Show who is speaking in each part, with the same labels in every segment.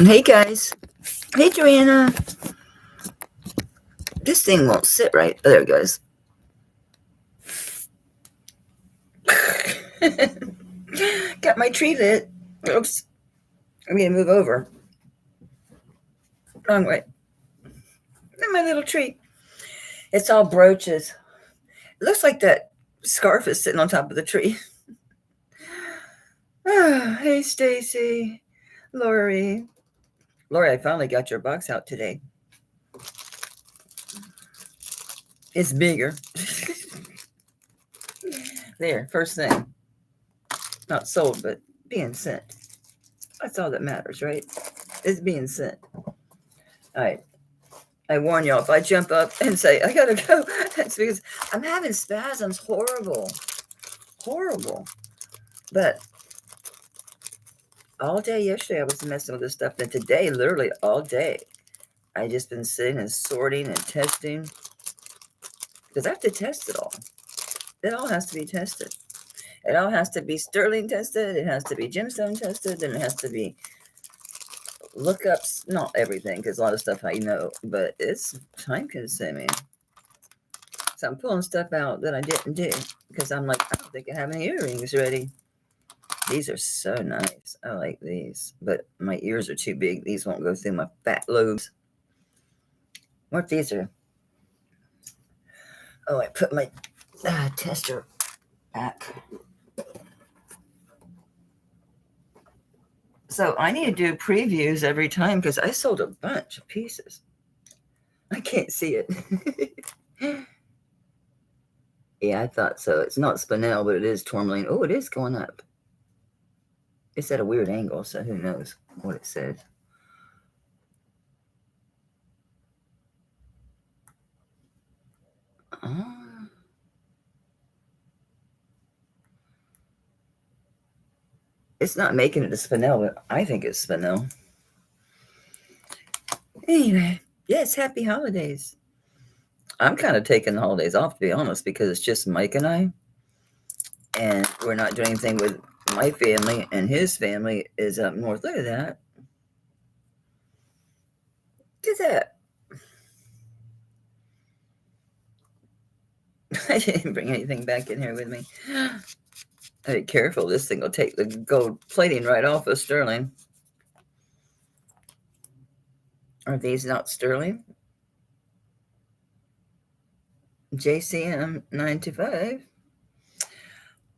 Speaker 1: Hey guys. Hey Joanna. This thing won't sit right. Oh, there it goes. Got my tree lit. Oops. I'm going to move over. Wrong way. And my little tree. It's all brooches. It looks like that scarf is sitting on top of the tree. Hey Stacy. Lori. Lori, I finally got your box out today. It's bigger. There, first thing. Not sold, but being sent. That's all that matters, right? It's being sent. All right. I warn y'all, if I jump up and say, I gotta go, that's because I'm having spasms. Horrible. Horrible. But all day yesterday, I was messing with this stuff. And today, literally all day, I just been sitting and sorting and testing. Because I have to test it all. It all has to be tested. It all has to be sterling tested. It has to be gemstone tested. And it has to be lookups. Not everything, because a lot of stuff I know. But it's time consuming. So I'm pulling stuff out that I didn't do. Because I'm like, I don't think I have any earrings ready. These are so nice. I like these. But my ears are too big. These won't go through my fat lobes. What these are? Oh, I put my tester back. So I need to do previews every time because I sold a bunch of pieces. I can't see it. Yeah, I thought so. It's not spinel, but it is tourmaline. Oh, it is going up. It's at a weird angle, so who knows what it says. It's not making it a spinel, but I think it's spinel. Anyway, yes, happy holidays. I'm kind of taking the holidays off, to be honest, because it's just Mike and I. And we're not doing anything with my family, and his family is up north. Look at that. Look at that. I didn't bring anything back in here with me. Be careful. This thing will take the gold plating right off of sterling. Are these not sterling? JCM 925.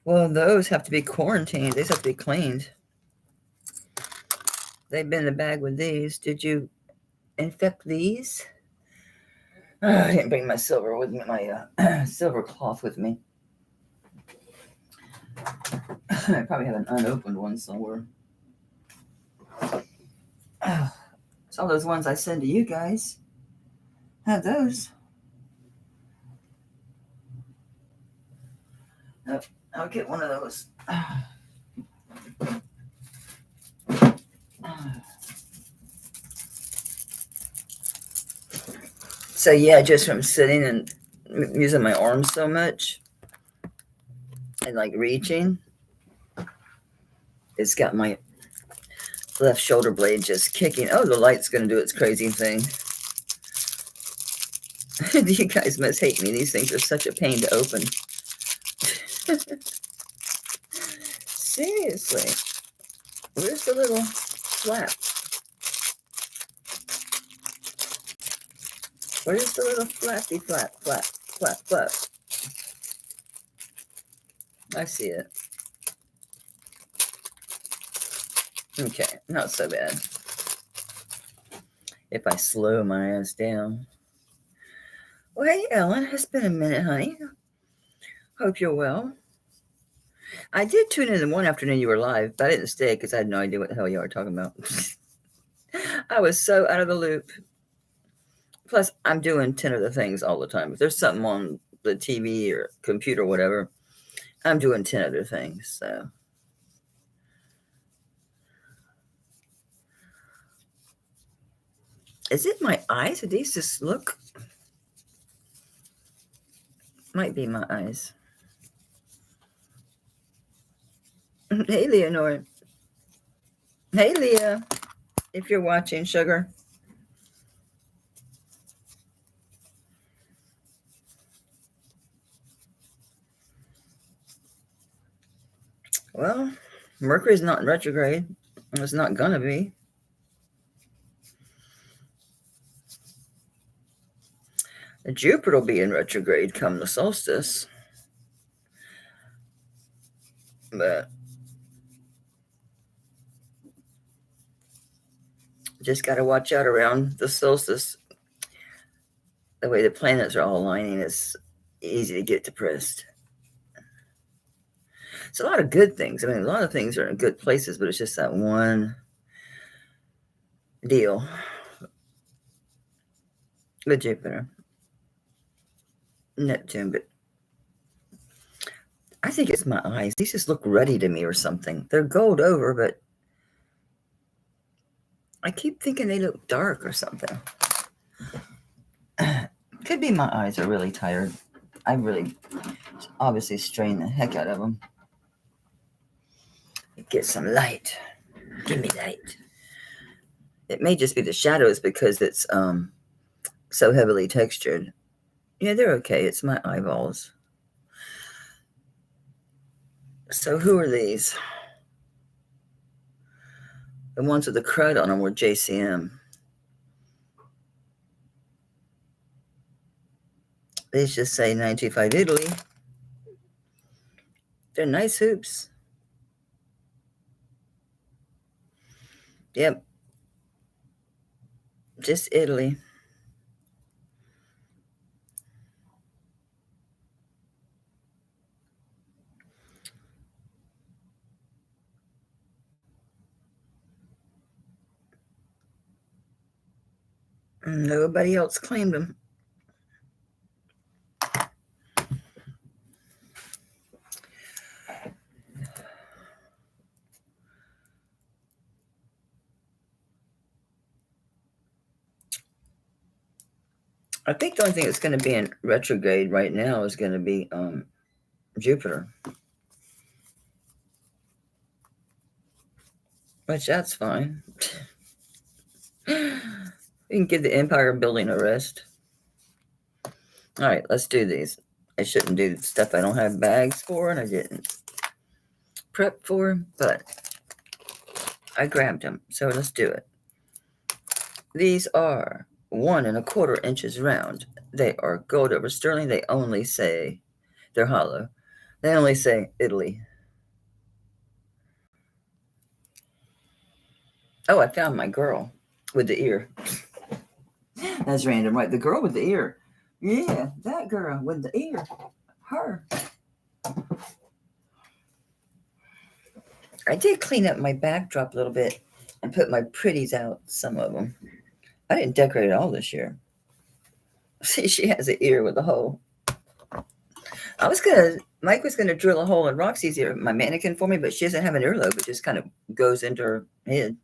Speaker 1: Well, those have to be quarantined. These have to be cleaned. They've been in the bag with these. Did you infect these? I didn't bring my silver with me, my silver cloth with me. I probably have an unopened one somewhere. It's all those ones I send to you guys. Have those. I'll get one of those. So yeah, just from sitting and using my arms so much and like reaching, it's got my left shoulder blade just kicking. Oh, the light's going to do its crazy thing. You guys must hate me. These things are such a pain to open. Seriously. Where's the little flap? Where's the little flappy flap? I see it. Okay, not so bad. If I slow my ass down. Well, hey, Ellen, it's been a minute, honey. Hope you're well. I did tune in one afternoon you were live, but I didn't stay because I had no idea what the hell you were talking about. I was so out of the loop. Plus, I'm doing 10 other things all the time. If there's something on the TV or computer or whatever, I'm doing 10 other things, so. Is it my eyes? Do these just look? Might be my eyes. Hey, Leonore. Hey, Leah. if you're watching, sugar. Well, Mercury's not in retrograde. It's not gonna be. Jupiter will be in retrograde come the solstice. But just got to watch out around the solstice. The way the planets are all aligning, it's easy to get depressed. It's a lot of good things. I mean, a lot of things are in good places, but it's just that one deal with Jupiter, Neptune. But I think it's my eyes. These just look ruddy to me or something. They're gold over, but I keep thinking they look dark or something. Could be my eyes are really tired. I really obviously strained the heck out of them. Get some light. Give me light. It may just be the shadows because it's so heavily textured. Yeah, they're okay. It's my eyeballs. So who are these? The ones with the crud on them were JCM. These just say 925 Italy. They're nice hoops. Yep. Just Italy. Nobody else claimed them. I think the only thing that's going to be in retrograde right now is going to be Jupiter. Which that's fine. You can give the Empire building a rest. All right, let's do these. I shouldn't do stuff I don't have bags for, and I didn't prep for, but I grabbed them. So let's do it. These are 1 1/4 inches round. They are gold over sterling. They only say, they're hollow. They only say Italy. Oh, I found my girl with the ear. That's random, right? The girl with the ear. Yeah, that girl with the ear. Her. I did clean up my backdrop a little bit and put my pretties out, some of them. I didn't decorate it all this year. See, she has an ear with a hole. Mike was gonna drill a hole in Roxy's ear, my mannequin, for me, but she doesn't have an earlobe. It just kind of goes into her head.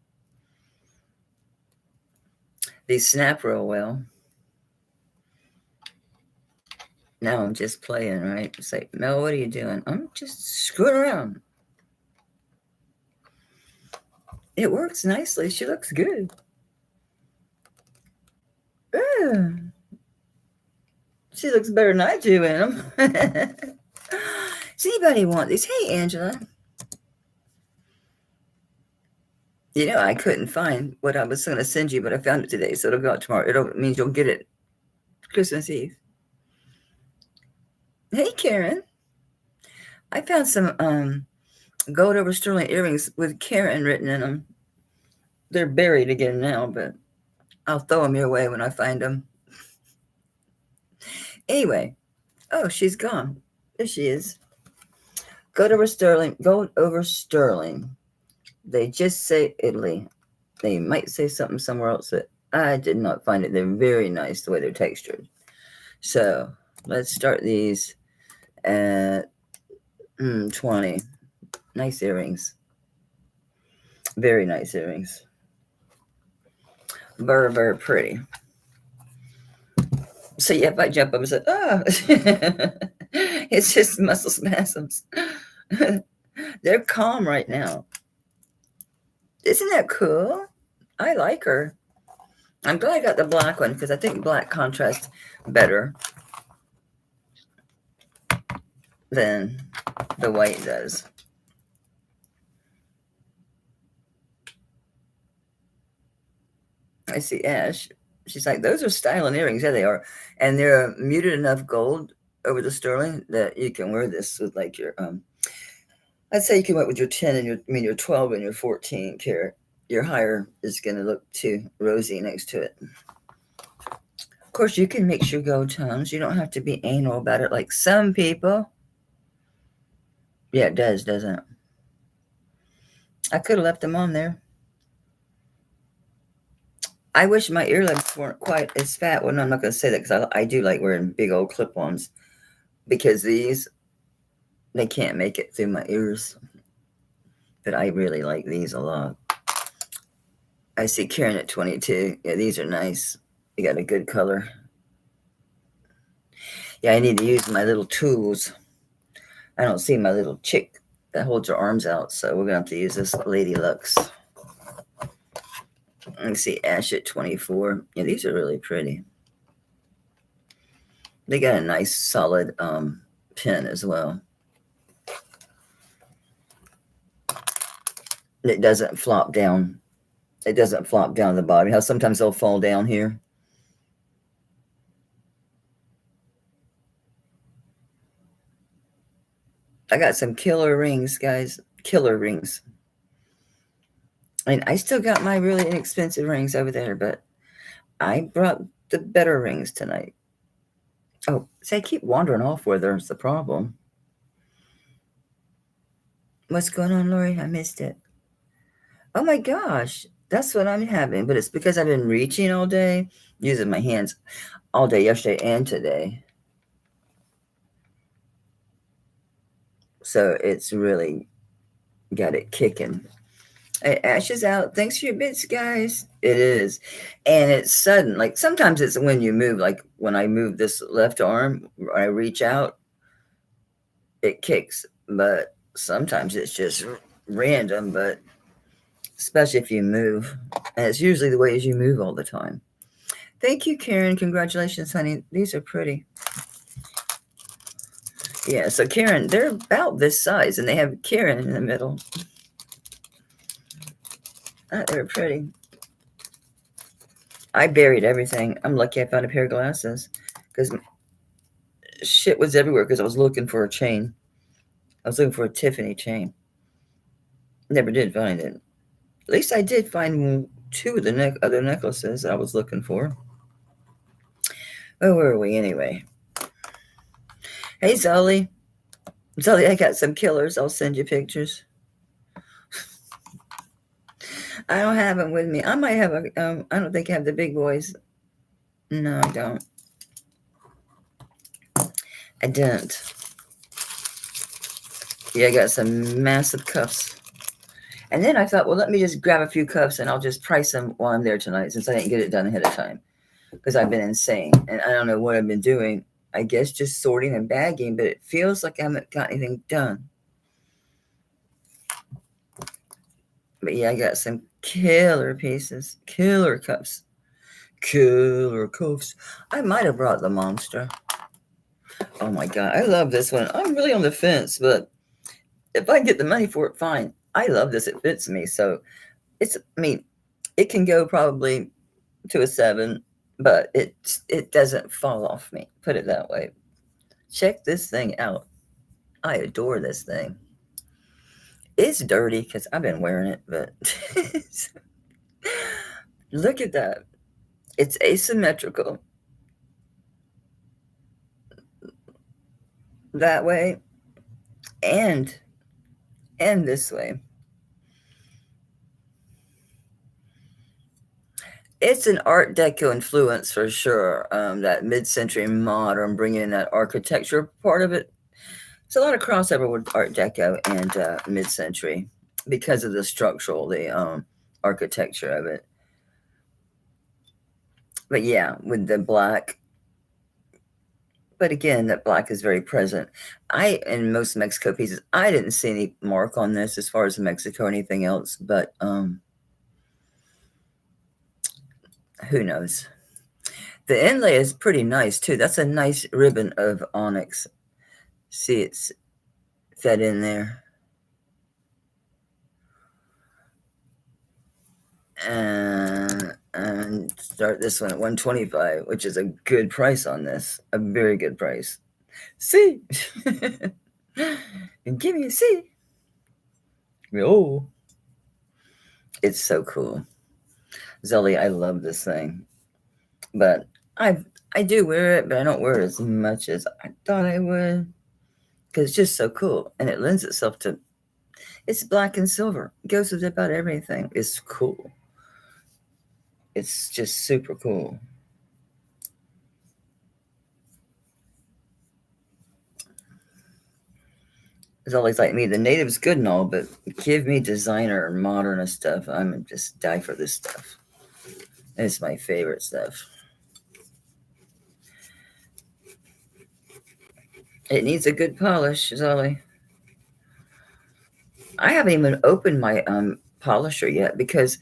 Speaker 1: These snap real well. Now I'm just playing, right? It's like, Mel, what are you doing? I'm just screwing around. It works nicely. She looks good. She looks better than I do in them. Does anybody want these? Hey, Angela. You know, I couldn't find what I was going to send you, but I found it today, so it'll go out tomorrow. It means you'll get it Christmas Eve. Hey, Karen. I found some gold over sterling earrings with Karen written in them. They're buried again now, but I'll throw them your way when I find them. Anyway, oh, she's gone. There she is. Gold over sterling. Gold over sterling. They just say Italy. They might say something somewhere else that I did not find it. They're very nice the way they're textured. So let's start these at 20. Nice earrings. Very nice earrings. Very, very pretty. So yeah, if I jump up and say, oh, it's just muscle spasms. They're calm right now. Isn't that cool? I like her. I'm glad I got the black one because I think black contrasts better than the white does. I see Ash. She's like, those are styling earrings. Yeah, they are. And they're muted enough gold over the sterling that you can wear this with like your I'd say you can wear it with your 10 and your 12 and your 14 carat. Your higher is gonna look too rosy next to it. Of course, you can mix your gold tones. You don't have to be anal about it like some people. Yeah, it does, doesn't it? I could have left them on there. I wish my earlobes weren't quite as fat. Well, no, I'm not going to say that because I do like wearing big old clip-ons because these, they can't make it through my ears. But I really like these a lot. I see Karen at 22. Yeah, these are nice. They got a good color. Yeah, I need to use my little tools. I don't see my little chick that holds her arms out, so we're going to have to use this Lady Lux. Let me see Ash at 24. Yeah, these are really pretty. They got a nice solid pin as well. It doesn't flop down. It doesn't flop down the bottom. How sometimes they'll fall down here. I got some killer rings, guys. Killer rings. And I still got my really inexpensive rings over there, but I brought the better rings tonight. Oh, see, I keep wandering off where there's the problem. What's going on, Lori? I missed it. Oh my gosh, that's what I'm having. But it's because I've been reaching all day, using my hands all day yesterday and today. So it's really got it kicking. Hey, Ash is out. Thanks for your bits, guys. It is. And it's sudden. Like sometimes it's when you move, like when I move this left arm, I reach out, it kicks. But sometimes it's just random, but especially if you move. And it's usually the way as you move all the time. Thank you, Karen. Congratulations, honey. These are pretty. Yeah, so Karen, they're about this size, and they have Karen in the middle. They're pretty. I buried everything. I'm lucky I found a pair of glasses because shit was everywhere because I was looking for a chain. I was looking for a Tiffany chain. Never did find it. At least I did find two of the other necklaces I was looking for. Oh, where are we anyway? Hey, Zully. Zully, I got some killers. I'll send you pictures. I don't have them with me. I might have a, I don't think I have the big boys. No, I don't. I don't. Yeah, I got some massive cuffs. And then I thought, well, let me just grab a few cuffs and I'll just price them while I'm there tonight since I didn't get it done ahead of time because I've been insane. And I don't know what I've been doing. I guess just sorting and bagging, but it feels like I haven't got anything done. But yeah, I got some killer pieces, killer cuffs, killer cuffs. I might have brought the monster. Oh my God, I love this one. I'm really on the fence, but if I get the money for it, fine. I love this. It fits me. So it's, I mean, it can go probably to a 7, but it doesn't fall off me. Put it that way. Check this thing out. I adore this thing. It's dirty because I've been wearing it, but look at that. It's asymmetrical. That way and this way. It's an Art Deco influence for sure. That mid-century modern, bringing in that architecture part of it. It's a lot of crossover with Art Deco and mid-century because of the structural, the architecture of it. But yeah, with the black. But again, that black is very present. In most Mexico pieces, I didn't see any mark on this as far as Mexico or anything else, but Who knows? The inlay is pretty nice too. That's a nice ribbon of onyx. See, it's fed in there. And start this one at $125, which is a good price on this. A very good price. See? And give me a C. Oh. It's so cool. Zelly, I love this thing. But I do wear it, but I don't wear it as much as I thought I would. Because it's just so cool. And it lends itself to, it's black and silver. It goes with about everything. It's cool. It's just super cool. It's always like me. The native's good and all, but give me designer or modern stuff. I'm just die for this stuff. It's my favorite stuff. It needs a good polish, Zolly. I haven't even opened my polisher yet because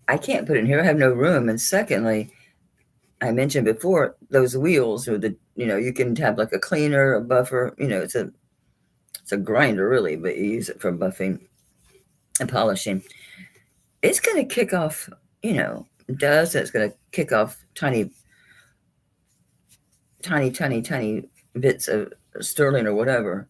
Speaker 1: I can't put it in here. I have no room. And secondly, I mentioned before, those wheels or the, you can have like a cleaner, a buffer, it's a grinder really, but you use it for buffing and polishing. It's going to kick off, dust. It's going to kick off tiny bits of sterling or whatever.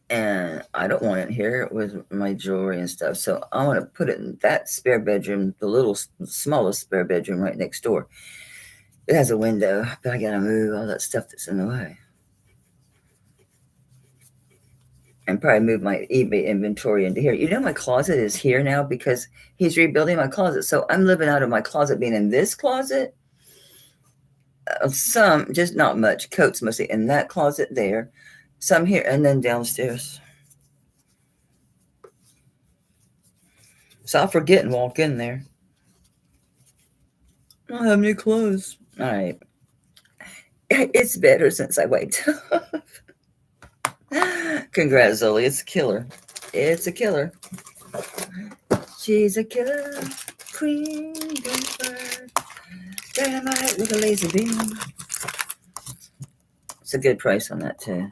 Speaker 1: And I don't want it here with my jewelry and stuff. So I want to put it in that spare bedroom, the smallest spare bedroom right next door. It has a window, but I got to move all that stuff that's in the way. And probably move my eBay inventory into here. My closet is here now because he's rebuilding my closet. So I'm living out of my closet being in this closet. Some, just not much, coats mostly in that closet there. Some here and then downstairs. So I'll forget and walk in there. I don't have any clothes. All right. It's better since I wiped off. Congrats, Zoe. It's a killer. It's a killer. She's a killer queen. Dynamite with a laser beam. It's a good price on that too.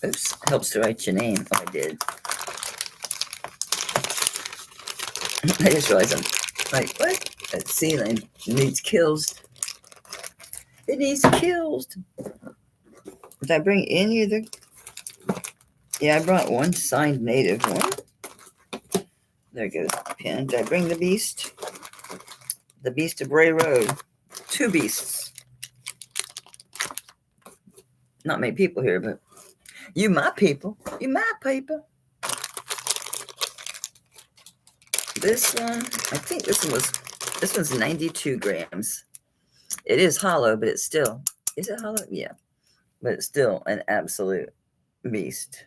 Speaker 1: Oops, helps to write your name. Oh, I did. I just realized I'm like, what? That ceiling needs kills. It needs kills. Did I bring any of the? Yeah, I brought one signed native one. There goes the pen. Did I bring the beast? The beast of Ray Road. 2 beasts. Not many people here, but you my people. You my people. This one, I think this one's 92 grams. It is hollow, but it's still, is it hollow? Yeah, but it's still an absolute beast.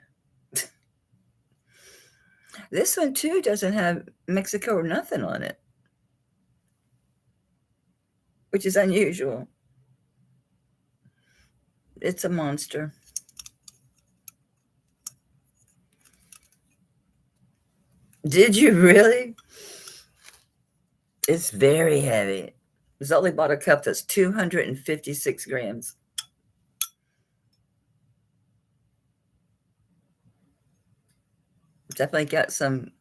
Speaker 1: This one too doesn't have Mexico or nothing on it, which is unusual. It's a monster. Did you really? It's very heavy. Zolly bought a cup that's 256 grams. Definitely got some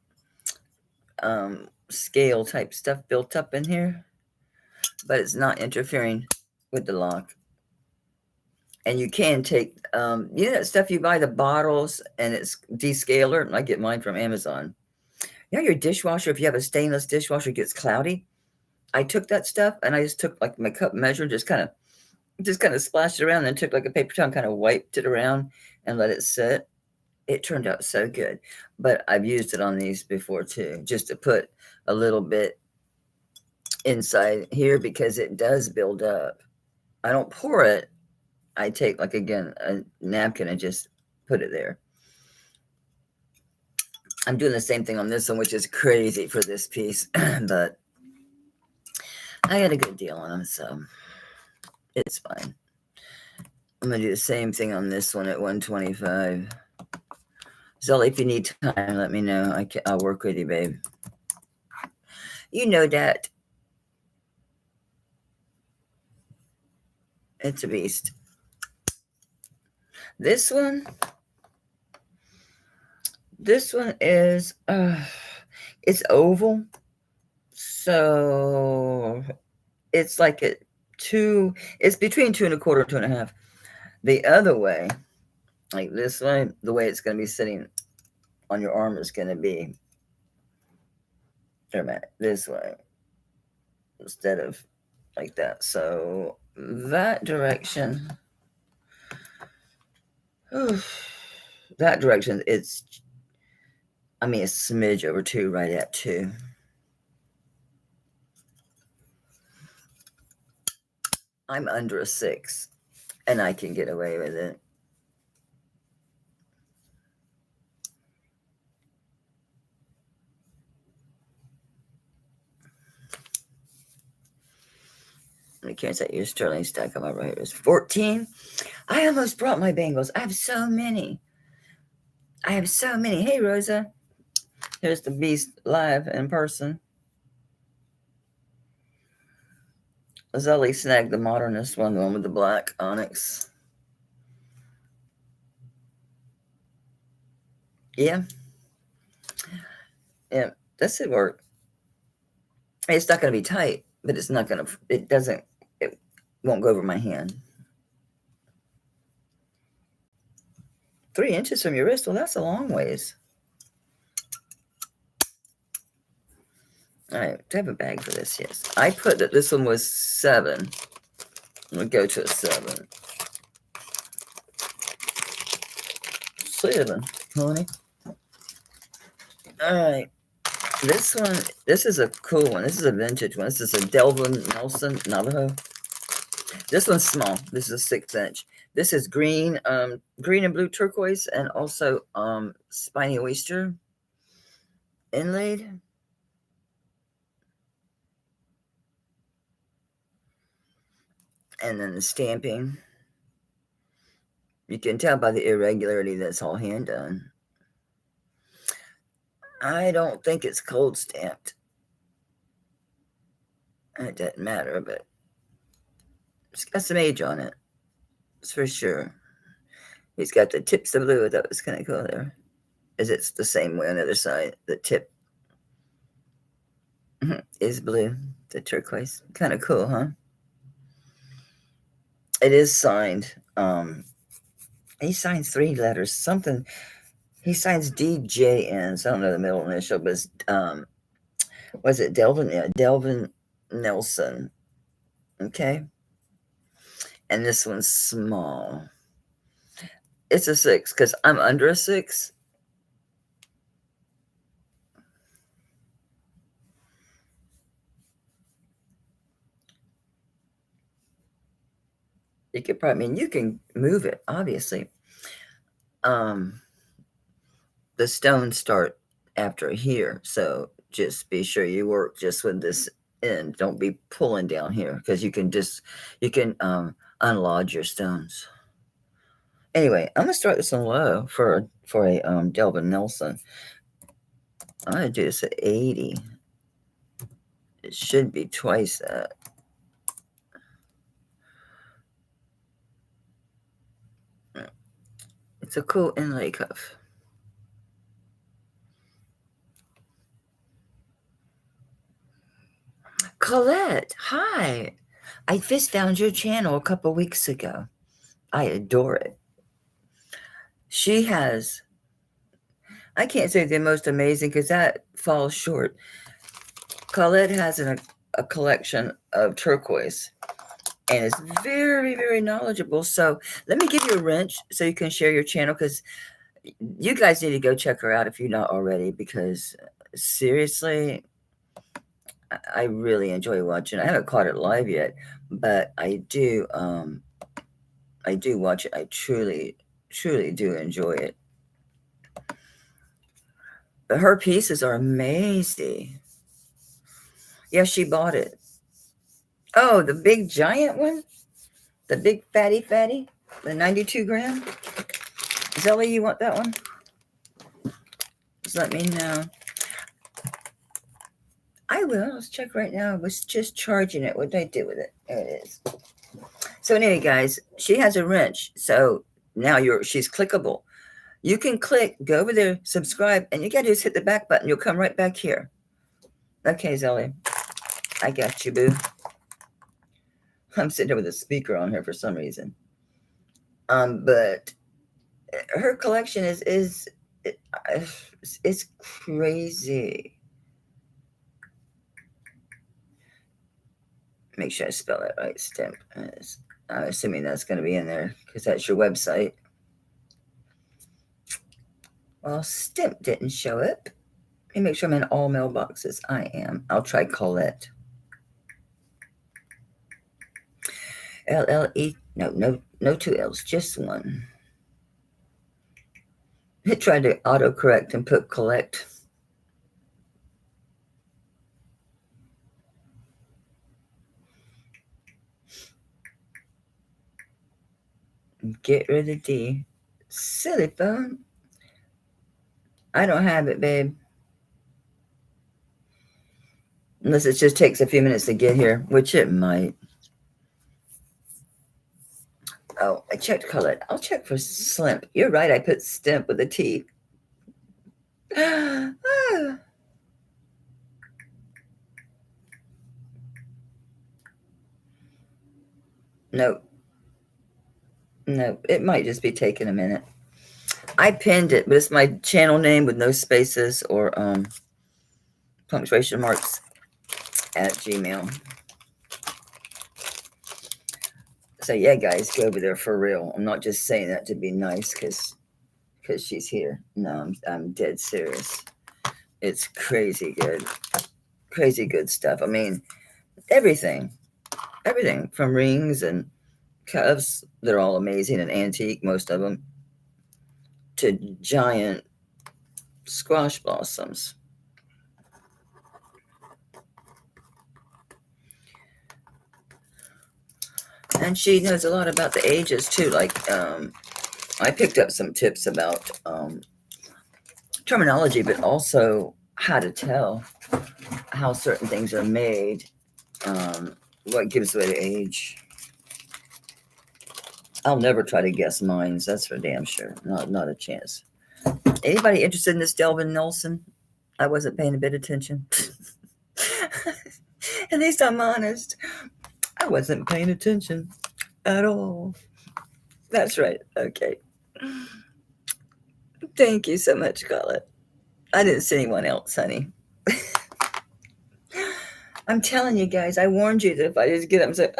Speaker 1: scale type stuff built up in here, but it's not interfering with the lock. And you can take, that stuff you buy, the bottles, and it's descaler. I get mine from Amazon. Your dishwasher, if you have a stainless dishwasher, gets cloudy. I took that stuff and I just took like my cup measure, just kind of splashed it around, and took like a paper towel, kind of wiped it around and let it sit. It turned out so good. But I've used it on these before too, just to put a little bit inside here because it does build up. I don't pour it. I take, like, again, a napkin and just put it there. I'm doing the same thing on this one, which is crazy for this piece, but I got a good deal on them, so it's fine. I'm going to do the same thing on this one at $125. Zelly, if you need time, let me know. I'll work with you, babe. You know that. It's a beast. This one is, it's oval. So it's like it's between 2 1/4 and 2 1/2. The other way, like this way, the way it's going to be sitting on your arm is going to be this way instead of like that. So that direction, it's, a smidge over 2, right at 2. I'm under a 6, and I can get away with it. I can't say your sterling stack on my right is 14. I almost brought my bangles. I have so many. Hey, Rosa. Here's the beast live in person. Zelly snagged the modernist one, the one with the black onyx. Yeah. Yeah, this should work. It's not going to be tight, but it's not going to, it won't go over my hand. 3 inches from your wrist, well, that's a long ways. All right, do I have a bag for this? Yes. I put that this one was 7. We'll go to a 7. 7, honey. All right. This one, this is a cool one. This is a vintage one. This is a Delvin Nelson Navajo. This one's small. This is a 6 inch. This is green, green and blue turquoise, and also spiny oyster inlaid. And then the stamping. You can tell by the irregularity that's all hand done. I don't think it's cold stamped. It doesn't matter, but it's got some age on it. It's for sure. He's got the tips of blue. That was kind of cool there. Is it's the same way on the other side. The tip is blue. The turquoise. Kind of cool, huh? It is signed. He signs 3 letters. Something. He signs DJN. So I don't know the middle initial, but was it Delvin? Yeah, Delvin Nelson. Okay. And this one's small. It's a 6 because I'm under a 6. You could probably, you can move it, obviously. The stones start after here, so just be sure you work just with this end. Don't be pulling down here because you can unlodge your stones. Anyway, I'm gonna start this on low for a Delvin Nelson. I'm gonna do this at 80. It should be twice that. It's a cool inlay cuff. Colette, hi. I just found your channel a couple weeks ago. I adore it. She has, I can't say the most amazing because that falls short. Colette has a collection of turquoise and is very, very knowledgeable. So let me give you a wrench so you can share your channel because you guys need to go check her out if you're not already because seriously, I really enjoy watching. I haven't caught it live yet, but I do watch it. I truly, truly do enjoy it. But her pieces are amazing. Yeah, she bought it. Oh, the big giant one? The big fatty? The 92 gram? Zelly, you want that one? Just let me know. I will. Let's check right now. I was just charging it. What did I do with it? There it is. So anyway, guys, she has a wrench. So now she's clickable. You can click, go over there, subscribe, and you got to just hit the back button. You'll come right back here. Okay, Zelly. I got you, boo. I'm sitting there with a speaker on her for some reason. But her collection is crazy. Make sure I spell that right. Stimp. I'm assuming that's going to be in there because that's your website. Well, Stimp didn't show up. Let me make sure I'm in all mailboxes. I am. I'll try Colette. LLE. No two L's, just one. It tried to autocorrect and put collect. Get rid of the D. Silly phone. I don't have it, babe. Unless it just takes a few minutes to get here, which it might. Oh, I checked Colette. I'll check for Slimp. You're right, I put Stimp with a T. No, it might just be taking a minute. I pinned it, but it's my channel name with no spaces or punctuation marks at Gmail. So yeah, guys, go over there for real. I'm not just saying that to be nice because she's here. No, I'm dead serious. It's crazy good stuff. I mean, everything from rings and cuffs. They're all amazing and antique, most of them, to giant squash blossoms. And she knows a lot about the ages too. Like, I picked up some tips about terminology, but also how to tell how certain things are made, what gives away the age. I'll never try to guess mines. That's for damn sure. Not a chance. Anybody interested in this Delvin Nelson? I wasn't paying a bit of attention. At least I'm honest. I wasn't paying attention at all. That's right. Okay. Thank you so much, Colette. I didn't see anyone else, honey. I'm telling you guys, I warned you that if I just get up and say,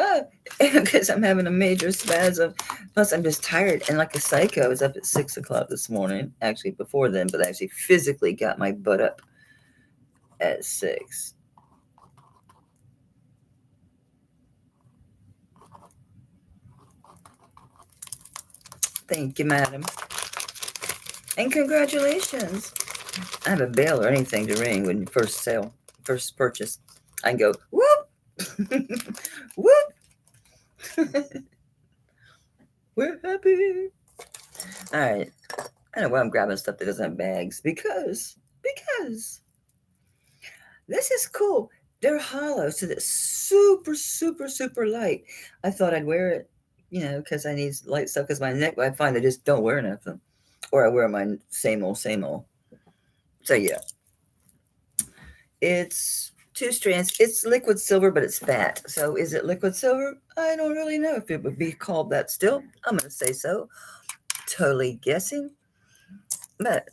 Speaker 1: because I'm having a major spasm. Plus, I'm just tired and like a psycho. I was up at 6 o'clock this morning, actually before then, but I actually physically got my butt up at 6. Thank you, madam. And congratulations. I have a bell or anything to ring when you first purchase. I can go, whoop, whoop. We're happy. All right. I don't know why I'm grabbing stuff that doesn't have bags. Because this is cool. They're hollow, so that's super, super, super light. I thought I'd wear it, because I need light stuff because my neck, I find I just don't wear nothing. Or I wear my same old. So, yeah. It's 2 strands. It's liquid silver, but it's fat. So, is it liquid silver? I don't really know if it would be called that still. I'm going to say so. Totally guessing. But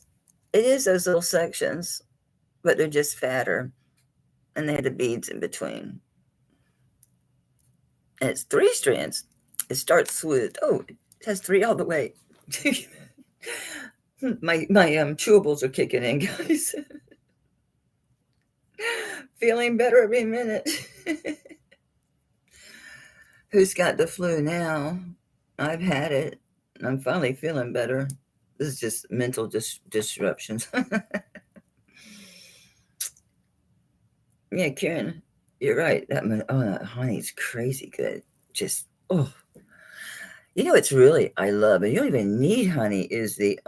Speaker 1: it is those little sections, but they're just fatter. And they had the beads in between. And it's 3 strands. It starts with, it has 3 all the way. my chewables are kicking in, guys. Feeling better every minute. Who's got the flu now? I've had it. I'm finally feeling better. This is just mental disruptions. Yeah, Karen, you're right. That honey's crazy good. Just, it's really, I love it. You don't even need honey, is the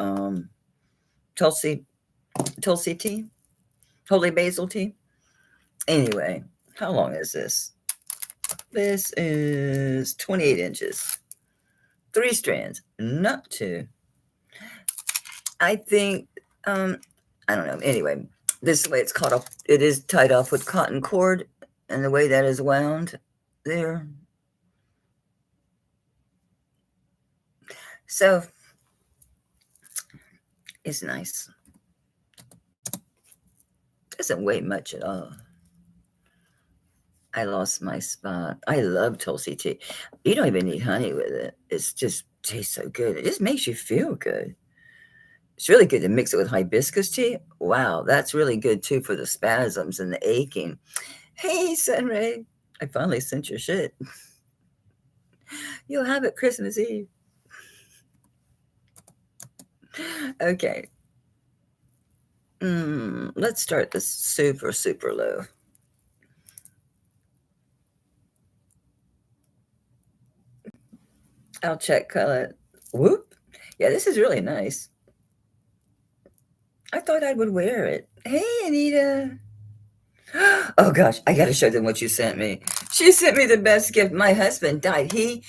Speaker 1: Tulsi Tulsi tea, holy basil tea. Anyway, how long is this? This is 28 inches, 3 strands, not 2. I think, I don't know. Anyway, this way it's caught up. It is tied off with cotton cord, and the way that is wound there. So it's nice. Doesn't weigh much at all. I lost my spot. I love Tulsi tea. You don't even need honey with it. It's just tastes so good. It just makes you feel good. It's really good to mix it with hibiscus tea. Wow, that's really good too for the spasms and the aching. Hey, Sunray, I finally sent your shit. You'll have it Christmas Eve. Okay. Let's start this super, super low. I'll check color. Whoop. Yeah, this is really nice. I thought I would wear it. Hey, Anita. Oh gosh, I gotta show them what you sent me. She sent me the best gift. My husband died. He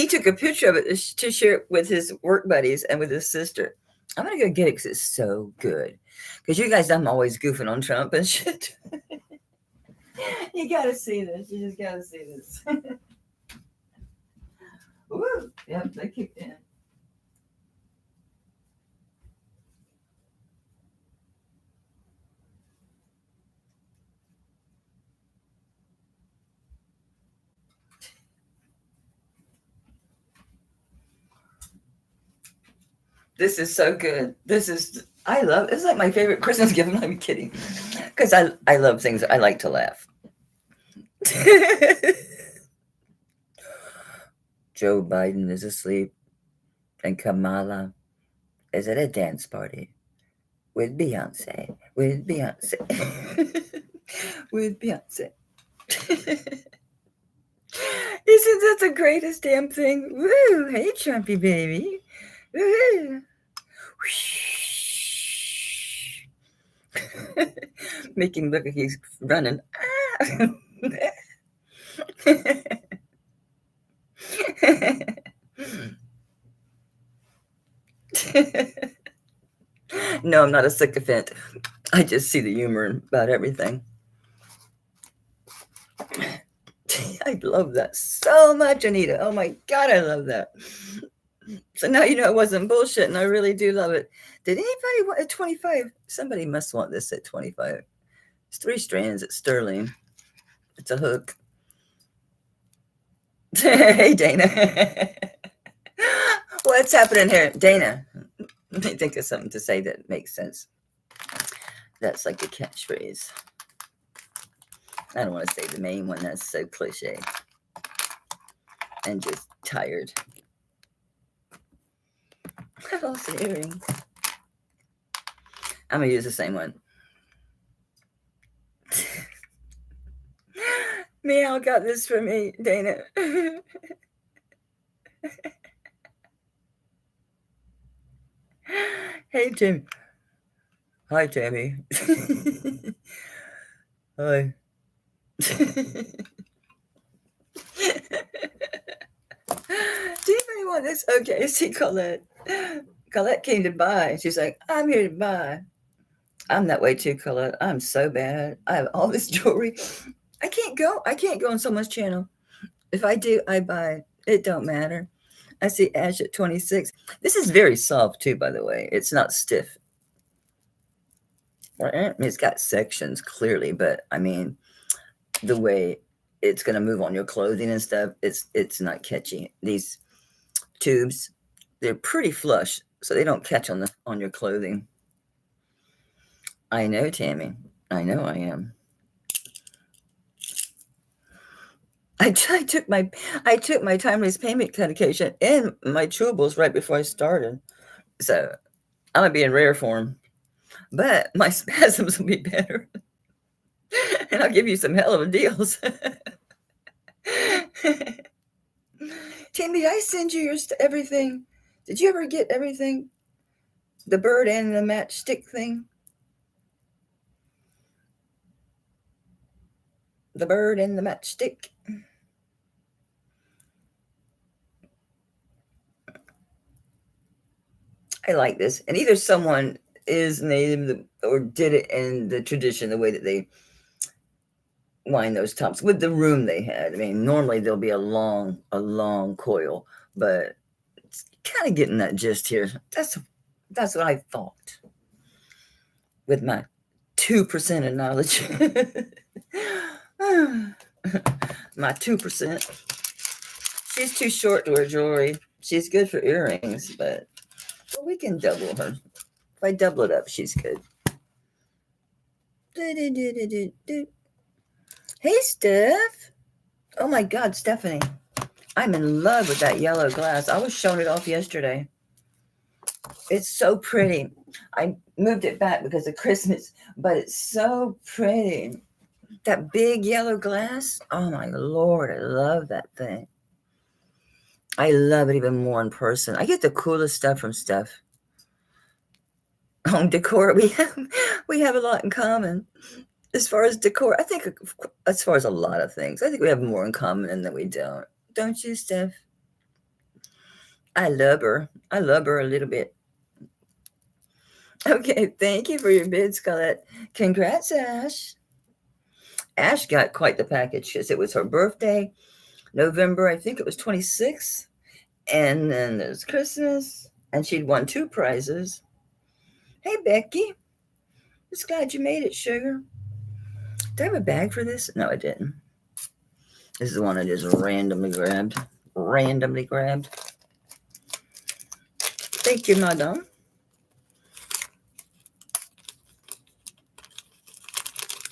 Speaker 1: took a picture of it to share it with his work buddies and with his sister. I'm gonna go get it because it's so good. Because you guys, I'm always goofing on Trump and shit. You gotta see this. You just gotta see this. Woo! Yep, they kicked in. This is so good. I love, it's like my favorite Christmas gift. I'm not even kidding. Because I love things. I like to laugh. Joe Biden is asleep and Kamala is at a dance party with Beyonce. With Beyonce. With Beyonce. Isn't that the greatest damn thing? Woo! Hey, Trumpy baby. Woo! Making look like he's running. No, I'm not a sycophant. I just see the humor about everything. I love that so much, Anita. Oh my God, I love that. So now you know it wasn't bullshit, and I really do love it. Did anybody want at 25? Somebody must want this at 25. It's 3 strands at sterling. It's a hook. Hey, Dana. What's happening here? Dana, let me think of something to say that makes sense. That's like a catchphrase. I don't want to say the main one. That's so cliche and just tired. I lost an earring. I'm going to use the same one. Meow got this for me, Dana. Hey, Tim. Hi, Tammy. Hi. Do anybody want this? Okay, see Colette. Colette came to buy. She's like, I'm here to buy. I'm that way too, Colette. I'm so bad. I have all this jewelry. I can't go on someone's channel. If I do, I buy. It don't matter. I see Ash at 26. This is very soft too, by the way. It's not stiff. It's got sections clearly, but I mean, the way it's going to move on your clothing and stuff, it's not catchy. These tubes, they're pretty flush, so they don't catch on your clothing. I know, Tammy. I know I am. I took my timeless payment medication and my chewables right before I started, so I'm gonna be in rare form. But my spasms will be better, and I'll give you some hell of a deals. Tammy, did I send you your everything? Did you ever get everything? The bird and the matchstick thing? The bird and the matchstick. I like this. And either someone is native or did it in the tradition, the way that they wind those tops with the room they had. I mean, normally there'll be a long coil, but it's kind of getting that gist here. That's what I thought with my 2% of knowledge. My 2%. She's too short to wear jewelry. She's good for earrings, but we can double her. If I double it up, she's good. Hey, Steph. Oh my God, Stephanie. I'm in love with that yellow glass. I was showing it off yesterday. It's so pretty. I moved it back because of Christmas, but it's so pretty. That big yellow glass. Oh my Lord, I love that thing. I love it even more in person. I get the coolest stuff from Steph. Home decor, we have a lot in common. As far as decor, I think as far as a lot of things, I think we have more in common than we don't. Don't you, Steph? I love her. I love her a little bit. Okay, thank you for your bid, Scarlett. Congrats, Ash. Ash got quite the package because it was her birthday, November, I think it was 26th. And then there's Christmas, and she'd won 2 prizes. Hey, Becky. Just glad you made it, sugar. Did I have a bag for this? No, I didn't. This is the one I just randomly grabbed. Thank you, madam.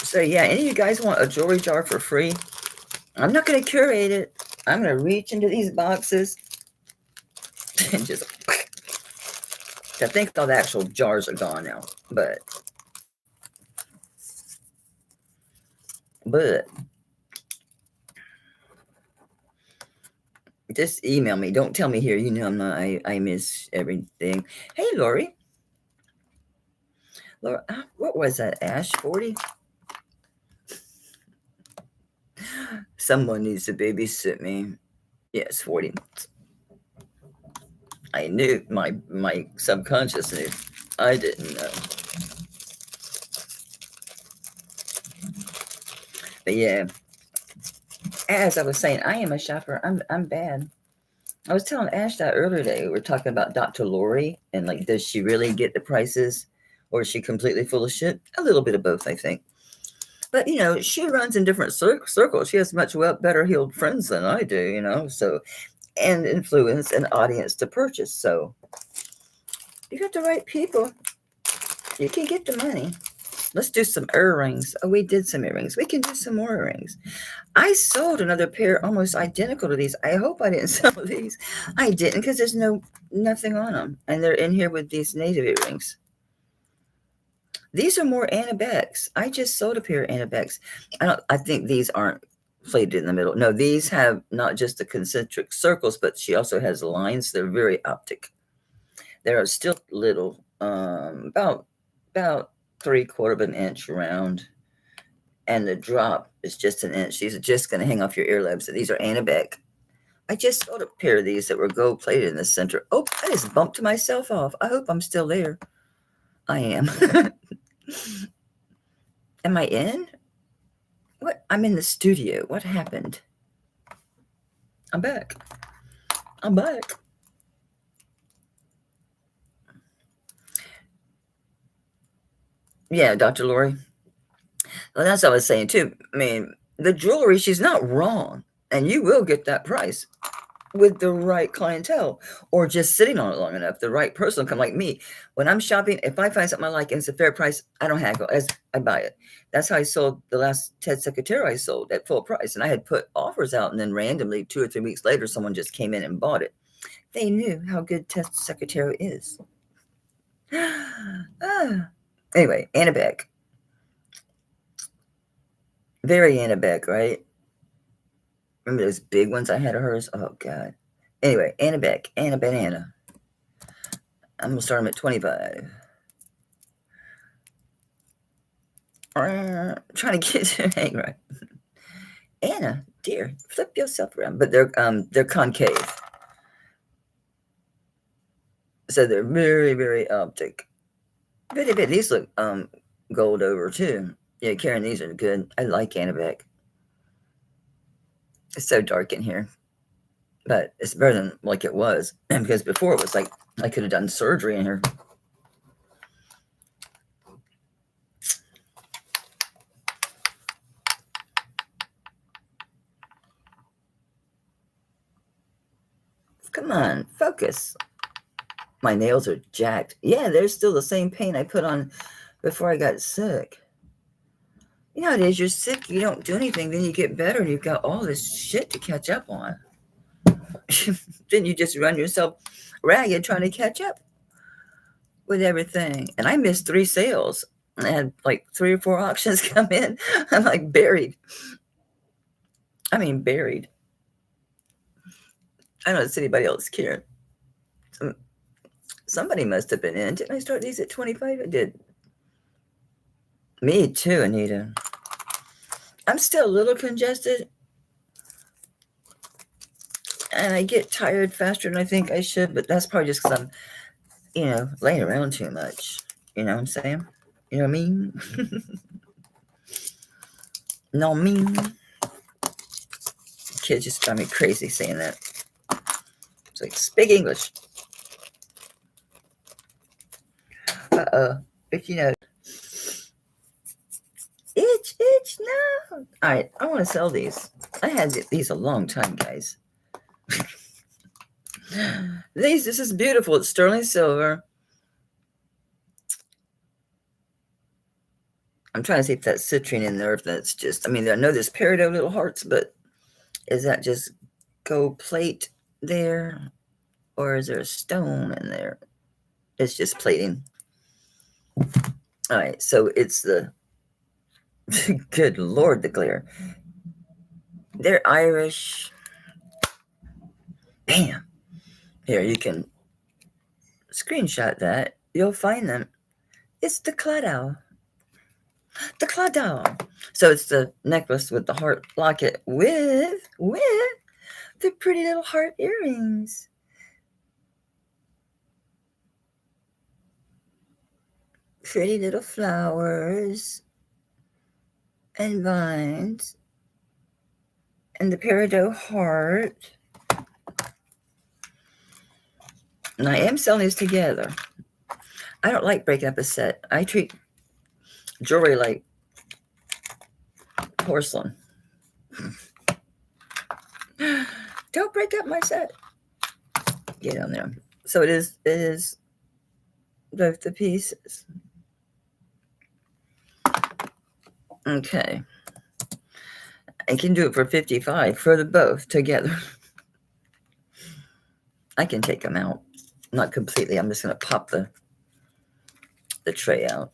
Speaker 1: So, yeah, any of you guys want a jewelry jar for free? I'm not going to curate it. I'm going to reach into these boxes and just... I think all the actual jars are gone now, but just email me. Don't tell me here. You know I'm not. I miss everything. Hey, Lori. Laura, what was that? Ash 40. Someone needs to babysit me. Yes, 40. I knew my subconscious knew. I didn't know. But yeah, as I was saying, I am a shopper. I'm bad. I was telling Ash that earlier today. We were talking about Dr. Lori and like, does she really get the prices, or is she completely full of shit? A little bit of both, I think. But you know, she runs in different circles. She has much better heeled friends than I do. You know, so and influence an audience to purchase. So you got the right people, you can get the money. Let's do some earrings. Oh, we did some earrings. We can do some more earrings. I sold another pair almost identical to these. I hope I didn't sell these. I didn't, because there's nothing on them. And they're in here with these native earrings. These are more Anabecs. I just sold a pair of Anabecs. I think these aren't plated in the middle. No, these have not just the concentric circles, but she also has lines. They're very optic. They're still little, about 3/4 of an inch round, and the drop is just an inch. These are just going to hang off your earlobes. These are Anabec. I just sold a pair of these that were gold plated in the center. Oh, I just bumped myself off. I hope I'm still there. I am. Am I in? What? I'm in the studio. What happened? I'm back. Yeah, Dr. Lori. Well, that's what I was saying too. I mean, the jewelry, she's not wrong. And you will get that price with the right clientele, or just sitting on it long enough. The right person will come, like me. When I'm shopping, if I find something I like and it's a fair price, I don't haggle. As I buy it. That's how I sold the last Ted Secretary I sold at full price. And I had put offers out, and then randomly 2 or 3 weeks later, someone just came in and bought it. They knew how good Ted Secretary is. Anyway, Anabec. Very Anabec, right? Remember those big ones I had of hers? Oh, God. Anyway, Anabec, Anna Banana. I'm going to start them at 25. Trying to get to hang right. Anna, dear, flip yourself around. But they're concave. So they're very, very optic. Very. These look gold over too. Yeah, Karen, these are good. I like Anabec. It's so dark in here. But it's better than like it was. Because before it was like I could have done surgery in here. Come on, focus. My nails are jacked. Yeah, they're still the same paint I put on before I got sick. You know how it is, you're sick, you don't do anything, then you get better and you've got all this shit to catch up on. Then you just run yourself ragged trying to catch up with everything. And I missed 3 sales. I had like 3 or 4 auctions come in. I'm like buried. I mean, buried. I don't see anybody else care. Somebody must have been in. Didn't I start these at 25? I did. Me too, Anita. I'm still a little congested. And I get tired faster than I think I should, but that's probably just because I'm, laying around too much. You know what I'm saying? You know what I mean? No, mean. Kids just drive me crazy saying that. It's like, speak English. But itch, no. All right, I want to sell these. I had these a long time, guys. This is beautiful. It's sterling silver. I'm trying to see if that's citrine in there, if that's just, I know there's peridot little hearts, but is that just gold plate there? Or is there a stone in there? It's just plating. All right, so it's the, good Lord, the glare. They're Irish. Bam. Here, you can screenshot that. You'll find them. It's the Claddagh. The Claddagh. So it's the necklace with the heart locket with the pretty little heart earrings. Pretty little flowers and vines and the peridot heart. And I am selling these together. I don't like breaking up a set. I treat jewelry like porcelain. Don't break up my set. Get on there. So it is both the pieces. Okay. I can do it for 55 for the both together. I can take them out. Not completely. I'm just going to pop the tray out.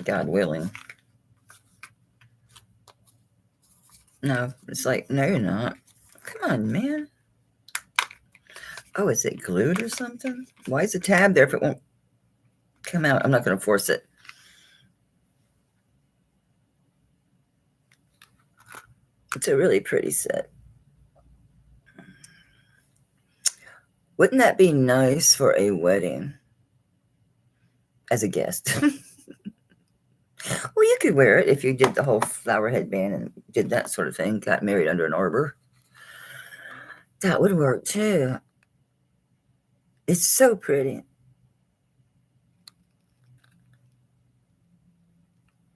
Speaker 1: God willing. No, it's like, no, you're not. Come on, man. Oh, is it glued or something? Why is the tab there if it won't come out? I'm not going to force it. It's a really pretty set. Wouldn't that be nice for a wedding? As a guest. Well, you could wear it if you did the whole flower headband and did that sort of thing. Got married under an arbor. That would work too. It's so pretty.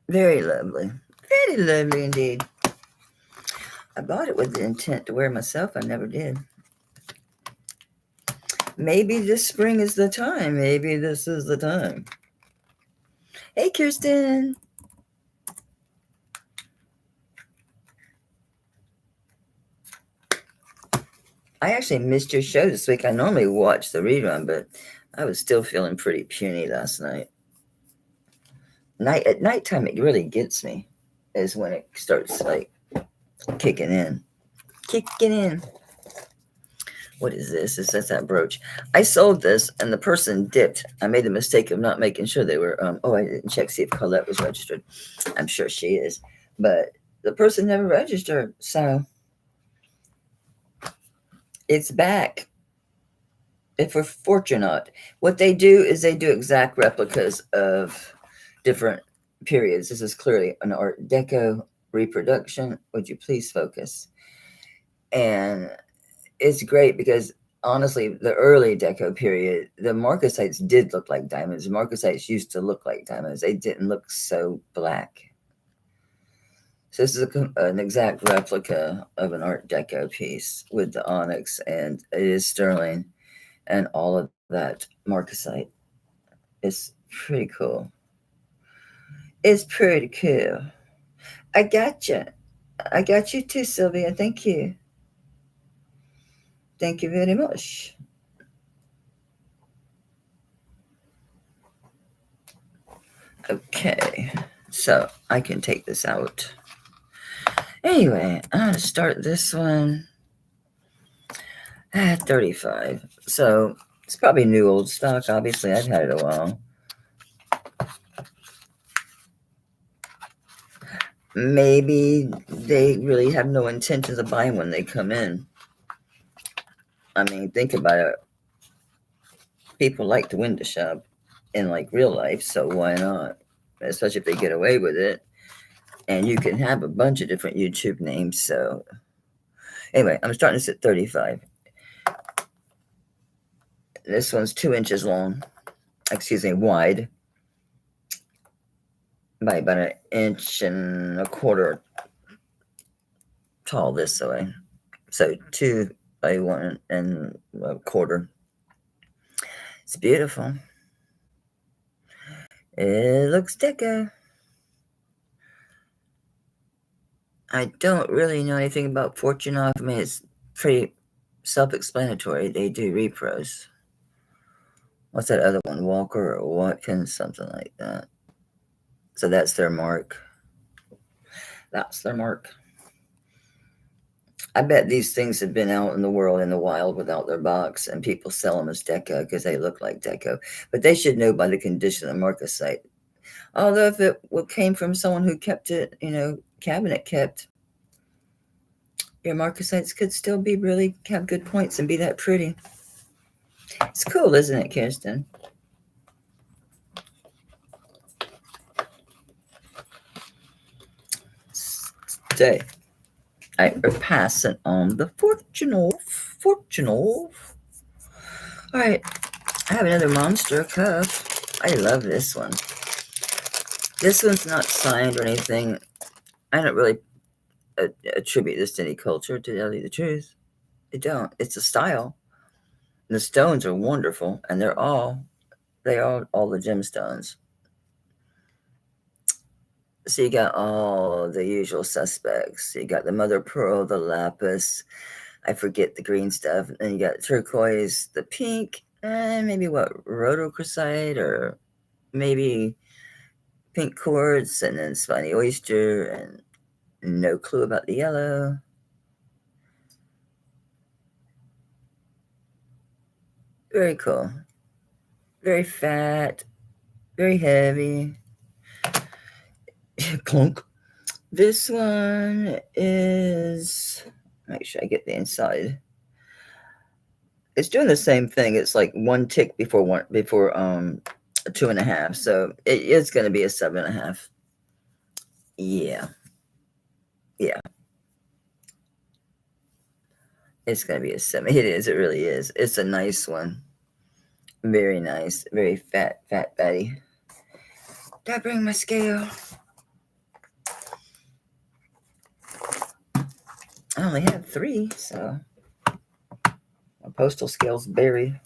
Speaker 1: Very lovely. Very lovely indeed. I bought it with the intent to wear myself. I never did. Maybe this spring is the time. Maybe this is the time. Hey, Kirsten. I actually missed your show this week. I normally watch the rerun, but I was still feeling pretty puny last night. At nighttime, it really gets me, is when it starts like kicking in. What is this? That's that brooch. I sold this, and the person dipped. I made the mistake of not making sure they were. I didn't check see if Colette was registered. I'm sure she is, but the person never registered. So it's back. If we're fortunate, what they do is they do exact replicas of different periods. This is clearly an Art Deco reproduction. Would you please focus? And it's great because honestly, the early Deco period, the marcasites did look like diamonds. Marcasites used to look like diamonds. They didn't look so black. So this is an exact replica of an Art Deco piece with the onyx, and it is sterling and all of that marcasite. It's pretty cool. It's pretty cool. I got you. I got you too, Sylvia. Thank you. Thank you very much. Okay, so I can take this out. Anyway, I'm going to start this one at 35. So it's probably new old stock. Obviously, I've had it a while. Maybe they really have no intentions of buying when they come in. I mean, think about it. People like to window shop in like real life, so why not? Especially if they get away with it. And you can have a bunch of different YouTube names. So anyway, I'm starting this at 35. This one's 2 inches long, wide, by about 1.25 inches tall this way. So 2 by 1.25. It's beautiful. It looks deco. I don't really know anything about Fortunoff. I mean, it's pretty self-explanatory. They do repros. What's that other one? Walker or Watkins, something like that. So that's their mark. That's their mark. I bet these things have been out in the world in the wild without their box, and people sell them as deco because they look like deco. But they should know by the condition of the marcasite. Although if it came from someone who kept it, cabinet kept, your marcasites could still be really have good points and be that pretty. It's cool, isn't it, Kirsten? Today, I pass it on the Fortunoff. All right, I have another monster cuff. I love this one. This one's not signed or anything. I don't really attribute this to any culture, to tell you the truth. I don't. It's a style. The stones are wonderful, and they are all the gemstones. So you got all the usual suspects. You got the mother pearl, the lapis, I forget the green stuff. And then you got turquoise, the pink, and maybe rhodochrosite, or maybe pink quartz, and then spiny oyster, and no clue about the yellow. Very cool. Very fat, very heavy. Clunk. This one is, make sure I get the inside. It's doing the same thing. It's like one tick before 2.5. So it is going to be a 7.5. Yeah. It's going to be a 7. It is. It really is. It's a nice one. Very nice. Very fat fatty. Did I bring my scale? I only have 3, so my postal scale's buried.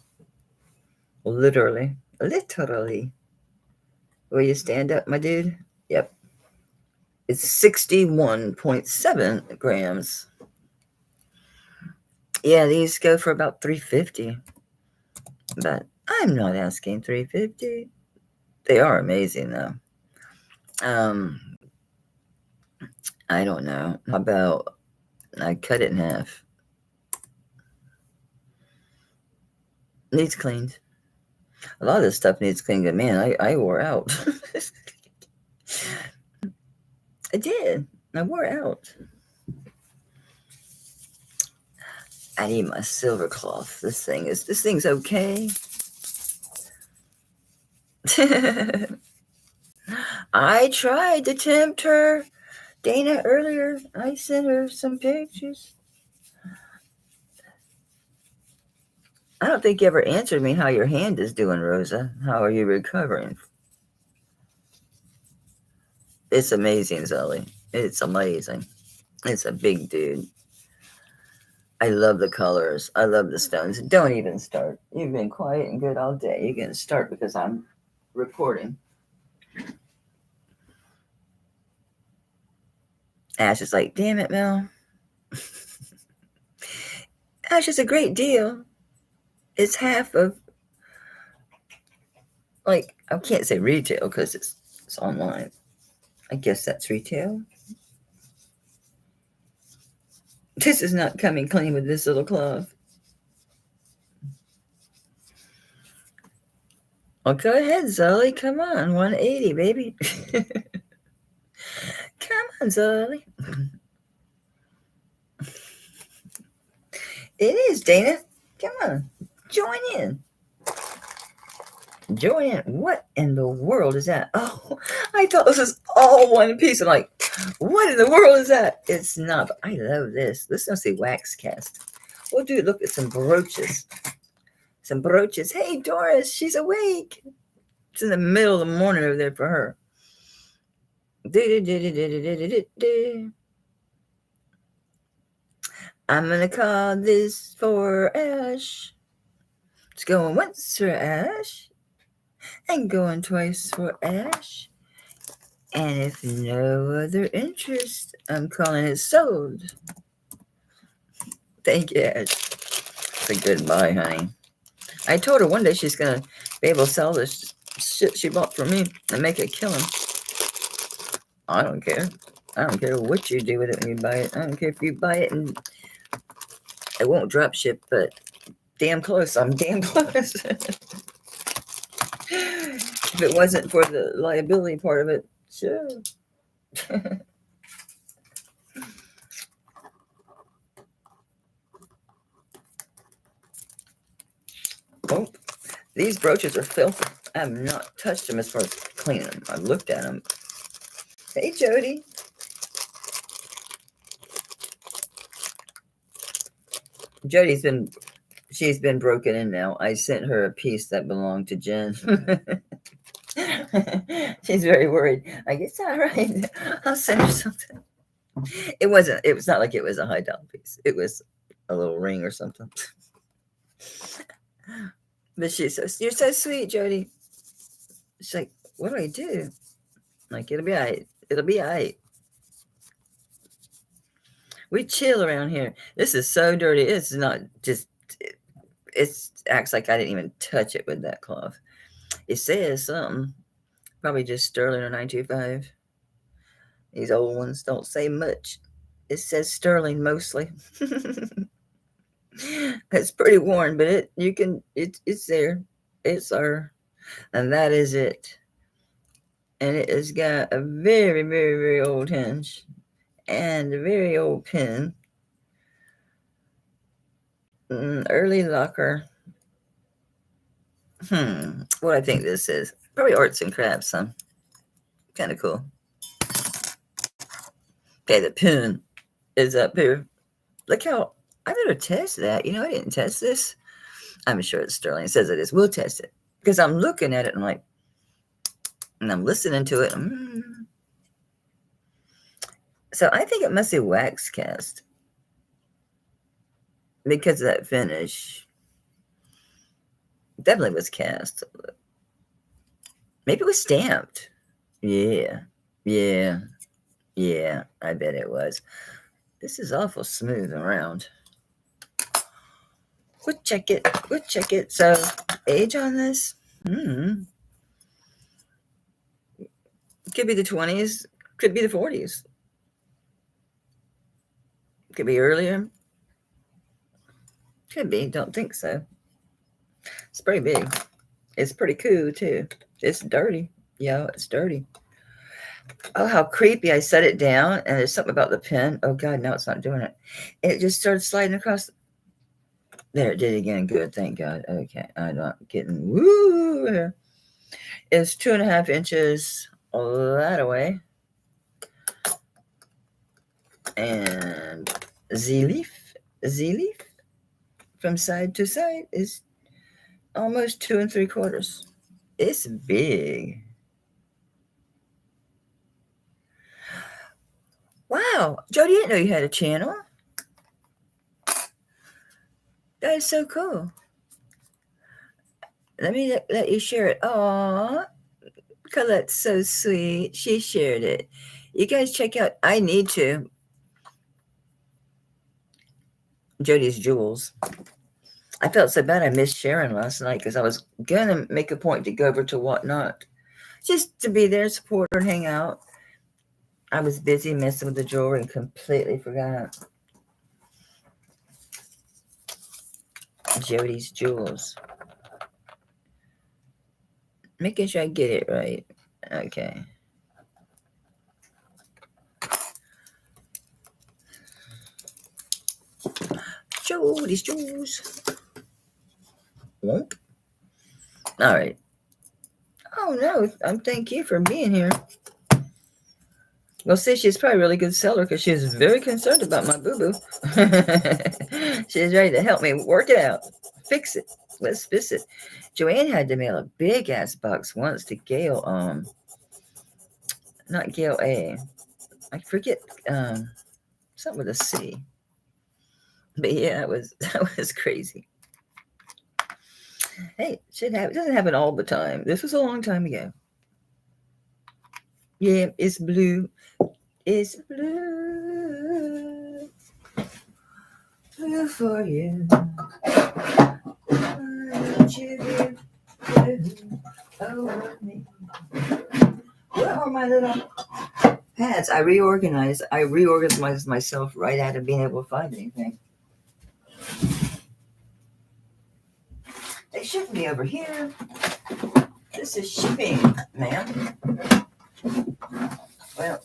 Speaker 1: Literally. Will you stand up, my dude? Yep. It's 61.7 grams. Yeah, these go for about $350. But I'm not asking $350. They are amazing, though. I don't know. How about I cut it in half? Needs cleaned. A lot of this stuff needs cleaned. But man, I wore out. I did. I wore it out. I need my silver cloth. This thing's okay. I tried to tempt her. Dana earlier, I sent her some pictures. I don't think you ever answered me how your hand is doing, Rosa. How are you recovering? It's amazing, Zoe. It's amazing. It's a big dude. I love the colors. I love the stones. Don't even start. You've been quiet and good all day. You can start because I'm recording. Ash is like, damn it, Mel. Ash is a great deal. It's half of, like, I can't say retail because it's online. I guess that's retail. This is not coming clean with this little cloth. Well, go ahead, Zoe. Come on. 180, baby. Come on, Zoe. It is, Dana. Come on. Join in. Join in. What in the world is that? Oh, I thought this was all one piece. I'm like, what in the world is that? It's not. I love this. This must be wax cast. We'll do look at some brooches. Some brooches. Hey, Doris, she's awake. It's in the middle of the morning over there for her. I'm going to call this for Ash. It's going once for Ash. And going twice for Ash. And if no other interest, I'm calling it sold. Thank you, Ash. It's a goodbye, honey. I told her one day she's going to be able to sell this shit she bought from me and make a killing. I don't care. I don't care what you do with it when you buy it. I don't care if you buy it and it won't drop ship, but damn close. I'm damn close. If it wasn't for the liability part of it, sure. Oh, these brooches are filthy. I have not touched them as far as cleaning them. I've looked at them. Hey, Jody. She's been broken in now. I sent her a piece that belonged to Jen. She's very worried. I guess all right. I'll send her something. It was not like it was a high dollar piece. It was a little ring or something. But you're so sweet, Jody. She's like, what do I do? Like, it'll be all right. It'll be all right. We chill around here. This is so dirty. It's not just, it acts like I didn't even touch it with that cloth. It says something. Probably just sterling or 925. These old ones don't say much. It says sterling mostly. It's pretty worn, but it's there. It's our, and that is it. And it has got a very, very, very old hinge and a very old pin. Early locker. What I think this is. Probably arts and crafts, huh? Kind of cool. Okay, the pin is up here. Look how, I better test that. You know, I didn't test this. I'm sure it's sterling. It says it is. We'll test it. Because I'm looking at it and I'm like, and I'm listening to it. So I think it must be wax cast. Because of that finish. Definitely was cast. Maybe it was stamped. Yeah. I bet it was. This is awful smooth and round. We'll check it. So, age on this? Could be the 20s. Could be the 40s. Could be earlier. Could be. Don't think so. It's pretty big. It's pretty cool, too. It's dirty. Yeah, it's dirty. Oh, how creepy. I set it down and there's something about the pen. Oh God, now it's not doing it. It just started sliding across. There, it did again. Good, thank God. Okay, I'm not getting woo. It's 2.5 inches that away. And Z-leaf from side to side is almost 2 3/4. It's big. Wow, Jody, didn't know you had a channel. That is so cool. Let me let you share it. Aw, Colette's so sweet. She shared it. You guys check out. I need to. Jody's Jewels. I felt so bad I missed Sharon last night because I was gonna make a point to go over to Whatnot, just to be there, support her, and hang out. I was busy messing with the jewelry and completely forgot. Jody's Jewels. Making sure I get it right. Okay. Jody's Jewels. Whoop. All right. Oh no, thank you for being here. Well, see, she's probably a really good seller because she's very concerned about my boo-boo. She's ready to help me work it out, fix it. Let's fix it. Joanne had to mail a big-ass box once to Gail, not Gail A. I forget, something with a C. But yeah, that was crazy. Hey, it doesn't happen all the time. This was a long time ago. Yeah, it's blue. It's blue. Blue for you. Where are my little pads? I reorganized myself right out of being able to find anything. They shouldn't be over here. This is shipping, ma'am. Well,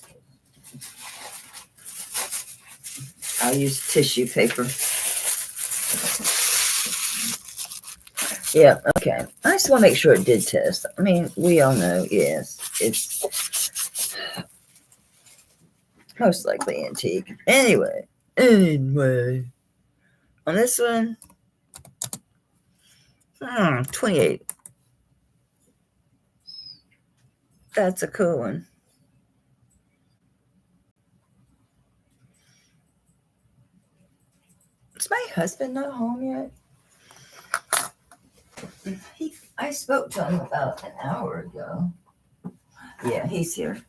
Speaker 1: I'll use tissue paper. Yeah, okay. I just want to make sure it did test. I mean, we all know, yes, it's most likely antique. Anyway, on this one, 28. That's a cool one. Is my husband not home yet? I spoke to him about an hour ago. Yeah, he's here.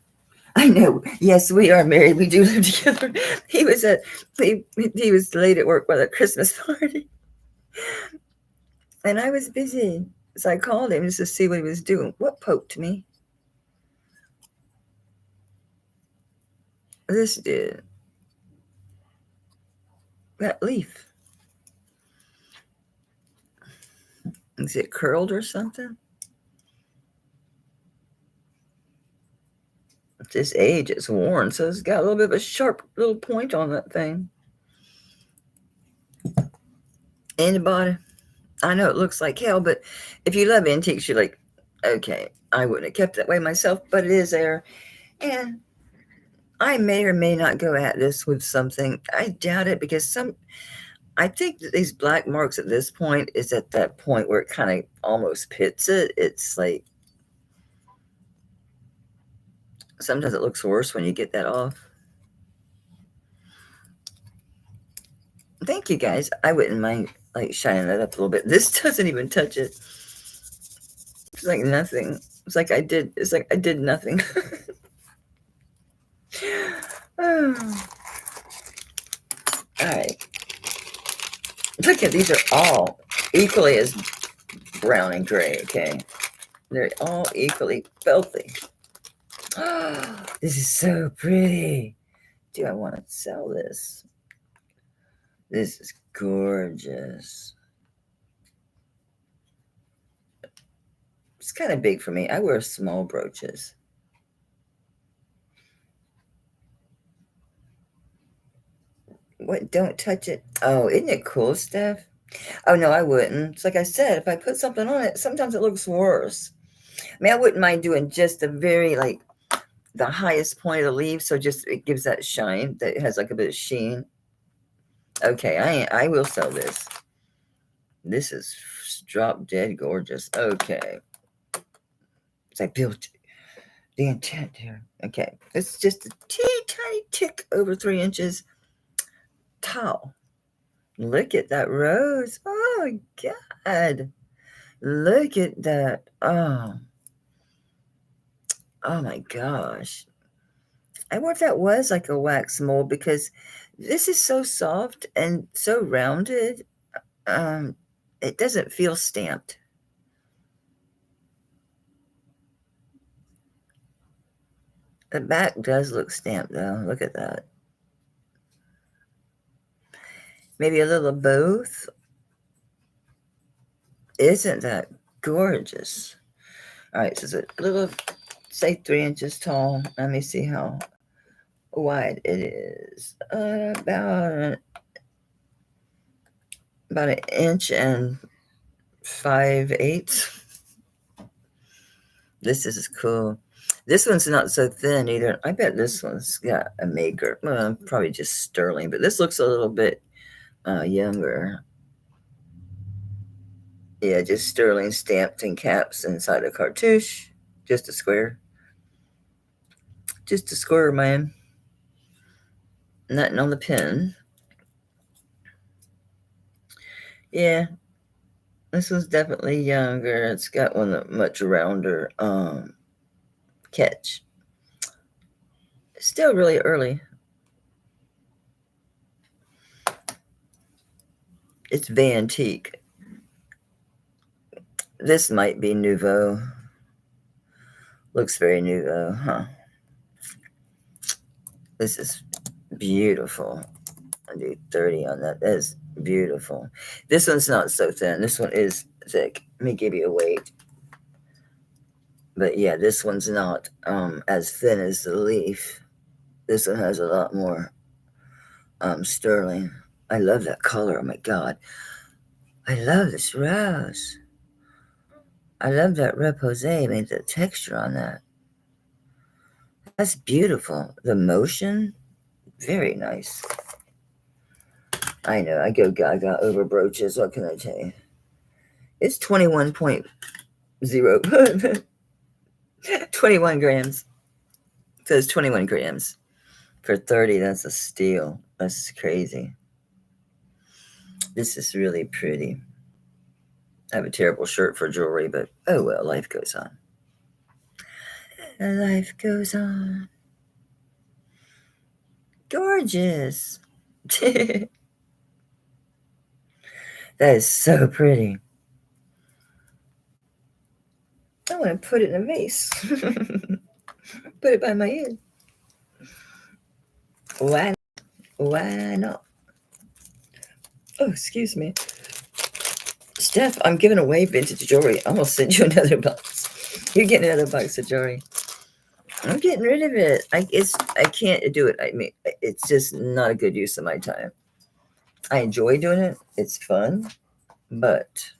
Speaker 1: I know. Yes, we are married. We do live together. He was late at work by the Christmas party, and I was busy, so I called him just to see what he was doing. What poked me? This did. That leaf. Is it curled or something? At this age, it's worn, so it's got a little bit of a sharp little point on that thing. Anybody? I know it looks like hell, but if you love antiques, you're like, okay, I wouldn't have kept it that way myself, but it is there. And I may or may not go at this with something. I doubt it because I think that these black marks at this point is at that point where it kind of almost pits it. It's like, sometimes it looks worse when you get that off. Thank you guys. I wouldn't mind like shining that up a little bit. This doesn't even touch it. It's like nothing. It's like I did nothing. Oh. All right. Look at these are all equally as brown and gray, okay? They're all equally filthy. Oh, this is so pretty. Do I want to sell this? This is gorgeous. It's kind of big for me. I wear small brooches. What? Don't touch it. Oh, isn't it cool, Steph? Oh, no, I wouldn't. It's like I said, if I put something on it, sometimes it looks worse. I mean, I wouldn't mind doing just the very, like, the highest point of the leaf, so just it gives that shine, that it has like a bit of sheen. Okay, I will sell this. This is drop dead gorgeous. Okay. I built the intent here. Okay, it's just a teeny tiny tick over 3 inches tall. Look at that rose. Oh my God. Look at that. Oh my gosh. I wonder if that was like a wax mold, because this is so soft and so rounded. It doesn't feel stamped. The back does look stamped though. Look at that. Maybe a little of both. Isn't that gorgeous? All right, so it's a little, say 3 inches tall. Let me see how wide it is. About an inch and 5/8. This is cool. This one's not so thin either. I bet this one's got a maker. Well, probably just sterling, but this looks a little bit younger. Yeah, just sterling stamped in caps inside a cartouche. Just a square. Just a square, man. Nothing on the pin. Yeah, this one's definitely younger. It's got one a much rounder catch. It's still really early. It's Vantique. This might be Nouveau. Looks very Nouveau, huh? This is beautiful. I do 30 on that. That is beautiful. This one's not so thin. This one is thick. Let me give you a weight. But yeah, this one's not as thin as the leaf. This one has a lot more sterling. I love that color. Oh my God. I love this rose. I love that repose. I mean, the texture on that. That's beautiful. The motion, very nice. I know, I go gaga over brooches. What can I tell you? It's 21.0. 21 grams. So it's 21 grams. For 30, that's a steal. That's crazy. This is really pretty. I have a terrible shirt for jewelry, but oh well, life goes on. Life goes on. Gorgeous. That is so pretty. I want to put it in a vase. Put it by my ear. Why? Why not? Oh, excuse me. Steph, I'm giving away vintage jewelry. I'm going to send you another box. You're getting another box of jewelry. I'm getting rid of it. I can't do it. I mean, it's just not a good use of my time. I enjoy doing it. It's fun. But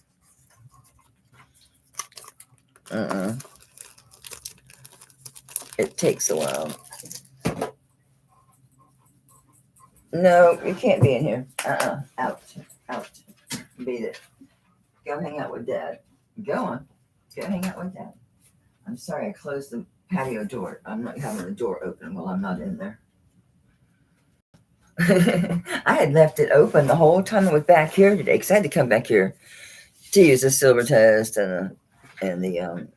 Speaker 1: it takes a while. No, you can't be in here. Out. Beat it. Go hang out with Dad. Go on. Go hang out with Dad. I'm sorry, I closed the patio door. I'm not having the door open while I'm not in there. I had left it open the whole time I was back here today, because I had to come back here to use the silver test and the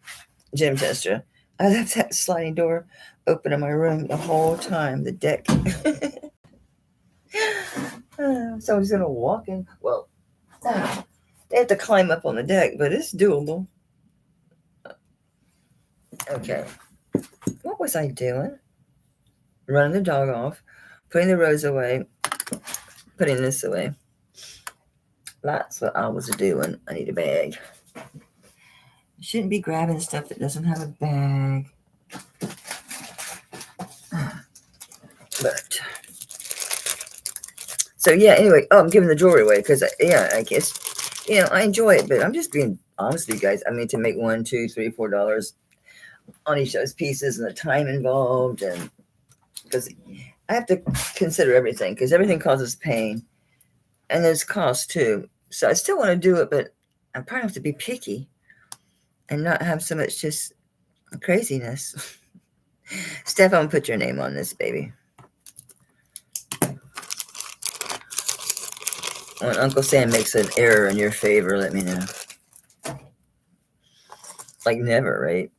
Speaker 1: gem tester. I left that sliding door open in my room the whole time. The deck. Someone's gonna walk in. Well, they have to climb up on the deck, but it's doable. Okay. What was I doing? Running the dog off, putting the rose away, putting this away. That's what I was doing. I need a bag. You shouldn't be grabbing stuff that doesn't have a bag. But So yeah, anyway, I'm giving the jewelry away because yeah, I guess I enjoy it, but I'm just being honest with you guys. I mean, to make $1, $2, $3, $4 on each of those pieces and the time involved, and because I have to consider everything because everything causes pain and there's cost too. So I still want to do it, but I probably have to be picky and not have so much just craziness. Steph, I'm gonna put your name on this, baby. When Uncle Sam makes an error in your favor, let me know. Like never, right?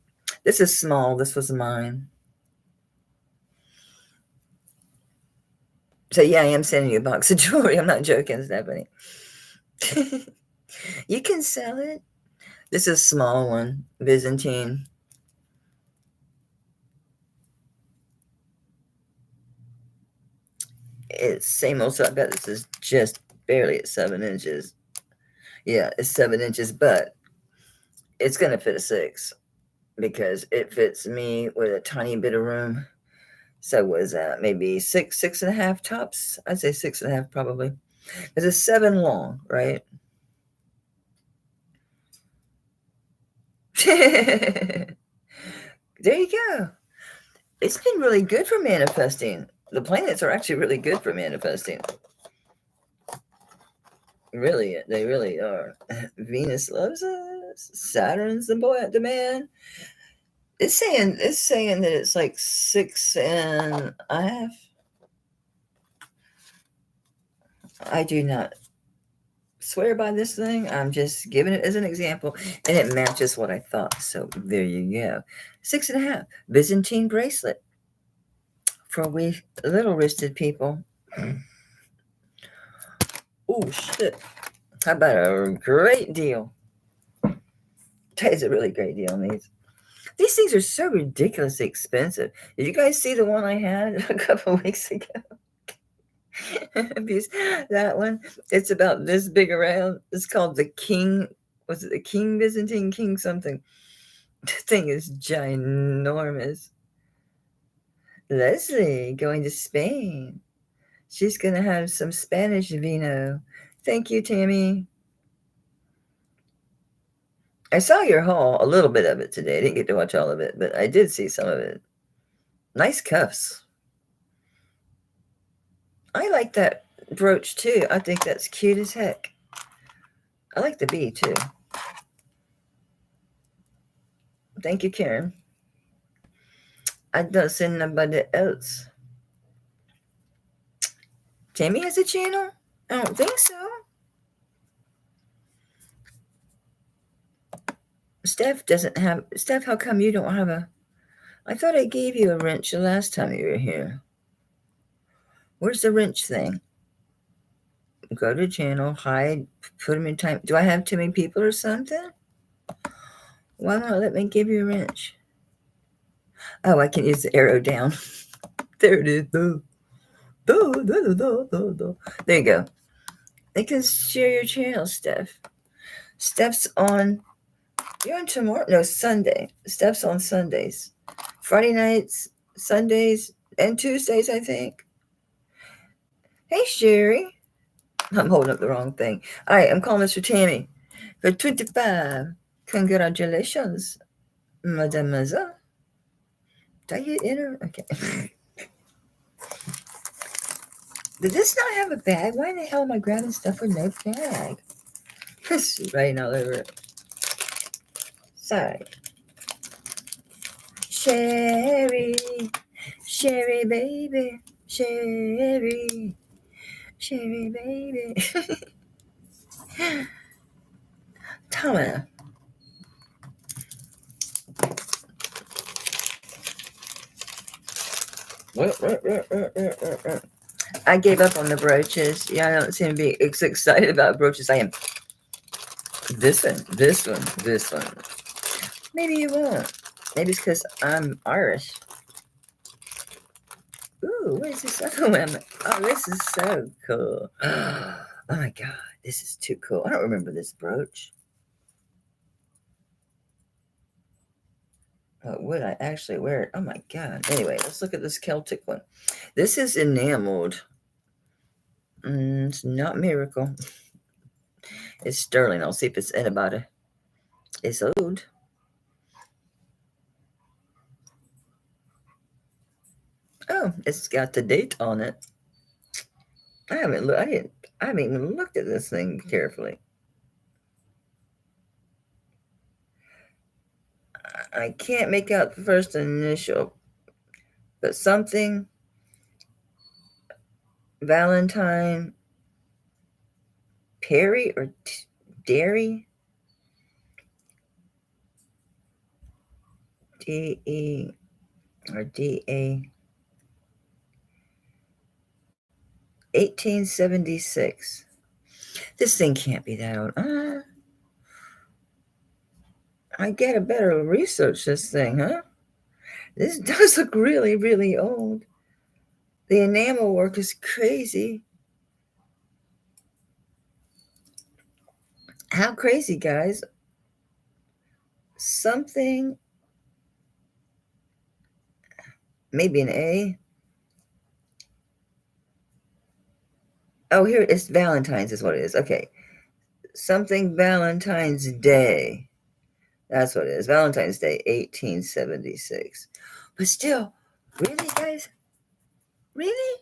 Speaker 1: This is small. This was mine. So yeah, I am sending you a box of jewelry. I'm not joking, Stephanie. You can sell it. This is a small one, Byzantine. It's same old. So I bet this is just barely at 7 inches. Yeah, it's 7 inches, but it's gonna fit a 6 because it fits me with a tiny bit of room. So was that maybe 6.5 tops? I'd say 6.5 probably. It's a 7 long, right? There you go. It's been really good for manifesting. The planets are actually really good for manifesting. Really, they really are. Venus loves us. Saturn's the boy at demand. It's saying that it's like 6.5. I do not swear by this thing. I'm just giving it as an example, and it matches what I thought. So there you go. 6.5 Byzantine bracelet for we little wristed people. Oh shit! How about a great deal? That is a really great deal on these. These things are so ridiculously expensive. Did you guys see the one I had a couple of weeks ago? That one, it's about this big around. It's called the King. Was it the King Byzantine King something? The thing is ginormous. Leslie going to Spain. She's gonna have some Spanish vino. Thank you, Tammy. I saw your haul, a little bit of it today. I didn't get to watch all of it, but I did see some of it. Nice cuffs. I like that brooch too. I think that's cute as heck. I like the bee too. Thank you, Karen. I don't see nobody else. Tammy has a channel? I don't think so. Steph doesn't have. Steph, how come you don't have a? I thought I gave you a wrench the last time you were here. Where's the wrench thing? Go to channel, hide, put them in time. Do I have too many people or something? Why not let me give you a wrench? Oh, I can use the arrow down. There it is. There you go. They can share your channel, Steph. Steph's on. You're on tomorrow? No, Sunday. Steph's on Sundays. Friday nights, Sundays, and Tuesdays, I think. Hey, Sherry. I'm holding up the wrong thing. All right, I'm calling Mr. Tammy for 25. Congratulations, mademoiselle. Did I hit enter? Okay. Did this not have a bag? Why in the hell am I grabbing stuff with no bag? She's writing all over it. Sorry. Sherry, Sherry baby, Sherry, Sherry baby. Tama. I gave up on the brooches. Yeah, I don't seem to be as excited about brooches. I am. This one. Maybe you won't. Maybe it's because I'm Irish. Ooh, what is this other one? Oh, this is so cool. Oh my God, this is too cool. I don't remember this brooch. Would I actually wear it? Oh my God. Anyway, let's look at this Celtic one. This is enameled. It's not Miracle. It's Sterling. I'll see if it's anybody. It's old. Oh, it's got the date on it. I haven't even looked at this thing carefully. I can't make out the first initial, but something Valentine Perry or Dairy. D-E or D-A. 1876. This thing can't be that old. I gotta better research this thing, huh? This does look really, really old. The enamel work is crazy. How crazy, guys. Something, maybe an A. Oh, here it's Valentine's is what it is. Okay. Something Valentine's Day. That's what it is. Valentine's Day, 1876. But still, really, guys? Really?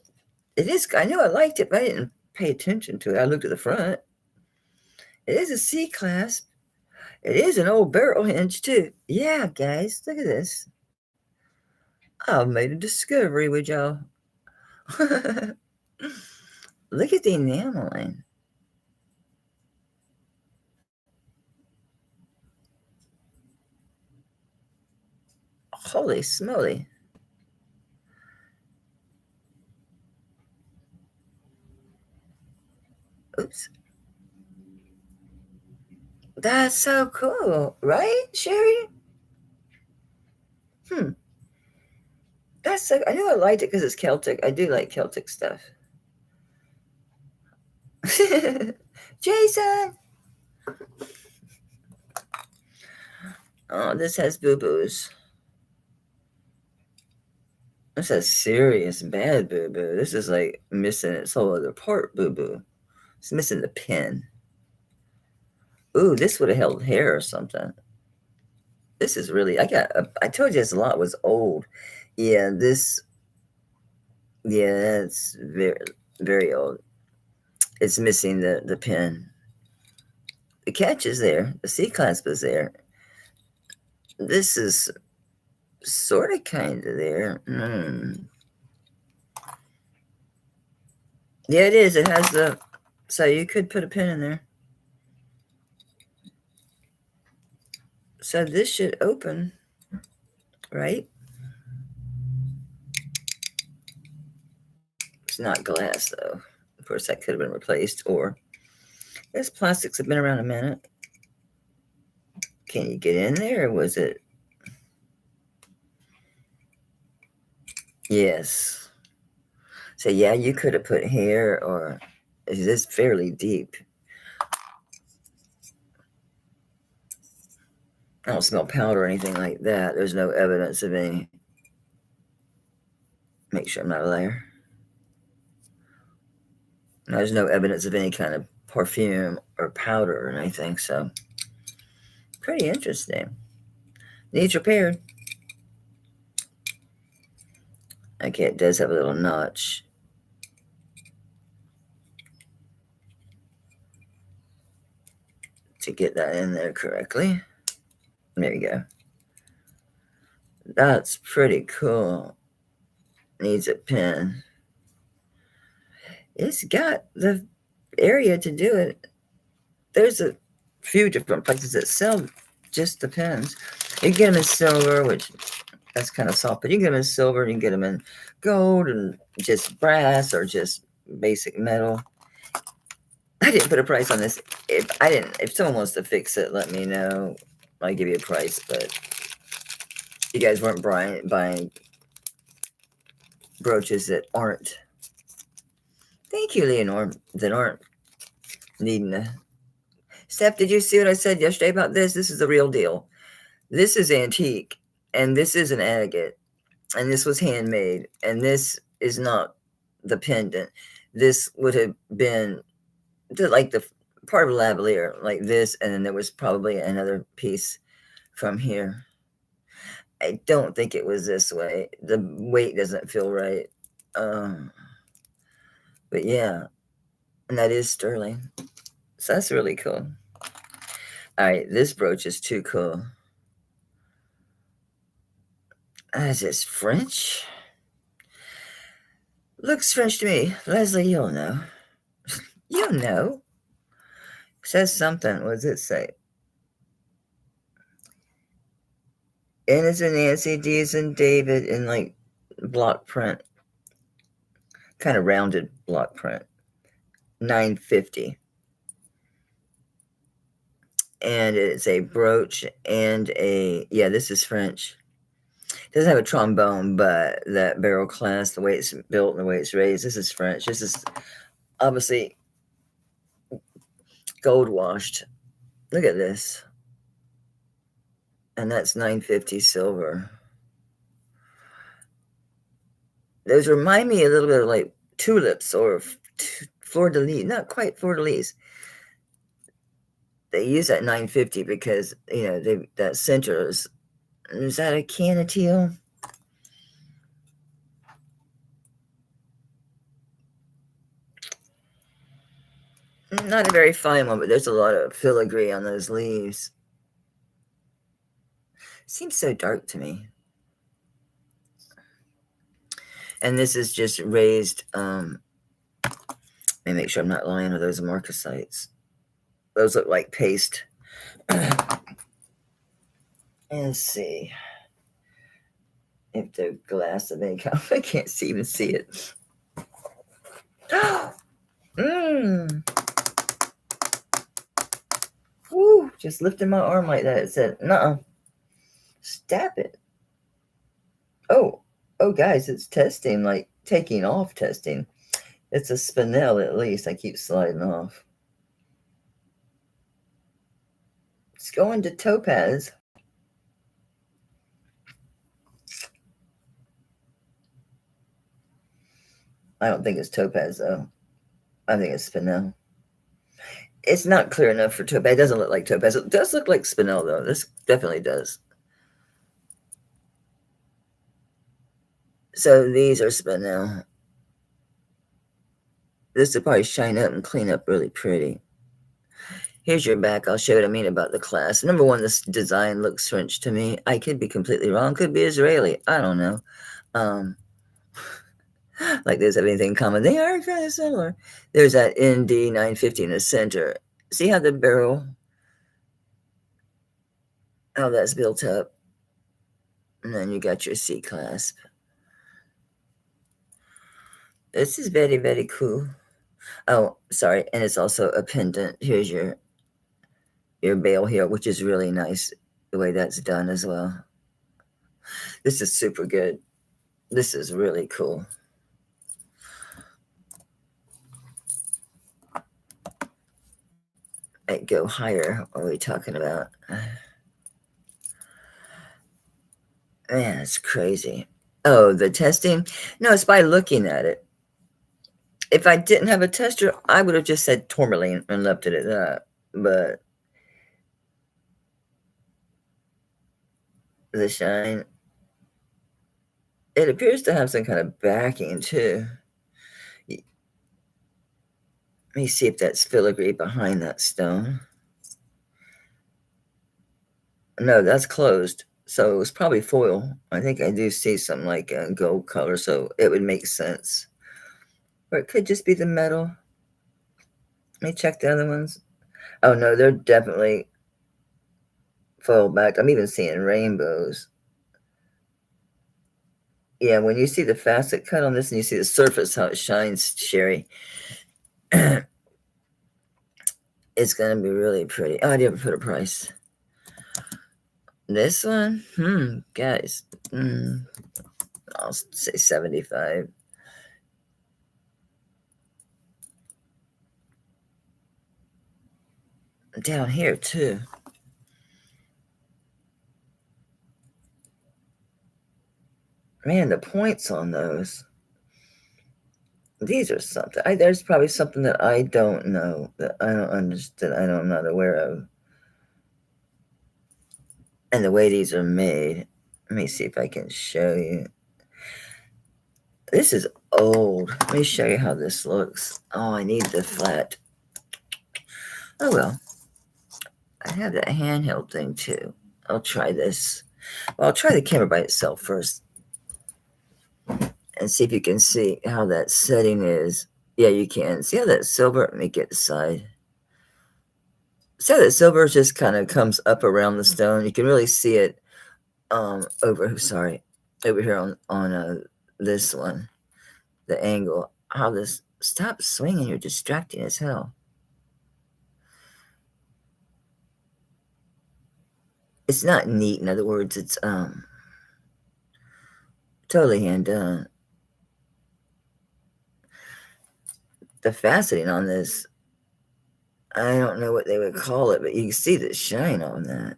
Speaker 1: It is. I knew I liked it, but I didn't pay attention to it. I looked at the front. It is a C clasp. It is an old barrel hinge, too. Yeah, guys, look at this. I've made a discovery with y'all. Look at the enameling. Holy smoly. Oops. That's so cool, right, Sherry? That's so. I knew I liked it because it's Celtic. I do like Celtic stuff. Jason! Oh, this has boo-boos. This has serious bad boo-boo. This is like missing its whole other part boo-boo. It's missing the pin. Ooh, this would have held hair or something. This is really, I told you this lot was old. Yeah, it's very, very old. It's missing the pin. The catch is there. The C-clasp is there. This is sort of kind of there. Yeah, it is. It has the, so you could put a pin in there. So this should open, right? It's not glass, though. Of course, that could have been replaced, or this plastics have been around a minute. Can you get in there, or was it? Yes. So, yeah, you could have put hair, or is this fairly deep? I don't smell powder or anything like that. There's no evidence of any. Make sure I'm not a liar. There's no evidence of any kind of perfume or powder or anything, so pretty interesting. Needs repaired. Okay, it does have a little notch. To get that in there correctly. There you go. That's pretty cool. Needs a pin. It's got the area to do it. There's a few different places that sell just the pins. You can get them in silver, which that's kind of soft, but you can get them in silver, you can get them in gold and just brass or just basic metal. I didn't put a price on this. If someone wants to fix it, let me know. I'll give you a price, but you guys weren't buying brooches that aren't. Thank you, Leonore, that aren't needing a. Steph, did you see what I said yesterday about this? This is the real deal. This is antique, and this is an agate, and this was handmade, and this is not the pendant. this would have been like the part of a lavalier, like this, and then there was probably another piece from here. I don't think it was this way. The weight doesn't feel right. But yeah, and that is sterling. So that's really cool. All right, this brooch is too cool. Is this French? Looks French to me. Leslie, you'll know. You'll know. Says something. What does it say? N is in Nancy, D is in David, in like block print. Kind of rounded block print. $9.50. And it's a brooch and a, yeah, this is French. It doesn't have a trombone, but that barrel class, the way it's built and the way it's raised, this is French. This is obviously gold washed. Look at this. And that's $9.50 silver. Those remind me a little bit of like tulips or fleur-de-lis. Not quite fleur-de-lis. They use that $9.50 because, you know, that center is that a can of teal? Not a very fine one, but there's a lot of filigree on those leaves. Seems so dark to me. And this is just raised, let me make sure I'm not lying with those marcasites. Those look like paste. Let's see if the glass of any kind. I can't even see it. Woo, just lifting my arm like that. It said, nuh-uh. Stab it. Oh, guys, it's testing, like taking off testing. It's a spinel at least. I keep sliding off. It's going to topaz. I don't think it's topaz, though. I think it's spinel. It's not clear enough for topaz. It doesn't look like topaz. It does look like spinel, though. This definitely does. So these are spinel. This will probably shine up and clean up really pretty. Here's your back. I'll show you what I mean about the class. Number one, this design looks French to me. I could be completely wrong. Could be Israeli. I don't know. Like those have anything in common. They are kind of similar. There's that ND 950 in the center. See how the barrel, how that's built up? And then you got your C clasp. This is very, very cool. Oh, sorry. And it's also a pendant. Here's your bail here, which is really nice the way that's done as well. This is super good. This is really cool. I'd go higher. What are we talking about? Man, it's crazy. Oh, the testing? No, it's by looking at it. If I didn't have a tester, I would have just said tourmaline and left it at that. But the shine, it appears to have some kind of backing too. Let me see if that's filigree behind that stone. No, that's closed. So it was probably foil. I think I do see some like a gold color, so it would make sense. Or it could just be the metal. Let me check the other ones. Oh no, they're definitely foil backed. I'm even seeing rainbows. Yeah, when you see the facet cut on this and you see the surface, how it shines, Sherry, it's going to be really pretty. Oh, I didn't put a price. This one, guys, I'll say 75. Down here too. Man, the points on those. These are something. There's probably something that I don't know, that I don't understand, I'm not aware of. And the way these are made. Let me see if I can show you. This is old. Let me show you how this looks. Oh, I need the flat. Oh well. I have that handheld thing too. I'll try this. Well, I'll try the camera by itself first and see if you can see how that setting is. Yeah, you can. See how that silver, let me get the side. See how that silver just kind of comes up around the stone. You can really see it over here on this one, the angle. How this, stop swinging, you're distracting as hell. It's not neat, in other words, it's totally hand done. The faceting on this, I don't know what they would call it, but you can see the shine on that.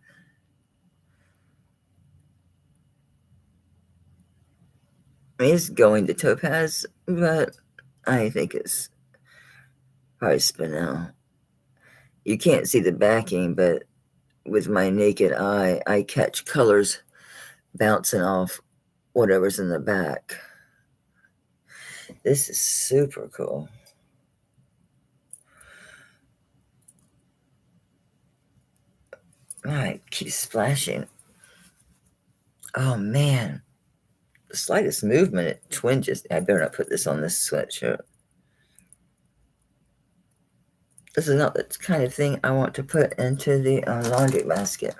Speaker 1: I mean, it's going to topaz, but I think it's probably spinel. You can't see the backing, but with my naked eye, I catch colors bouncing off whatever's in the back. This is super cool. I keep splashing. Oh man, the slightest movement, it twinges. I better not put this on this sweatshirt. This is not the kind of thing I want to put into the laundry basket.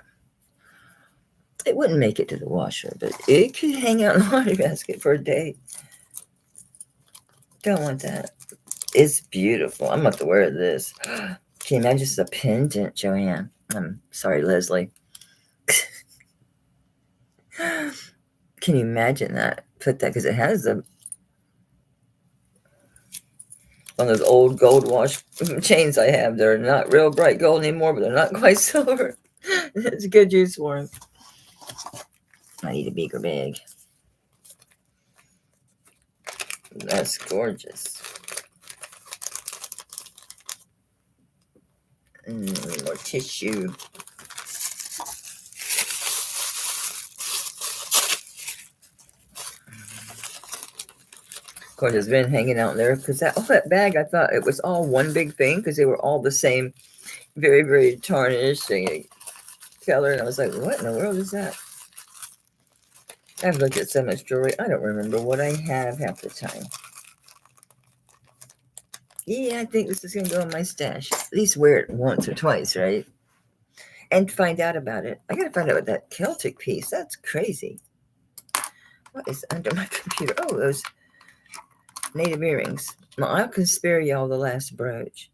Speaker 1: It wouldn't make it to the washer, but it could hang out in the laundry basket for a day. Don't want that. It's beautiful. I'm about to wear this. Can you imagine just a pendant, Joanne? I'm sorry, Leslie. Can you imagine that? Put that, because it has one of those old gold wash chains I have. They're not real bright gold anymore, but they're not quite silver. It's a good use for them. I need a bigger bag. That's gorgeous. More tissue. Of course, it's been hanging out there because that bag, I thought it was all one big thing because they were all the same, very, very tarnished color. And I was like, what in the world is that? I've looked at so much jewelry. I don't remember what I have half the time. Yeah, I think this is going to go in my stash. At least wear it once or twice, right? And find out about it. I got to find out about that Celtic piece. That's crazy. What is under my computer? Oh, those native earrings. Well, I can spare y'all the last brooch.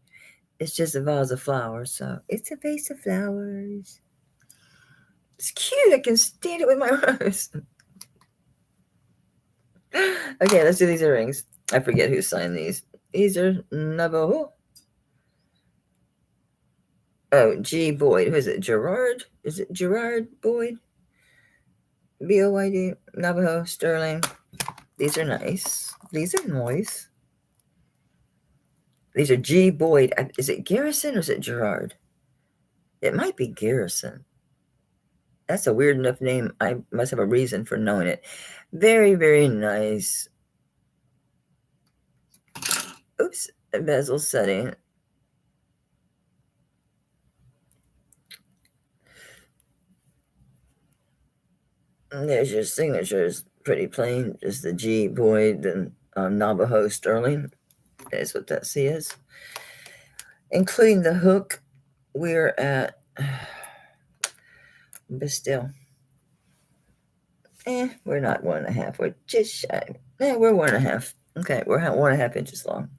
Speaker 1: It's just a vase of flowers, so it's a vase of flowers. It's cute. I can stand it with my rose. Okay, let's do these earrings. I forget who signed these. These are Navajo. Oh, G. Boyd. Who is it? Gerard? Is it Gerard Boyd? B-O-Y-D. Navajo, Sterling. These are nice. These are nice. These are G. Boyd. Is it Garrison or is it Gerard? It might be Garrison. That's a weird enough name. I must have a reason for knowing it. Very, very nice. Oops. A bezel setting. And there's your signatures. Pretty plain. Just the G. Boyd and Navajo Sterling. That's what that C is. Including the hook, we're at, but still, we're not 1.5. We're just shy. We're 1.5. Okay, we're 1.5 inches long.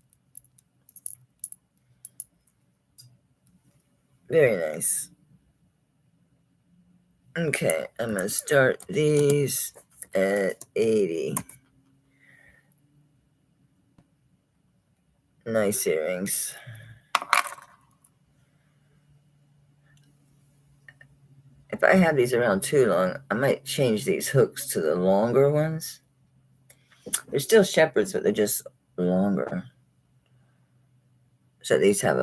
Speaker 1: Very nice. Okay, I'm going to start these at 80. Nice earrings. If I have these around too long, I might change these hooks to the longer ones. They're still shepherds, but they're just longer. So these have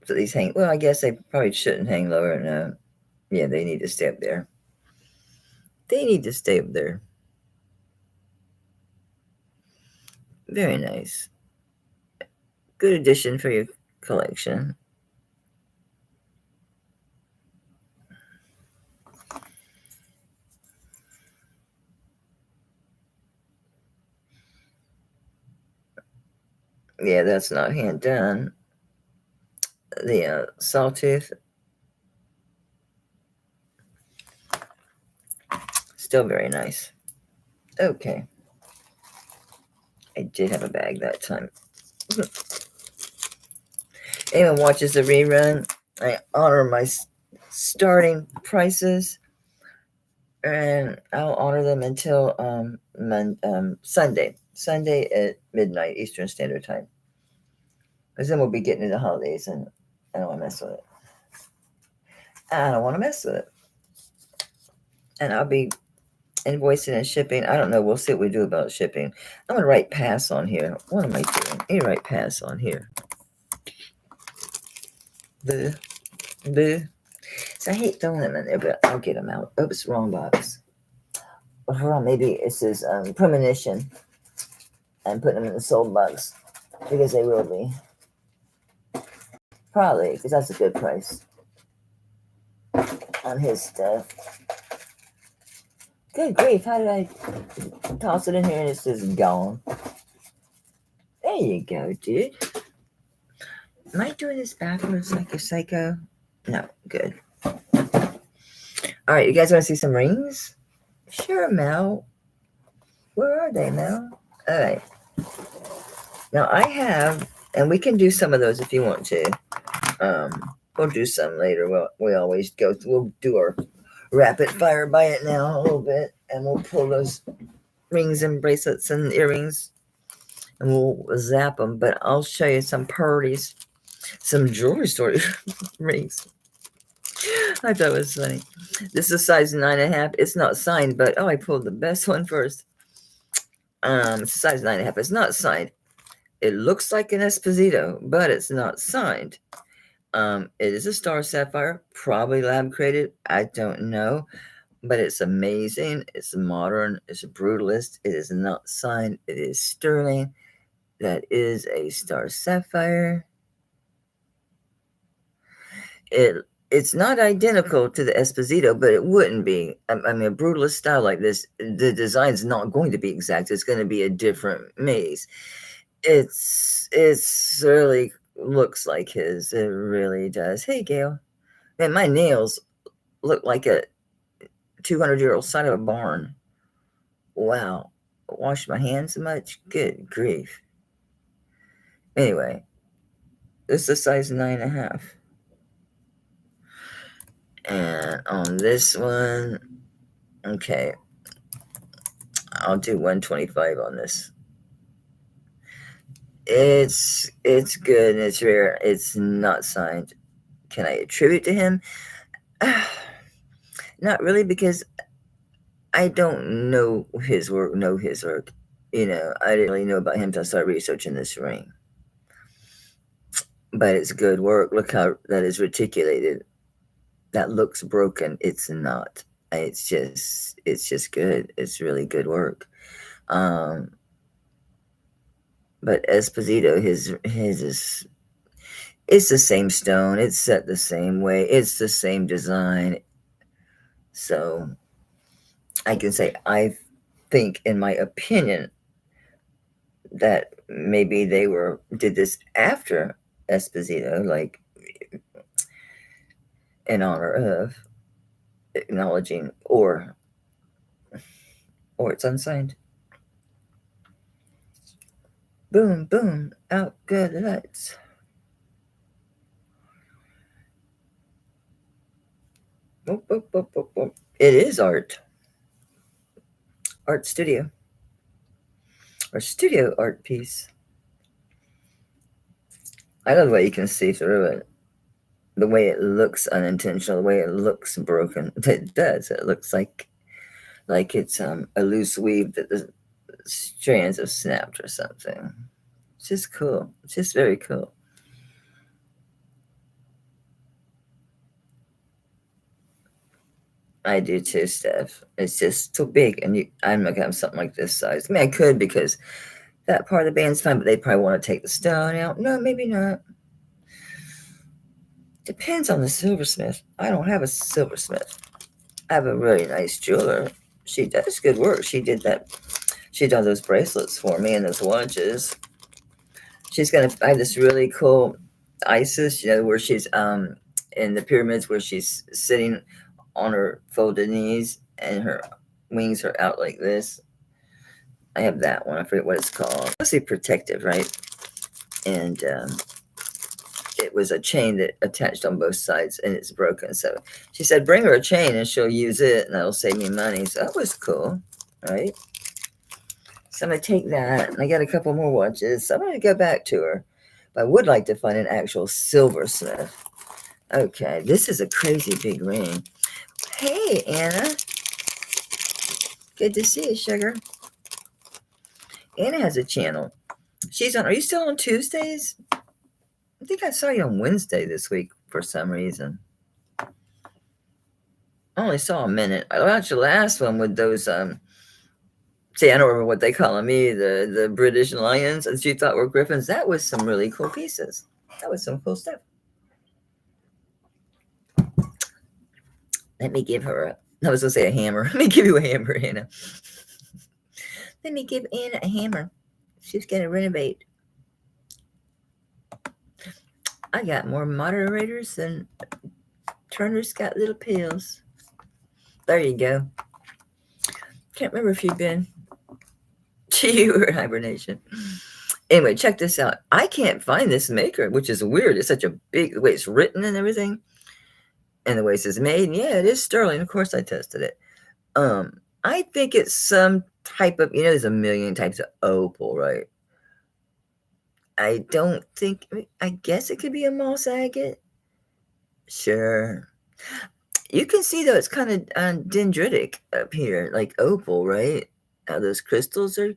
Speaker 1: so these hang, well, I guess they probably shouldn't hang lower. No. Yeah, they need to stay up there. They need to stay up there. Very nice. Good addition for your collection. Yeah, that's not hand done. The sawtooth, still very nice. Okay. I did have a bag that time. Anyone watches the rerun, I honor my starting prices, and I'll honor them until Sunday at midnight Eastern Standard Time, because then we'll be getting into the holidays, and I don't want to mess with it. I don't want to mess with it. And I'll be invoicing and shipping. I don't know. We'll see what we do about shipping. I'm going to write pass on here. What am I doing? I need to write pass on here. The. So I hate throwing them in there, but I'll get them out. Oops, wrong box. Or maybe it says premonition. I'm putting them in the sold box because they will be. Probably, because that's a good price on his stuff. Good grief, how did I toss it in here and it's just gone? There you go, dude. Am I doing this backwards like a psycho? No, good. All right, you guys want to see some rings? Sure, Mel. Where are they, Mel? All right. Now I have, and we can do some of those if you want to. We'll do some later. We always go. We'll do our rapid fire buy it now a little bit, and we'll pull those rings and bracelets and earrings, and we'll zap them. But I'll show you some purties, some jewelry store rings. I thought it was funny. This is size 9.5. It's not signed, but I pulled the best one first. It's size 9.5. It's not signed. It looks like an Esposito, but it's not signed. It is a star sapphire, probably lab created. I don't know, but it's amazing. It's modern. It's a brutalist. It is not signed. It is sterling. That is a star sapphire. It's not identical to the Esposito, but it wouldn't be. I mean, a brutalist style like this, the design's not going to be exact. It's going to be a different maze. It's really looks like his. It really does. Hey, Gail. Man, my nails look like a 200-year-old side of a barn. Wow. Wash my hands so much? Good grief. Anyway, this is a size 9.5. And on this one, okay, I'll do 125 on this. It's good and it's rare. It's not signed. Can I attribute to him? Not really, because I don't know his work. You know, I didn't really know about him until I started researching this ring. But it's good work. Look how that is reticulated. That looks broken. It's not. It's just good. It's really good work. But Esposito, his is, it's the same stone. It's set the same way. It's the same design. So I can say, I think, in my opinion, that maybe they did this after Esposito, like in honor of acknowledging, or it's unsigned. Boom, boom, out good lights. Boop, boop, boop, boop, boop. It is art studio, or studio art piece. I love the way you can see through it, the way it looks unintentional, the way it looks broken. It does. It looks like it's a loose weave that strands have snapped or something. It's just cool. It's just very cool. I do too, Steph. It's just so big, and I'm not gonna have something like this size. I mean, I could because that part of the band's fine, but they probably want to take the stone out. No, maybe not. Depends on the silversmith. I don't have a silversmith. I have a really nice jeweler. She does good work. She did that. She done those bracelets for me and those watches. I have this really cool Isis, where she's in the pyramids, where she's sitting on her folded knees and her wings are out like this. I have that one. I forget what it's called. Mostly protective, right? And it was a chain that attached on both sides, and it's broken. So she said, bring her a chain and she'll use it, and that'll save me money. So that was cool, right? So I'm going to take that, and I got a couple more watches. So I'm going to go back to her. But I would like to find an actual silversmith. Okay, this is a crazy big ring. Hey, Anna. Good to see you, sugar. Anna has a channel. Are you still on Tuesdays? I think I saw you on Wednesday this week for some reason. I only saw a minute. I watched the last one with those, I don't remember what they call me, the British lions that you thought were griffins. That was some really cool pieces. That was some cool stuff. Let me give her I was going to say a hammer. Let me give you a hammer, Anna. Let me give Anna a hammer. She's going to renovate. I got more moderators than Turner's got little pills. There you go. Can't remember if you've been you were in hibernation. Anyway, check this out. I can't find this maker, which is weird. It's such a big, the way it's written and everything, and the way it says made. And yeah, it is sterling. Of course, I tested it. I think it's some type of, there's a million types of opal, right? I don't think, I guess it could be a moss agate. Sure. You can see, though, it's kind of dendritic up here, like opal, right? How those crystals are,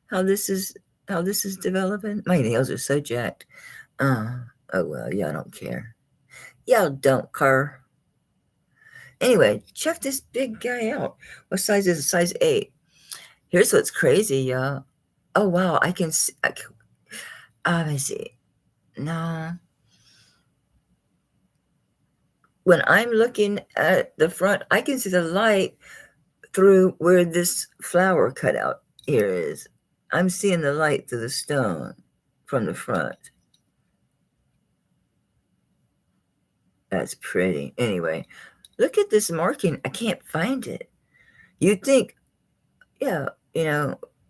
Speaker 1: how this is developing. My nails are so jacked. Oh, well, y'all don't care. Y'all don't care. Anyway, check this big guy out. What size is it? Size 8. Here's what's crazy, y'all. Oh, wow. I can see. Let me see. No. When I'm looking at the front, I can see the light through where this flower cutout here is. I'm seeing the light through the stone from the front. That's pretty. Anyway, look at this marking. I can't find it. You'd think, yeah,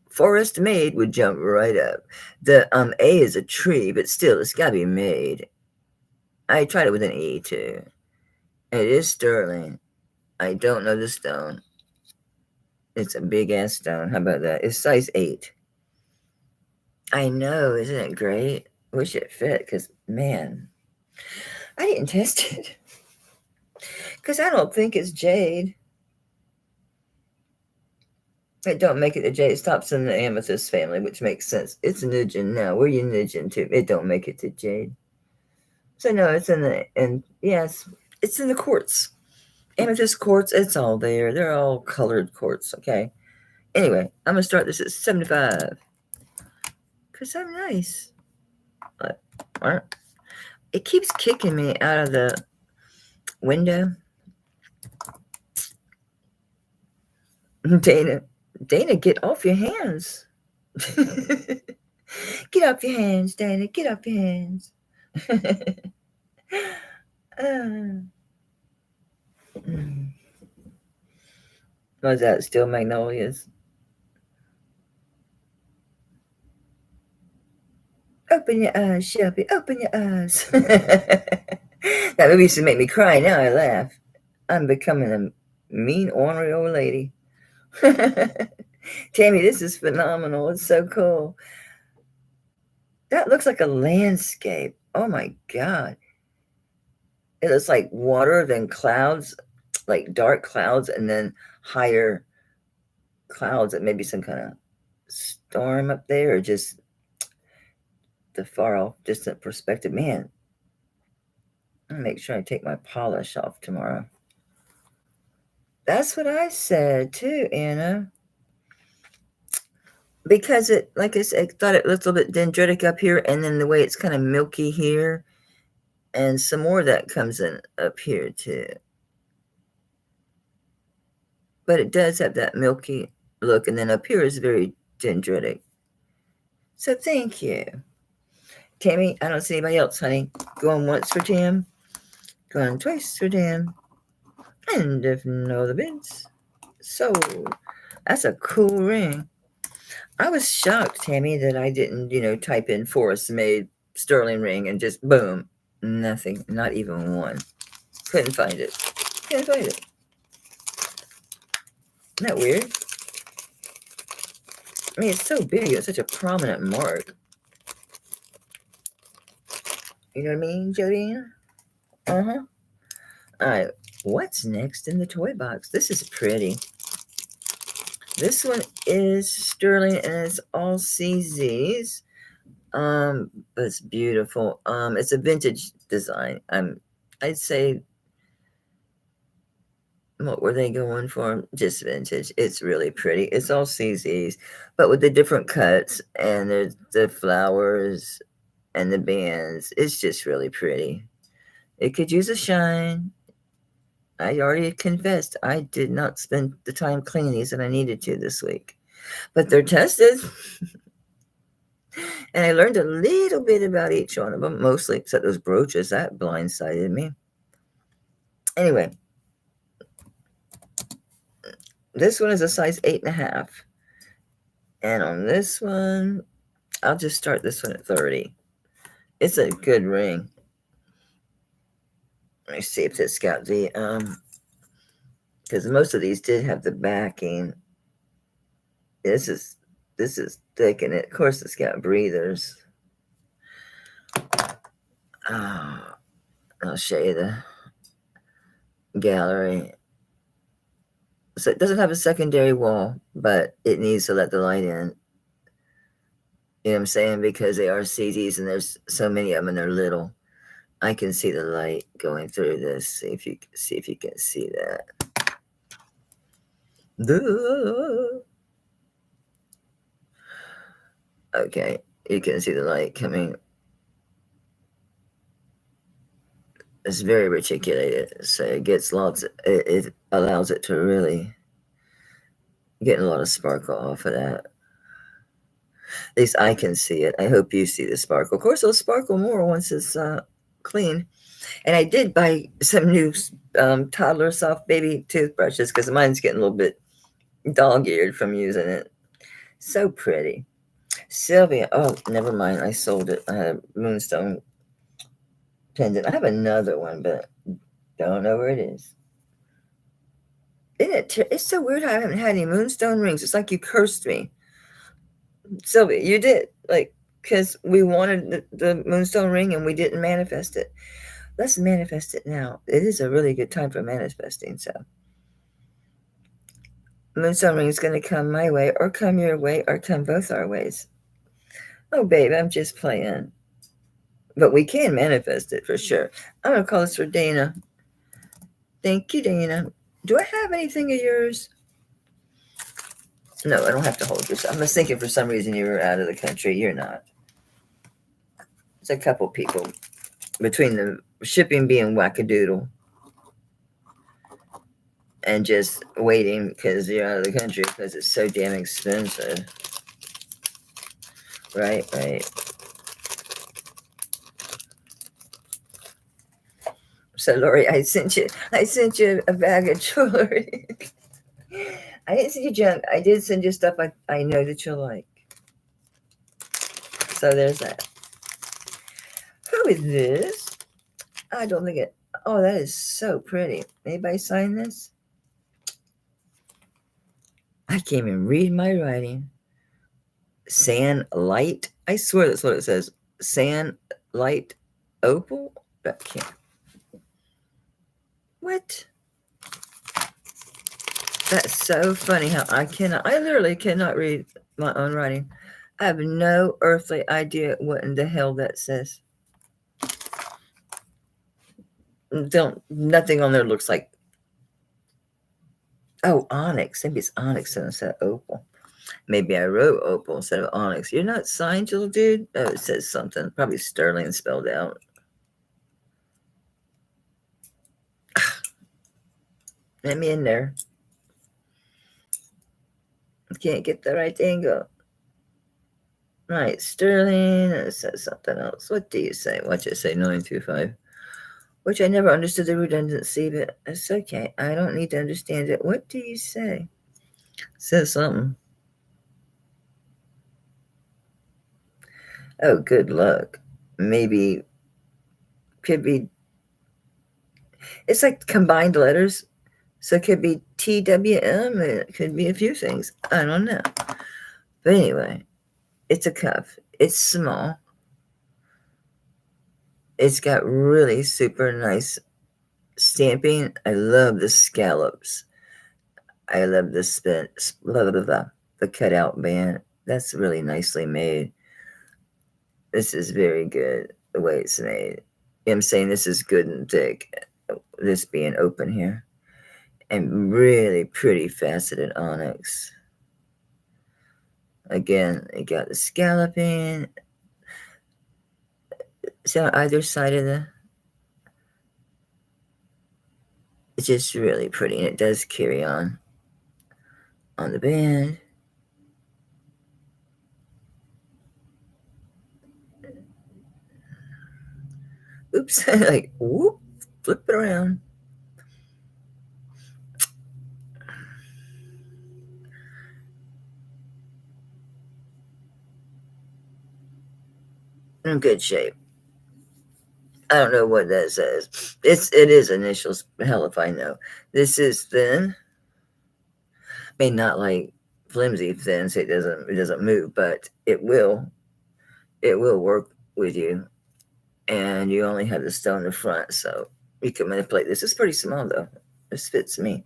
Speaker 1: forest made would jump right up. The A is a tree, but still, it's got to be made. I tried it with an E too. It is sterling. I don't know the stone. It's a big ass stone. How about that? It's size 8. I know, isn't it great? Wish it fit, because man, I didn't test it. Because I don't think it's jade. It don't make it to jade. It stops in the amethyst family, which makes sense. It's nudging now. Where you nudging to? It don't make it to jade. So no, it's it's in the quartz. Amethyst quartz, it's all there. They're all colored quartz, okay? Anyway, I'm going to start this at 75. Because I'm nice. But it keeps kicking me out of the window. Dana, get off your hands. Get off your hands, Dana. Get off your hands. Was that still magnolias? Open your eyes, Shelby. Open your eyes. That movie used to make me cry. Now I laugh. I'm becoming a mean, ornery old lady. Tammy, this is phenomenal. It's so cool. That looks like a landscape. Oh my God. It looks like water, then clouds, like dark clouds, and then higher clouds that maybe some kind of storm up there or just the far off distant perspective. Man, I'll make sure I take my polish off tomorrow. That's what I said too, Anna. Because it, like I said, I thought it looked a little bit dendritic up here, and then the way it's kind of milky here, and some more of that comes in up here too. But it does have that milky look, and then up here is very dendritic. So thank you. Tammy, I don't see anybody else, honey. Going once for Tam, going twice for Tam, and if no other bids. So that's a cool ring. I was shocked, Tammy, that I didn't, type in Forrest made sterling ring and just boom, nothing, not even one. Couldn't find it. Couldn't find it. Isn't that weird? I mean, it's so big. It's such a prominent mark. You know what I mean, Jodine? Uh-huh. All right. What's next in the toy box? This is pretty. This one is sterling and it's all CZs. But it's beautiful. It's a vintage design. I'd say, what were they going for? Just vintage. It's really pretty. It's all CZs, but with the different cuts and there's the flowers and the bands. It's just really pretty. It could use a shine. I already confessed I did not spend the time cleaning these that I needed to this week, but they're tested. And I learned a little bit about each one of them, mostly except those brooches. That blindsided me. Anyway, this one is a size 8.5. And on this one, I'll just start this one at 30. It's a good ring. Let me see if it's got the, because most of these did have the backing. This is thick, and of course it's got breathers. I'll show you the gallery. So it doesn't have a secondary wall, but it needs to let the light in. You know what I'm saying? Because they are CDs and there's so many of them and they're little. I can see the light going through this. See if you can see that. Okay, you can see the light coming. It's very reticulated, so it gets lots. It allows it to really get a lot of sparkle off of that. At least I can see it. I hope you see the sparkle. Of course, it'll sparkle more once it's clean. And I did buy some new toddler soft baby toothbrushes because mine's getting a little bit dog-eared from using it. So pretty. Sylvia, oh, never mind. I sold it. I had a moonstone pendant. I have another one, but don't know where it is. Isn't it? It's so weird how I haven't had any moonstone rings. It's like you cursed me. Sylvia, you did. Like, because we wanted the moonstone ring and we didn't manifest it. Let's manifest it now. It is a really good time for manifesting. So, moonstone ring is going to come my way or come your way or come both our ways. Oh, babe, I'm just playing. But we can manifest it for sure. I'm going to call this for Dana. Thank you, Dana. Do I have anything of yours? No, I don't have to hold this. I was thinking for some reason you were out of the country. You're not. It's a couple people between the shipping being wackadoodle and just waiting because you're out of the country because it's so damn expensive. Right. So Lori, I sent you a bag of jewelry. I didn't send you junk. I did send you stuff I know that you'll like. So there's that. Who is this? I don't think it. Oh, that is so pretty. Anybody sign this? I can't even read my writing. Sand light. I swear that's what it says. Sand light opal. That can't. What? That's so funny how I literally cannot read my own writing. I have no earthly idea what in the hell that says. Nothing on there looks like, oh, onyx. Maybe it's onyx instead of opal. Maybe I wrote opal instead of onyx. You're not signed, little dude? Oh, it says something. Probably sterling spelled out. Let me in there. I can't get the right angle. Right, sterling. It says something else. What do you say? Watch it say 925. Which I never understood the redundancy, but it's okay. I don't need to understand it. What do you say? It says something. Oh, good luck. Maybe, could be, it's like combined letters. So it could be TWM. It could be a few things. I don't know. But anyway, it's a cuff. It's small. It's got really super nice stamping. I love the scallops. I love the the cutout band. That's really nicely made. This is very good the way it's made. I'm saying this is good and thick. This being open here. And really pretty faceted onyx. Again, you got the scalloping. See on either side of the, it's just really pretty, and it does carry on the band. Oops, like whoop, flip it around. In good shape. I don't know what that says. It is initials. Hell if I know. This is thin. I mean, not like flimsy thin, so it doesn't move, but it will work with you. And you only have the stone in the front, so you can manipulate this. It's pretty small though. This fits me.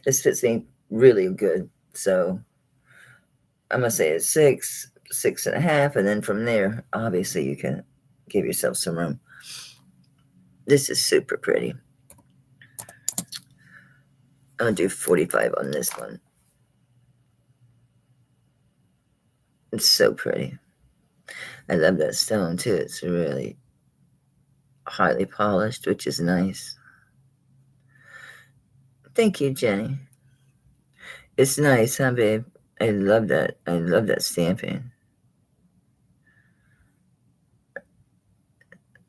Speaker 1: This fits me really good. So I'm gonna say it's 6.5, and then from there, obviously, you can give yourself some room. This is super pretty. I'm gonna do 45 on this one. It's so pretty. I love that stone too. It's really highly polished, which is nice. Thank you, Jenny. It's nice, huh, babe? I love that. I love that stamping.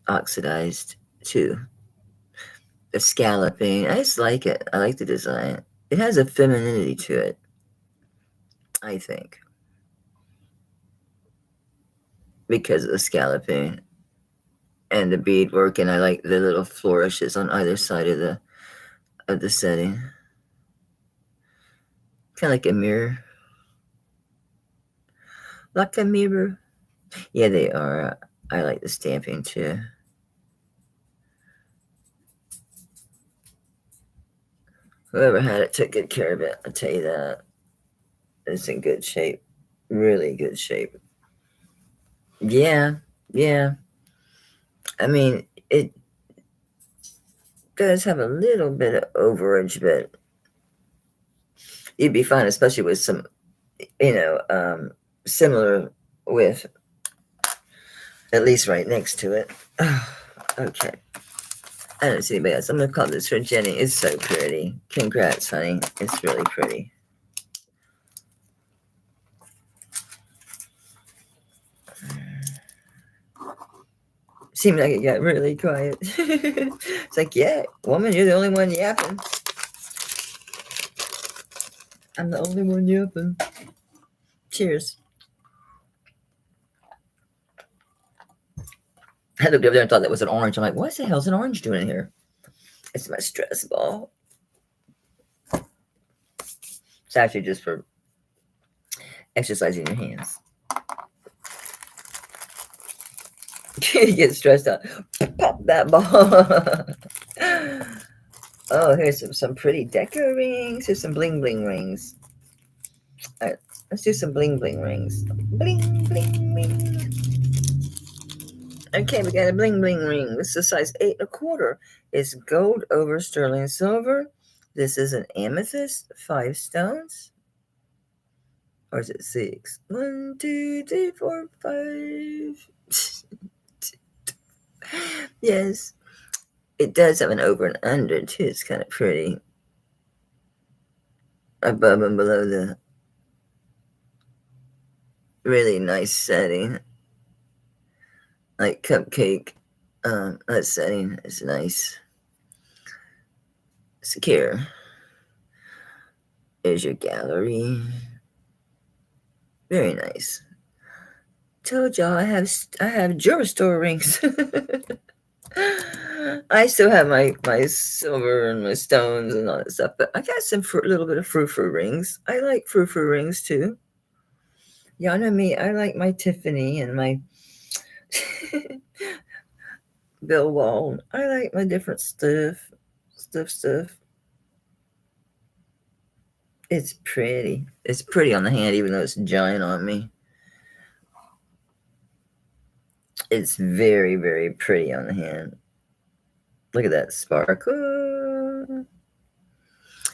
Speaker 1: Oxidized too. The scalloping. I just like it. I like the design. It has a femininity to it, I think, because of the scalloping and the beadwork, and I like the little flourishes on either side of the setting. Kind of like a mirror. Like a mirror. Yeah, they are. I like the stamping too. Whoever had it took good care of it. I'll tell you that. It's in good shape. Really good shape. Yeah. Yeah. I mean, it does have a little bit of overage, but you'd be fine, especially with some, similar with at least right next to it. Okay. I don't see anybody else. I'm going to call this for Jenny. It's so pretty. Congrats, honey. It's really pretty. Seemed like it got really quiet. It's like, yeah, woman, you're the only one yapping. I'm the only one yapping. Cheers. I looked over there and thought that was an orange. I'm like, what the hell's an orange doing in here? It's my stress ball. It's actually just for exercising your hands. You get stressed out. Pop that ball. Oh, here's some pretty deco rings. Here's some bling bling rings. All right, let's do some bling bling rings. Bling bling ring. Okay, we got a bling bling ring. This is size 8 1/4. It's gold over sterling silver. This is an amethyst, 5 stones. Or is it 6? 1, 2, 3, 4, 5. Yes, it does have an over and under too. It's kind of pretty. Above and below the really nice setting, like cupcake. That setting is nice. Secure. Here's your gallery. Very nice. Told y'all I have jewelry store rings. I still have my silver and my stones and all that stuff, but I got some little bit of frou-frou rings. I like frou-frou rings too. Y'all know me. I like my Tiffany and my Bill Wall. I like my different stuff. It's pretty. It's pretty on the hand, even though it's giant on me. It's very, very pretty on the hand. Look at that sparkle.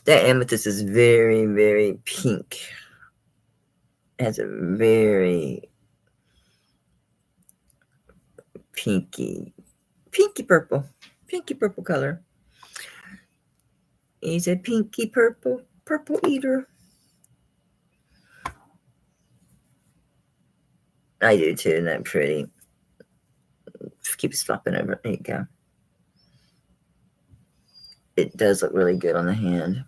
Speaker 1: That amethyst is very, very pink. It has a very pinky purple color. He's a pinky purple eater. I do too, isn't that pretty? Keeps flopping over. There you go. It does look really good on the hand.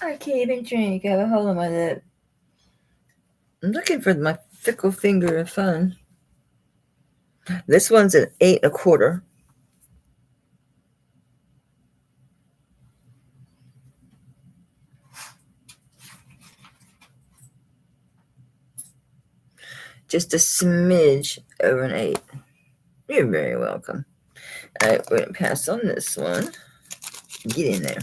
Speaker 1: I can't even drink. I have a hole in my lip. I'm looking for my fickle finger of fun. This one's an 8 1/4. Just a smidge over an 8. You're very welcome. All right, we're going to pass on this one. Get in there.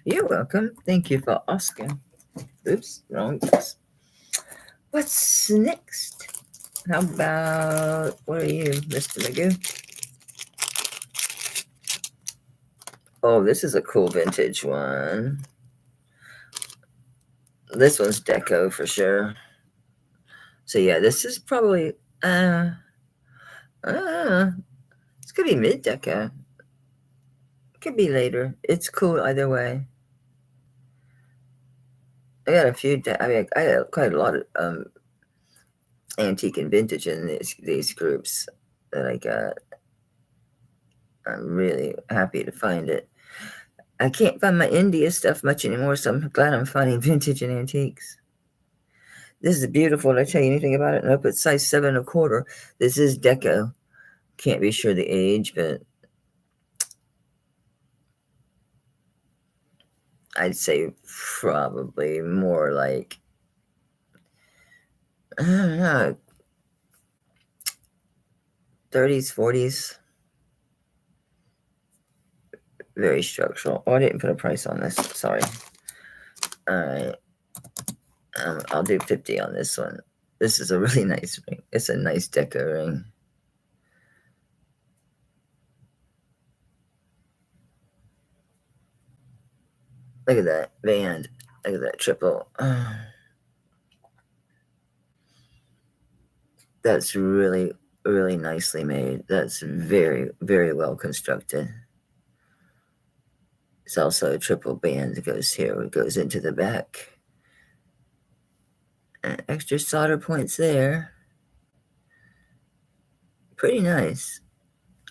Speaker 1: You're welcome. Thank you for asking. Oops, wrong guess. What's next? How about, what are you, Mr. Magoo? Oh, this is a cool vintage one. This one's deco for sure. So yeah, this is probably, it's gonna be mid-deco. Could be later. It's cool either way. I got a few, I got quite a lot of antique and vintage in these groups that I got. I'm really happy to find it. I can't find my India stuff much anymore, so I'm glad I'm finding vintage and antiques. This is beautiful. Did I tell you anything about it? Nope, it's size 7 1/4. This is deco. Can't be sure the age, but I'd say probably more like, I don't know, 30s, 40s. Very structural. Oh, I didn't put a price on this. Sorry. All right. I'll do 50 on this one. This is a really nice ring. It's a nice deco ring. Look at that band. Look at that triple. That's really, really nicely made. That's very, very well constructed. It's also a triple band that goes here. It goes into the back. And extra solder points there. Pretty nice.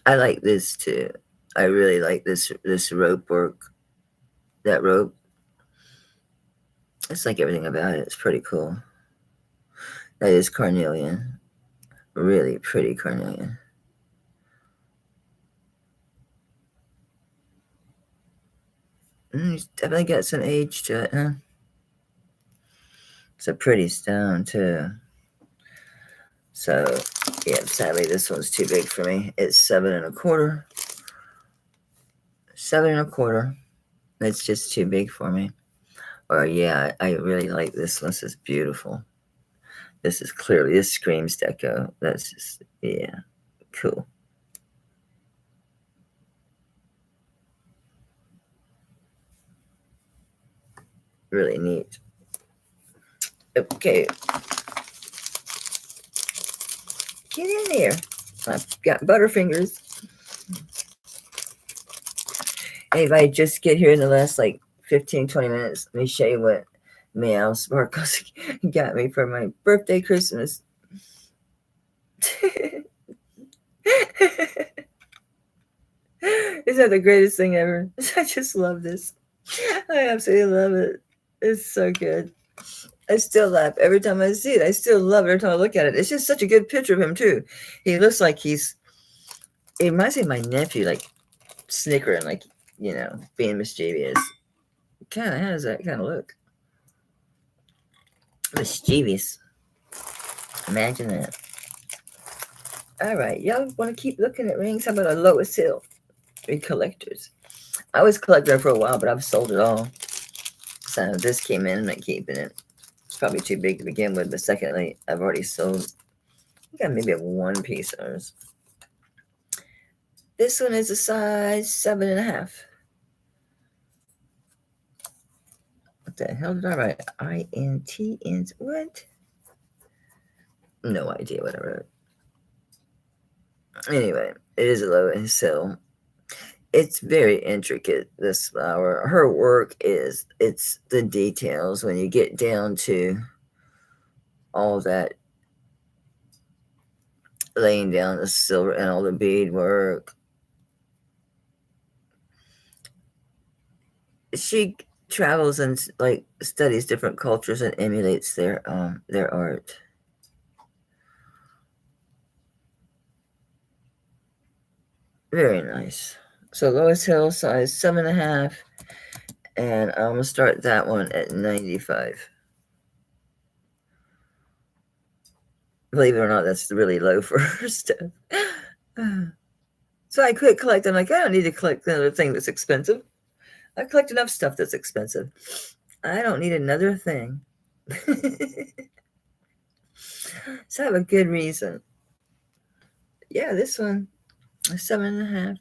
Speaker 1: I like this too. I really like this rope work. That rope. It's like everything about it. It's pretty cool. That is carnelian. Really pretty carnelian. It's definitely got some age to it, huh? It's a pretty stone too. So, yeah, sadly, this one's too big for me. It's 7 1/4. 7 1/4. It's just too big for me. Or, yeah, I really like this one. This is beautiful. This is clearly, this screams deco. That's just, yeah, cool. Really neat. Okay. Get in there. I've got Butterfingers. Anybody just get here in the last like 15, 20 minutes, let me show you what Meow Sparkles got me for my birthday Christmas. Isn't that the greatest thing ever? I just love this. I absolutely love it. It's so good. I still laugh every time I see it. I still love it every time I look at it. It's just such a good picture of him, too. He looks like it reminds me of my nephew, like snickering, like, being mischievous. Kind of has that kind of look. Mischievous. Imagine that. All right, y'all want to keep looking at rings? How about a Lois Hill? Ring collectors. I was collecting them for a while, but I've sold it all. So this came in, I'm not keeping it. It's probably too big to begin with, but secondly, I've already sold. I got maybe a one piece of those. This one is a size 7 1/2. What the hell did I write? INT, what? No idea what I wrote. Anyway, it is a Lois Hill. It's very intricate, this flower. Her work it's the details when you get down to all that laying down the silver and all the bead work. She travels and like studies different cultures and emulates their art. Very nice. So Lois Hill, size 7 1/2, and I'm gonna start that one at 95. Believe it or not, that's really low for her stuff. So I quit collecting. I'm like, I don't need to collect another thing that's expensive. I collect enough stuff that's expensive. I don't need another thing. So I have a good reason. Yeah, this one, 7 1/2.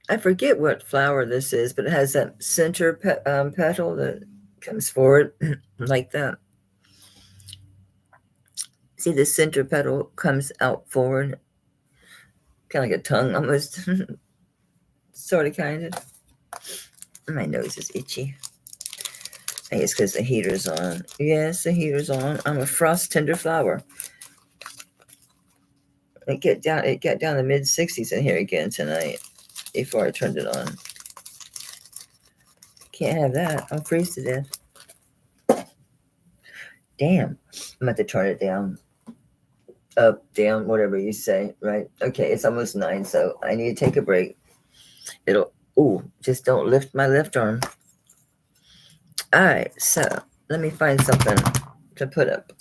Speaker 1: I forget what flower this is, but it has that center petal that comes forward like that. See, the center petal comes out forward, kind of like a tongue almost. Sort of, kind of. My nose is itchy. I guess because the heater's on. Yes, the heater's on. I'm a frost tender flower. It got down to mid 60s in here again tonight before I turned it on. Can't have that. I'll freeze to death. Damn. I'm about to turn it down. Up, down, whatever you say, right? Okay, it's almost 9, so I need to take a break. Just don't lift my left arm. All right, so let me find something to put up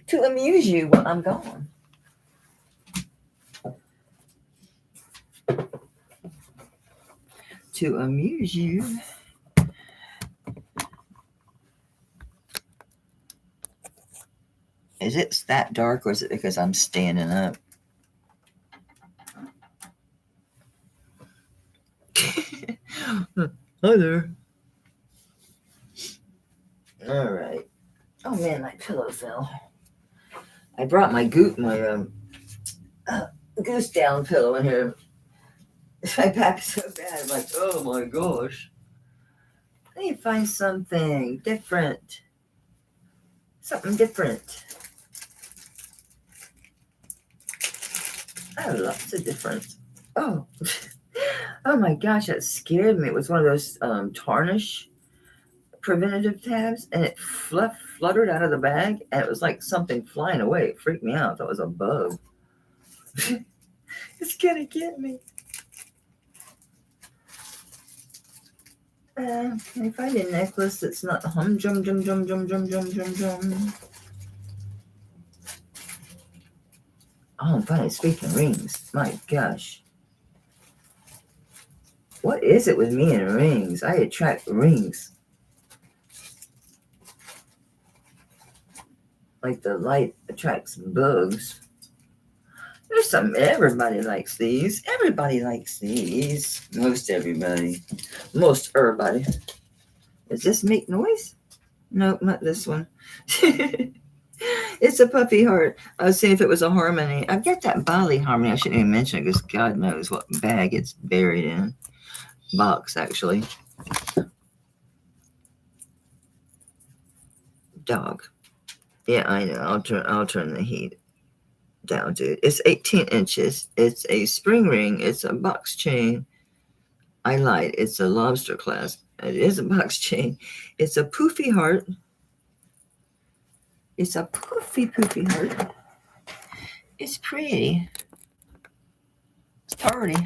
Speaker 1: to amuse you while I'm gone. To amuse you. Is it that dark or is it because I'm standing up? Hi there. All right. Oh man, my pillow fell. I brought my goose down pillow in here. My back is so bad. I'm like, oh my gosh. I need to find something different. Something different. I have lots of different. Oh. Oh my gosh, that scared me. It was one of those tarnish preventative tabs, and it fluttered out of the bag, and it was like something flying away. It freaked me out. That was a bug. It's gonna get me. Can I find a necklace that's not hum jum jum jum jum jum jum jum jum? Oh, I'm finally speaking rings. My gosh. What is it with me and rings? I attract rings. Like the light attracts bugs. There's some, everybody likes these. Everybody likes these. Most everybody. Most everybody. Does this make noise? Nope, not this one. It's a puffy heart. I was seeing if it was a harmony. I've got that Bali harmony. I shouldn't even mention it because God knows what bag it's buried in. Box, actually. Dog. Yeah, I know. I'll turn the heat down, dude. It's 18 inches. It's a spring ring. It's a box chain. I lied. It's a lobster clasp. It is a box chain. It's a poofy heart. It's a poofy heart. It's pretty. It's party.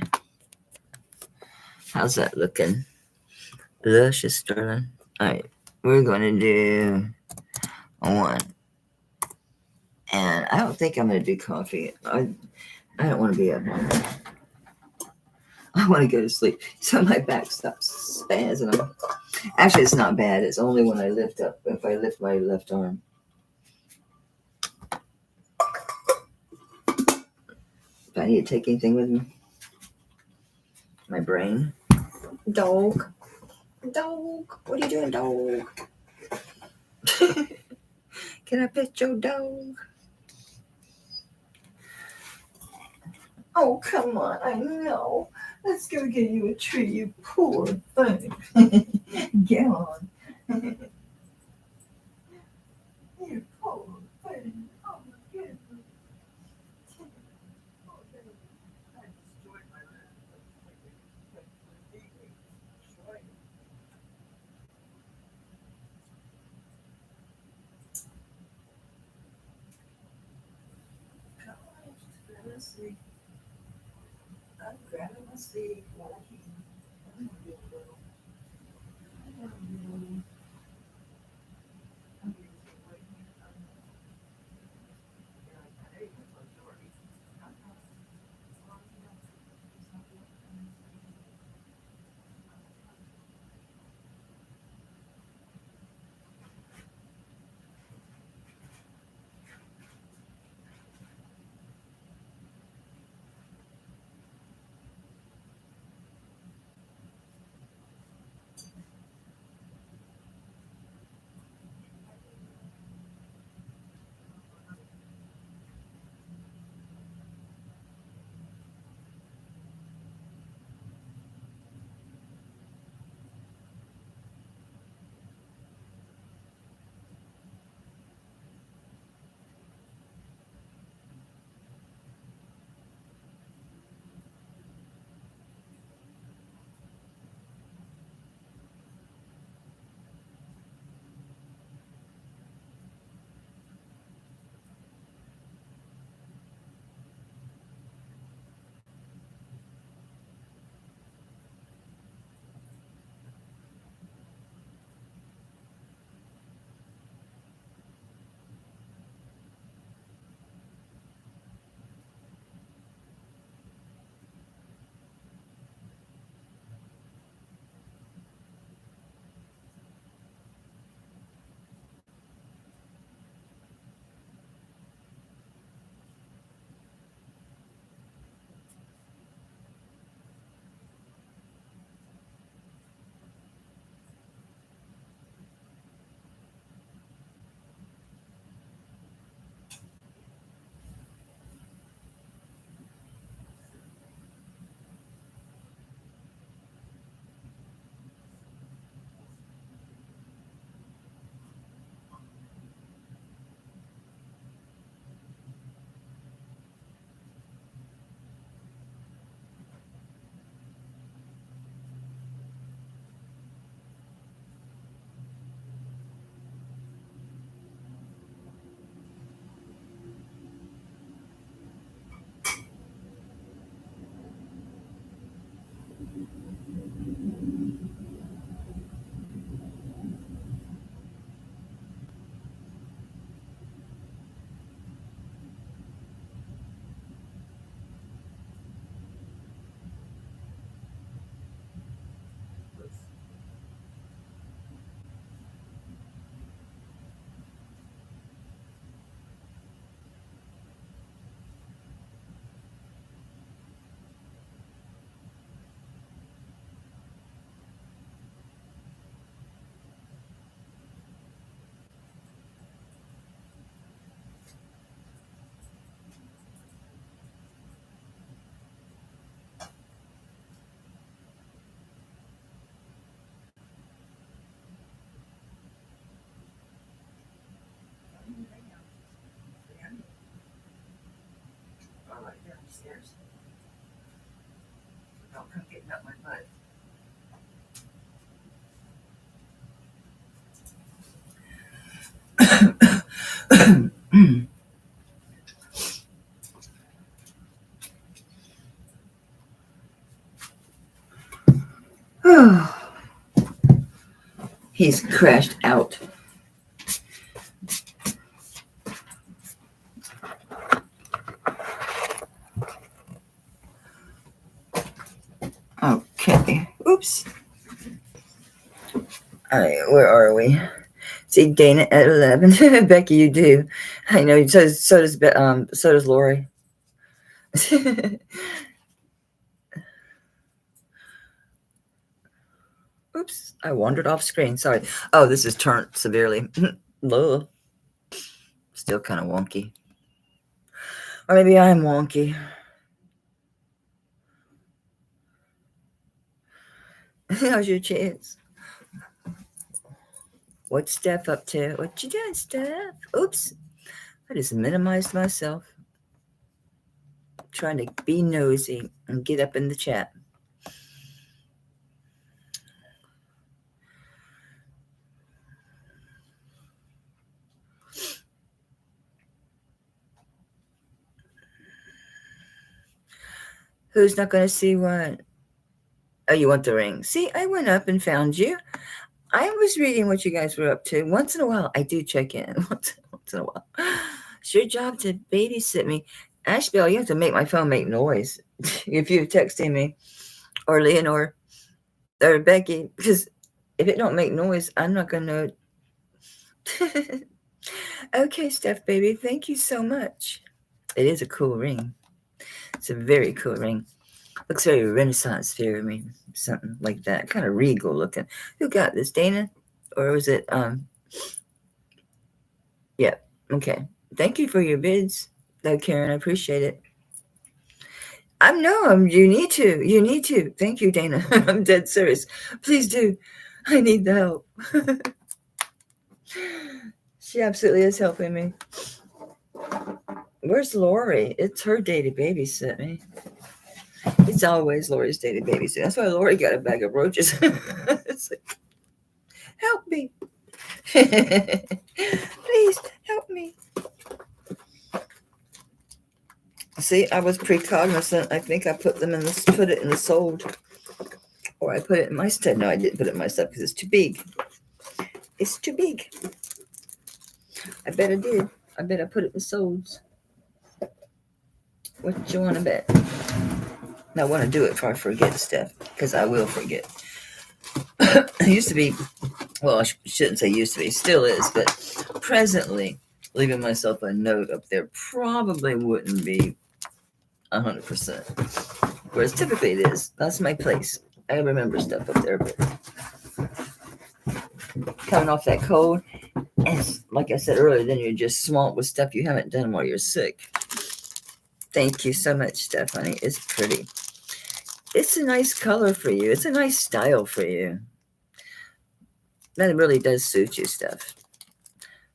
Speaker 1: How's that looking? Luscious, darling. All right. We're going to do one. And I don't think I'm going to do coffee. I don't want to be up all night. I want to go to sleep. So my back stops spazzing. Actually, it's not bad. It's only when I lift up, if I lift my left arm. If I need to take anything with me. My brain. Dog. Dog. What are you doing, dog? Can I pet your dog? Oh, come on. I know. Let's go get you a treat, you poor thing. Get on. You poor thing. Oh, my goodness. I destroyed my Let's see. I'm grabbing my seat while I can. I'm gonna do a little. I'm gonna do a little. I'm gonna do right here. There you go, George. stairs. Don't come getting up my butt. He's crashed out. Okay. Oops. All right, where are we? See Dana at 11. Becky, you do. I know. So does Lori. Oops, I wandered off screen. Sorry. Oh, this is turned severely. Low. Still kind of wonky. Or maybe I'm wonky. How's your chance? What's Steph up to? What you doing, Steph? Oops. I just minimized myself. Trying to be nosy and get up in the chat. Who's not going to see what? Oh, you want the ring? See, I went up and found you. I was reading what you guys were up to. Once in a while, I do check in. Once in a while. It's your job to babysit me. Ashbel, you have to make my phone make noise if you're texting me, or Leonore, or Becky, because if it don't make noise, I'm not going to know. Okay, Steph, baby, thank you so much. It is a cool ring. It's a very cool ring. Looks very Renaissance fair, I mean, something like that. Kind of regal looking. Who got this, Dana? Or was it, yeah, okay. Thank you for your bids, though, Karen. I appreciate it. You need to. Thank you, Dana. I'm dead serious. Please do. I need the help. She absolutely is helping me. Where's Lori? It's her day to babysit me. It's always Lori's day to babysit. That's why Lori got a bag of roaches. It's like, help me. Please help me. See, I was precognizant. I think I put it in the sold. Or I put it in my stuff. No, I didn't put it in my stuff because it's too big. It's too big. I bet I did. I bet I put it in solds. What you want to bet? I want to do it before I forget stuff, because I will forget. It used to be, well, I shouldn't say used to be, still is, but presently, leaving myself a note up there probably wouldn't be 100%. Whereas typically it is. That's my place. I remember stuff up there, but coming off that cold, and like I said earlier, then you're just swamped with stuff you haven't done while you're sick. Thank you so much, Stephanie. It's pretty. It's a nice color for you. It's a nice style for you. That really does suit you, Steph.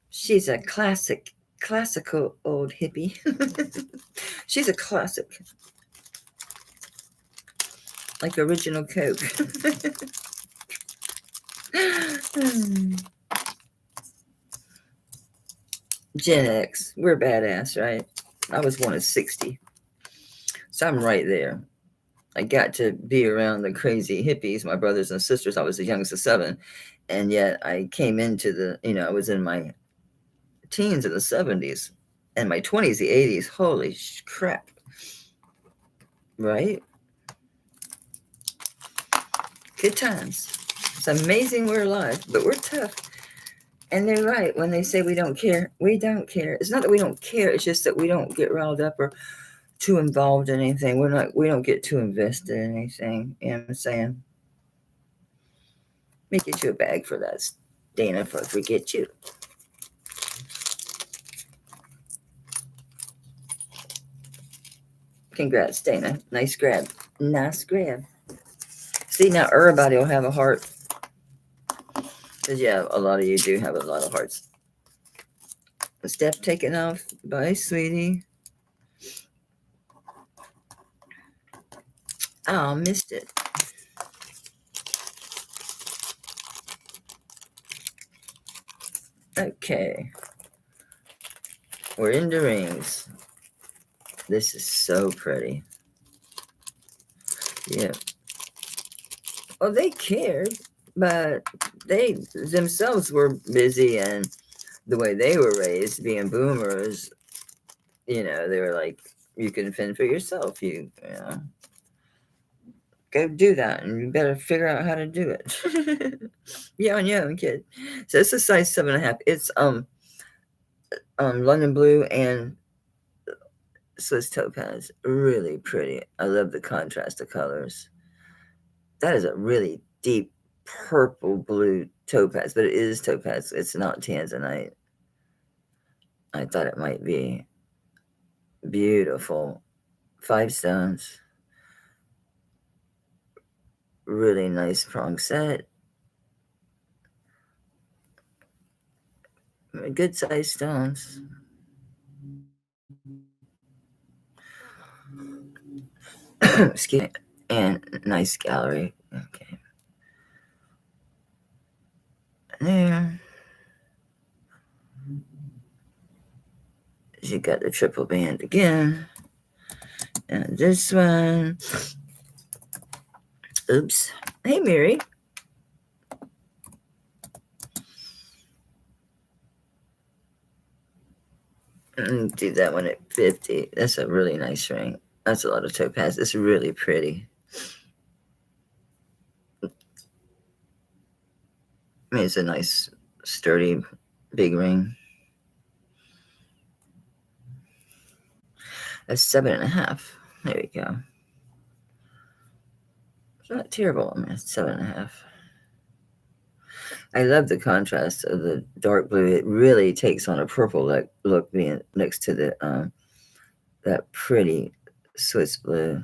Speaker 1: She's a classical old hippie. She's a classic. Like original Coke. Gen X. We're badass, right? I was one of 60. So I'm right there. I got to be around the crazy hippies, my brothers and sisters. I was the youngest of 7. And yet I came into I was in my teens in the 70s and my 20s, the 80s. Holy crap. Right? Good times. It's amazing we're alive, but we're tough. And they're right when they say we don't care. We don't care. It's not that we don't care. It's just that we don't get riled up or too involved in anything. We don't get too invested in anything. You know what I'm saying? Let me get you a bag for that, Dana, if I forget you. Congrats, Dana. Nice grab. Nice grab. See, now everybody will have a heart. Because, yeah, a lot of you do have a lot of hearts. Steph taken off. Bye, sweetie. Oh, missed it. Okay. We're in the rings. This is so pretty. Yeah. Well, they cared, but they themselves were busy, and the way they were raised, being boomers, they were like, you can fend for yourself. You know, go do that, and you better figure out how to do it. Yeah, on your own, kid. So it's a size 7.5. It's London blue and Swiss topaz. Really pretty. I love the contrast of colors. That is a really deep purple blue topaz, but it is topaz. It's not tanzanite. I thought it might be beautiful. 5 stones. Really nice prong set. Good sized stones. Excuse me. And nice gallery. Okay. There. She got the triple band again. And this one. Oops. Hey, Mary. Do that one at 50. That's a really nice ring. That's a lot of topaz. It's really pretty. I mean, it's a nice, sturdy, big ring. That's 7.5. There we go. It's not terrible. I mean, it's 7.5. I love the contrast of the dark blue. It really takes on a purple look being next to the that pretty Swiss blue.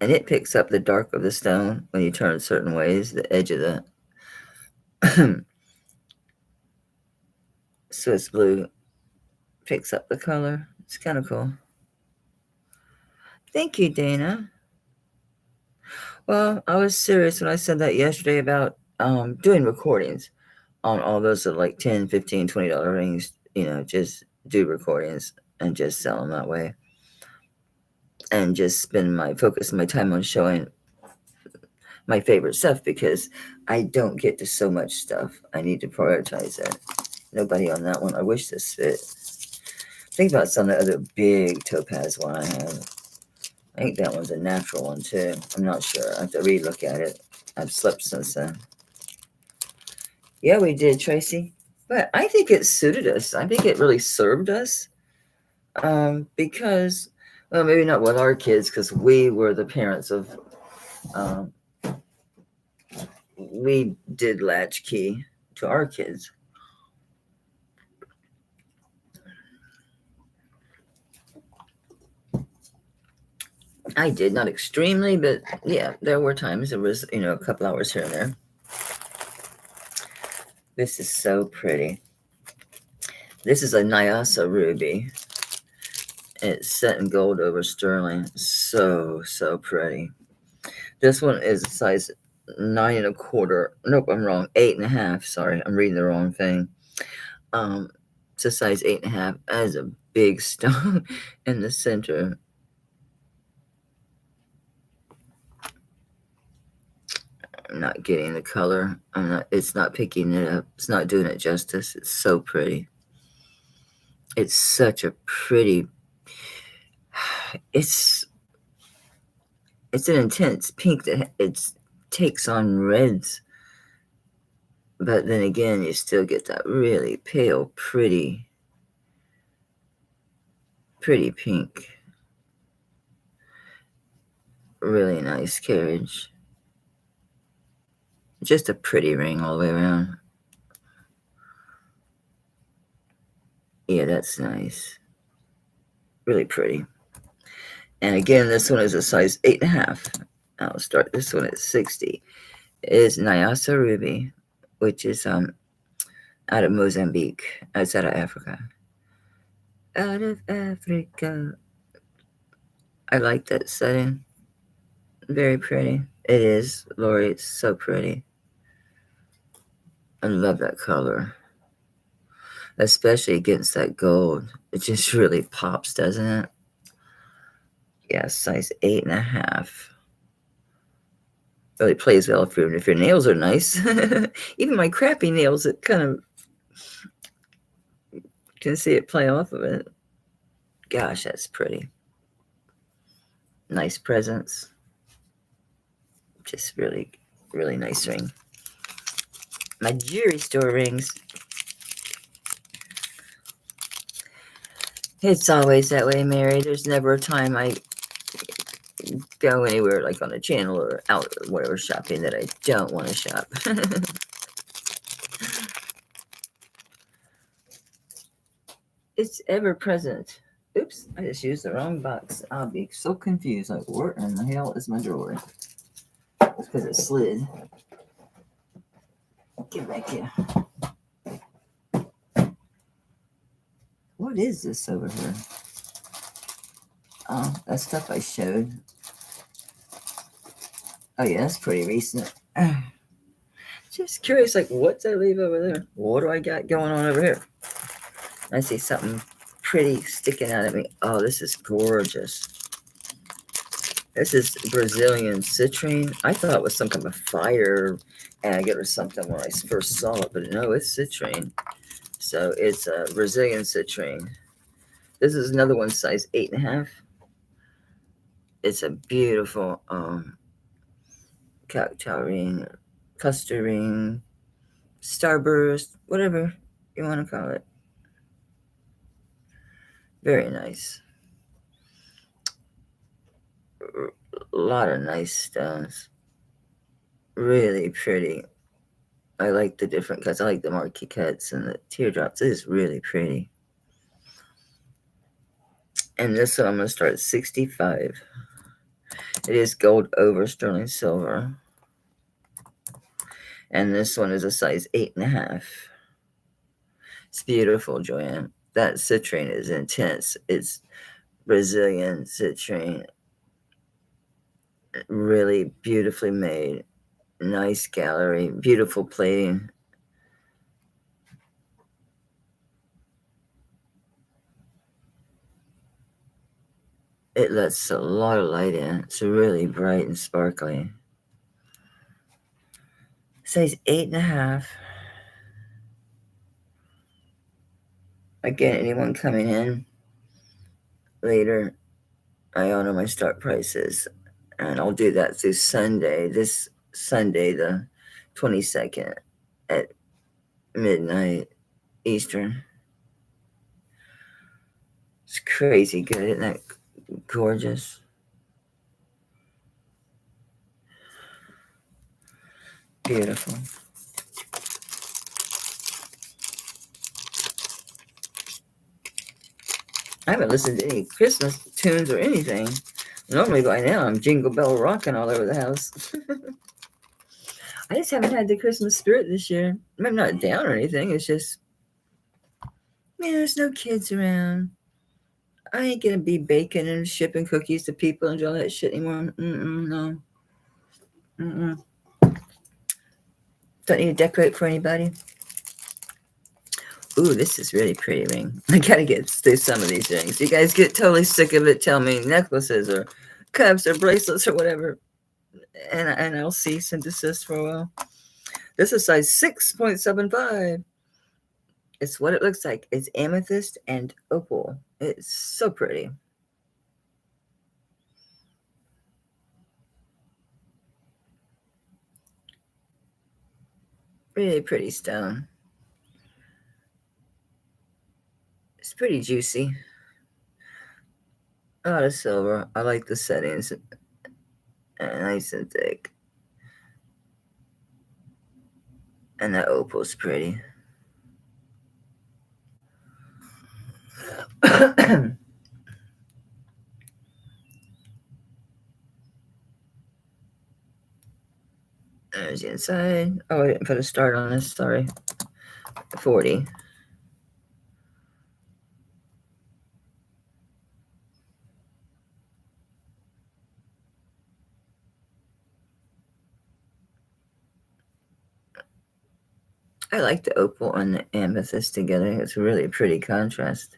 Speaker 1: And it picks up the dark of the stone when you turn certain ways. The edge of the Swiss blue picks up the color. It's kind of cool. Thank you, Dana. Well, I was serious when I said that yesterday about doing recordings on all those of like $10, $15, $20 rings. Just do recordings and just sell them that way. And just spend my time on showing my favorite stuff, because I don't get to so much stuff. I need to prioritize it. Nobody on that one. I wish this fit. Think about some of the other big topaz one I have. I think that one's a natural one too. I'm not sure. I have to relook at it. I've slept since then. Yeah, we did, Tracy. But I think it suited us. I think it really served us. Because, well, maybe not with our kids, because we were the parents of, we did latchkey to our kids. I did, not extremely, but yeah, there were times it was, a couple hours here and there. This is so pretty. This is a Nyasa ruby. It's set in gold over sterling. So, so pretty. This one is a size 9.25. Nope, I'm wrong. 8.5. Sorry, I'm reading the wrong thing. It's a size 8.5. That is a big stone in the center. I'm not getting the color. It's not picking it up. It's not doing it justice. It's so pretty. It's such a pretty, it's an intense pink that it takes on reds. But then again, you still get that really pale, pretty pink. Really nice carriage. Just a pretty ring all the way around. Yeah, that's nice. Really pretty. And again, this one is a size 8.5. I'll start this one at 60. It is Nyasa ruby, which is out of Mozambique. It's out of Africa. Out of Africa. I like that setting. Very pretty. It is, Lori. It's so pretty. I love that color, especially against that gold. It just really pops, doesn't it? Yeah, size 8.5. Really plays well if your nails are nice. Even my crappy nails, it kind of can see it play off of it. Gosh, that's pretty. Nice presents. Just really, really nice ring. My jewelry store rings. It's always that way, Mary. There's never a time I go anywhere like on a channel or out or whatever shopping that I don't want to shop. It's ever present. Oops, I just used the wrong box. I'll be so confused. Like, where in the hell is my drawer? It's because it slid. Get back here. What is this over here? Oh, that stuff I showed. Oh yeah, that's pretty recent. Just curious, like, what's I leave over there? What do I got going on over here? I see something pretty sticking out at me. Oh, this is gorgeous. This is Brazilian citrine. I thought it was some kind of fire agate or something when I first saw it, but no, it's citrine. So it's a Brazilian citrine. This is another one, size 8.5. It's a beautiful cocktail ring, cluster ring, starburst, whatever you want to call it. Very nice. A lot of nice stones. Really pretty. I like the different cuts. I like the marquee cuts and the teardrops. It is really pretty. And this one I'm going to start at 65. It is gold over sterling silver. And this one is a size 8.5. It's beautiful, Joanne. That citrine is intense. It's Brazilian citrine. Really beautifully made. Nice gallery. Beautiful plating. It lets a lot of light in. It's really bright and sparkly. Size 8.5. Again, anyone coming in later, I honor my start prices. And I'll do that through Sunday. This Sunday, the 22nd at midnight Eastern. It's crazy good. Isn't that gorgeous? Beautiful. I haven't listened to any Christmas tunes or anything. Normally by now I'm jingle bell rocking all over the house. I just haven't had the Christmas spirit this year. I'm not down or anything. It's just, man, there's no kids around. I ain't gonna be baking and shipping cookies to people and all that shit anymore. No. Don't need to decorate for anybody. Ooh, this is really pretty ring. I gotta get through some of these rings. You guys get totally sick of it. Tell me necklaces or cups or bracelets or whatever, and I'll cease and desist for a while. This is size 6.75. It's what it looks like. It's amethyst and opal. It's so pretty. Really pretty stone. It's pretty juicy. A lot of silver. I like the settings. Nice and thick. And that opal's pretty. There's the inside. Oh, I didn't put a start on this. Sorry. 40. I like the opal and the amethyst together. It's a really pretty contrast.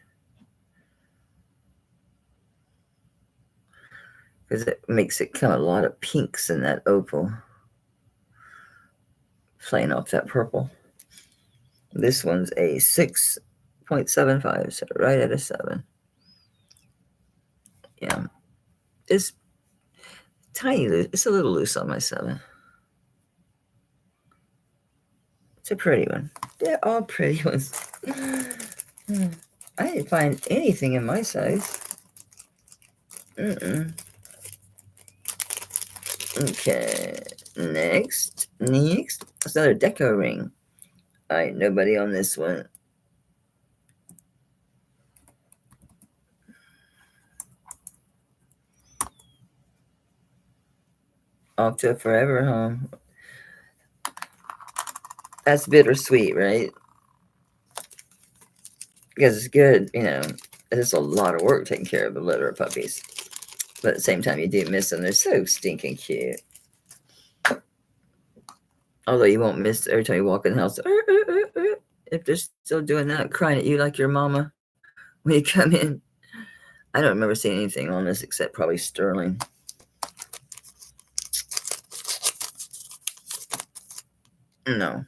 Speaker 1: Because it makes it kind of a lot of pinks in that opal. Playing off that purple. This one's a 6.75, so right at a 7. Yeah. It's tiny loose. It's a little loose on my 7. It's a pretty one. They're all pretty ones. I didn't find anything in my size. Okay. Next. It's another deco ring. All right, nobody on this one. Off to forever, huh? That's bittersweet, right? Because it's good, it's a lot of work taking care of the litter of puppies. But at the same time, you do miss them. They're so stinking cute. Although you won't miss every time you walk in the house. If they're still doing that, crying at you like your mama when you come in. I don't remember seeing anything on this except probably sterling. No.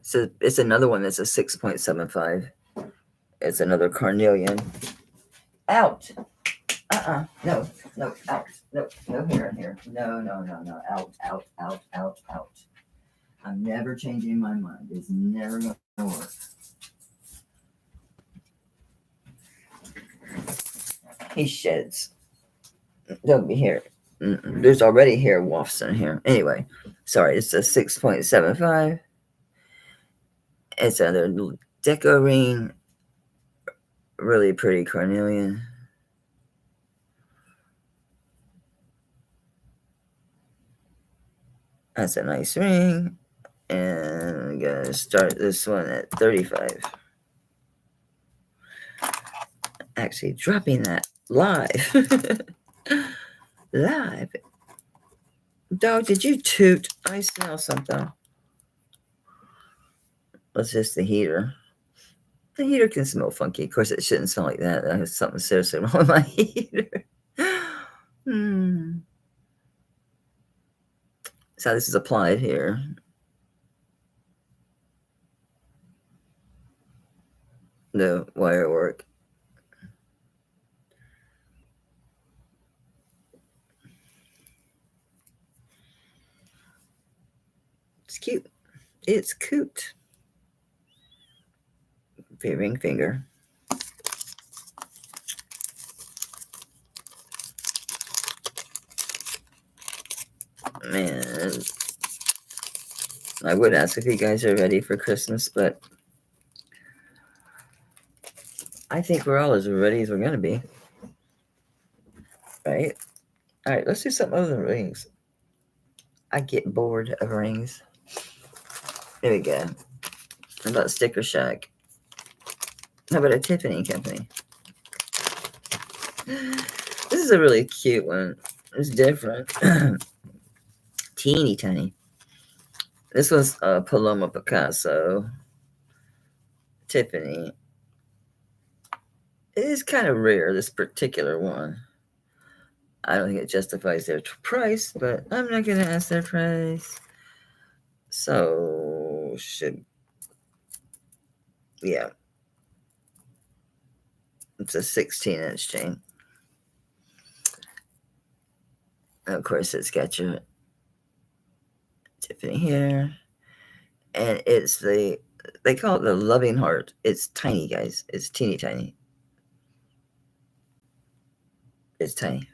Speaker 1: So it's another one that's a 6.75. It's another carnelian. Out. No, out. No hair in here. No. Out. I'm never changing my mind. It's never going to work. He sheds. There'll be hair. There's already hair wafts in here. Anyway, sorry, it's a 6.75. It's another deco ring. Really pretty carnelian. That's a nice ring. And I'm going to start this one at 35. Actually, dropping that live. Live. Dog, did you toot? I smell something. That's just the heater. The heater can smell funky. Of course, it shouldn't smell like that. There's something seriously wrong with my heater. So this is applied here. The wire work. It's cute. It's cute. Ring finger. Man, I would ask if you guys are ready for Christmas, but I think we're all as ready as we're going to be. Right? All right, let's do something other than rings. I get bored of rings. There we go. How about Sticker Shack? How about a Tiffany company? This is a really cute one. It's different. Teeny tiny. This was Paloma Picasso. Tiffany. It is kind of rare, this particular one. I don't think it justifies their price, but I'm not going to ask their price. So, yeah. It's a 16-inch chain. And of course, it's got your Tiffany here. And it's they call it the loving heart. It's tiny, guys. It's teeny tiny. It's tiny.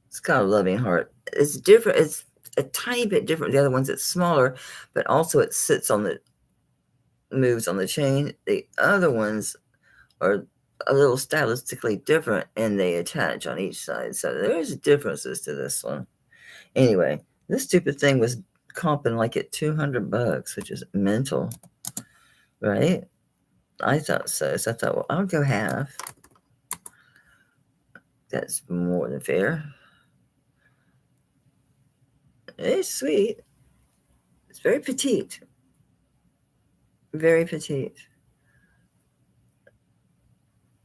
Speaker 1: It's called a loving heart. It's different. It's a tiny bit different. The other ones, it's smaller, but also it moves on the chain. The other ones are a little stylistically different, and they attach on each side. So there's differences to this one. Anyway, this stupid thing was comping like at $200, which is mental, right? I thought so. So I thought, well, I'll go half. That's more than fair. It's sweet. It's very petite. Very petite.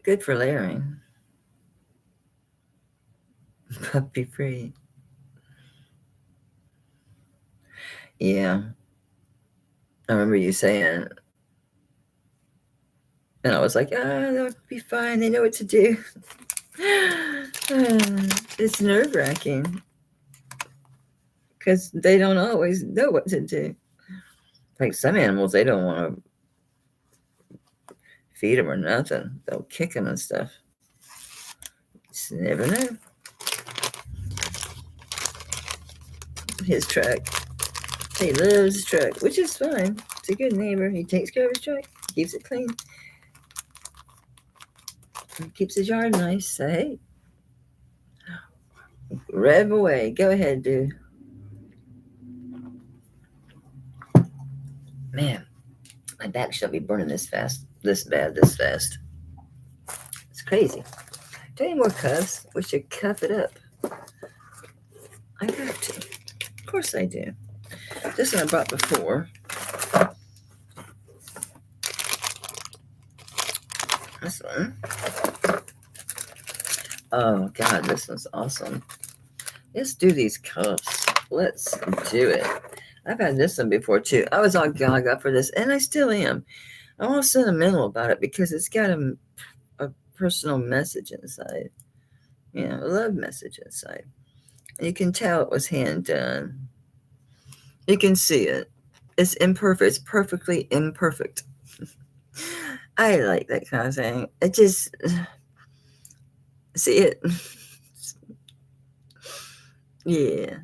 Speaker 1: Good for layering. Puppy free. Yeah. I remember you saying, and I was like, they'll be fine. They know what to do. It's nerve-wracking because they don't always know what to do. Like some animals, they don't want to feed them or nothing. They'll kick them and stuff. Just never know. His truck. He loves his truck, which is fine. It's a good neighbor. He takes care of his truck, keeps it clean, and keeps his yard nice. So, hey, rev away. Go ahead, dude. Man, my back shall be burning this fast. This fast. It's crazy. Do I need more cuffs? We should cuff it up. I have to. Of course I do. This one I brought before. This one. Oh, God, this one's awesome. Let's do these cuffs. Let's do it. I've had this one before, too. I was all gaga for this, and I still am. I'm all sentimental about it because it's got a personal message inside. A love message inside. And you can tell it was hand done. You can see it. It's imperfect. It's perfectly imperfect. I like that kind of thing. It just, see it. Yeah.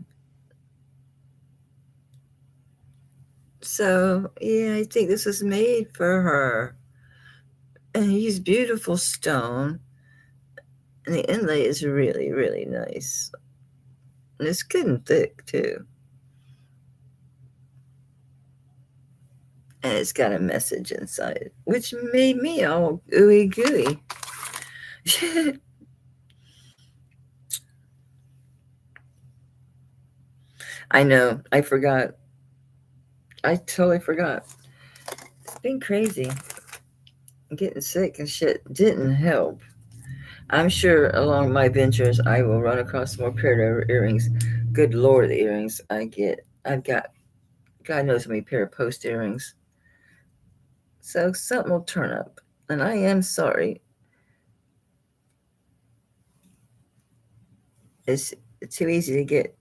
Speaker 1: So, yeah, I think this was made for her. And he used beautiful stone. And the inlay is really, really nice. And it's good and thick, too. And it's got a message inside, which made me all ooey gooey. I know. I forgot. I totally forgot. It's been crazy. Getting sick and shit didn't help. I'm sure along my ventures, I will run across more pair of earrings. Good Lord, the earrings I get. I've got, God knows how many pair of post earrings. So something will turn up. And I am sorry. It's too easy to get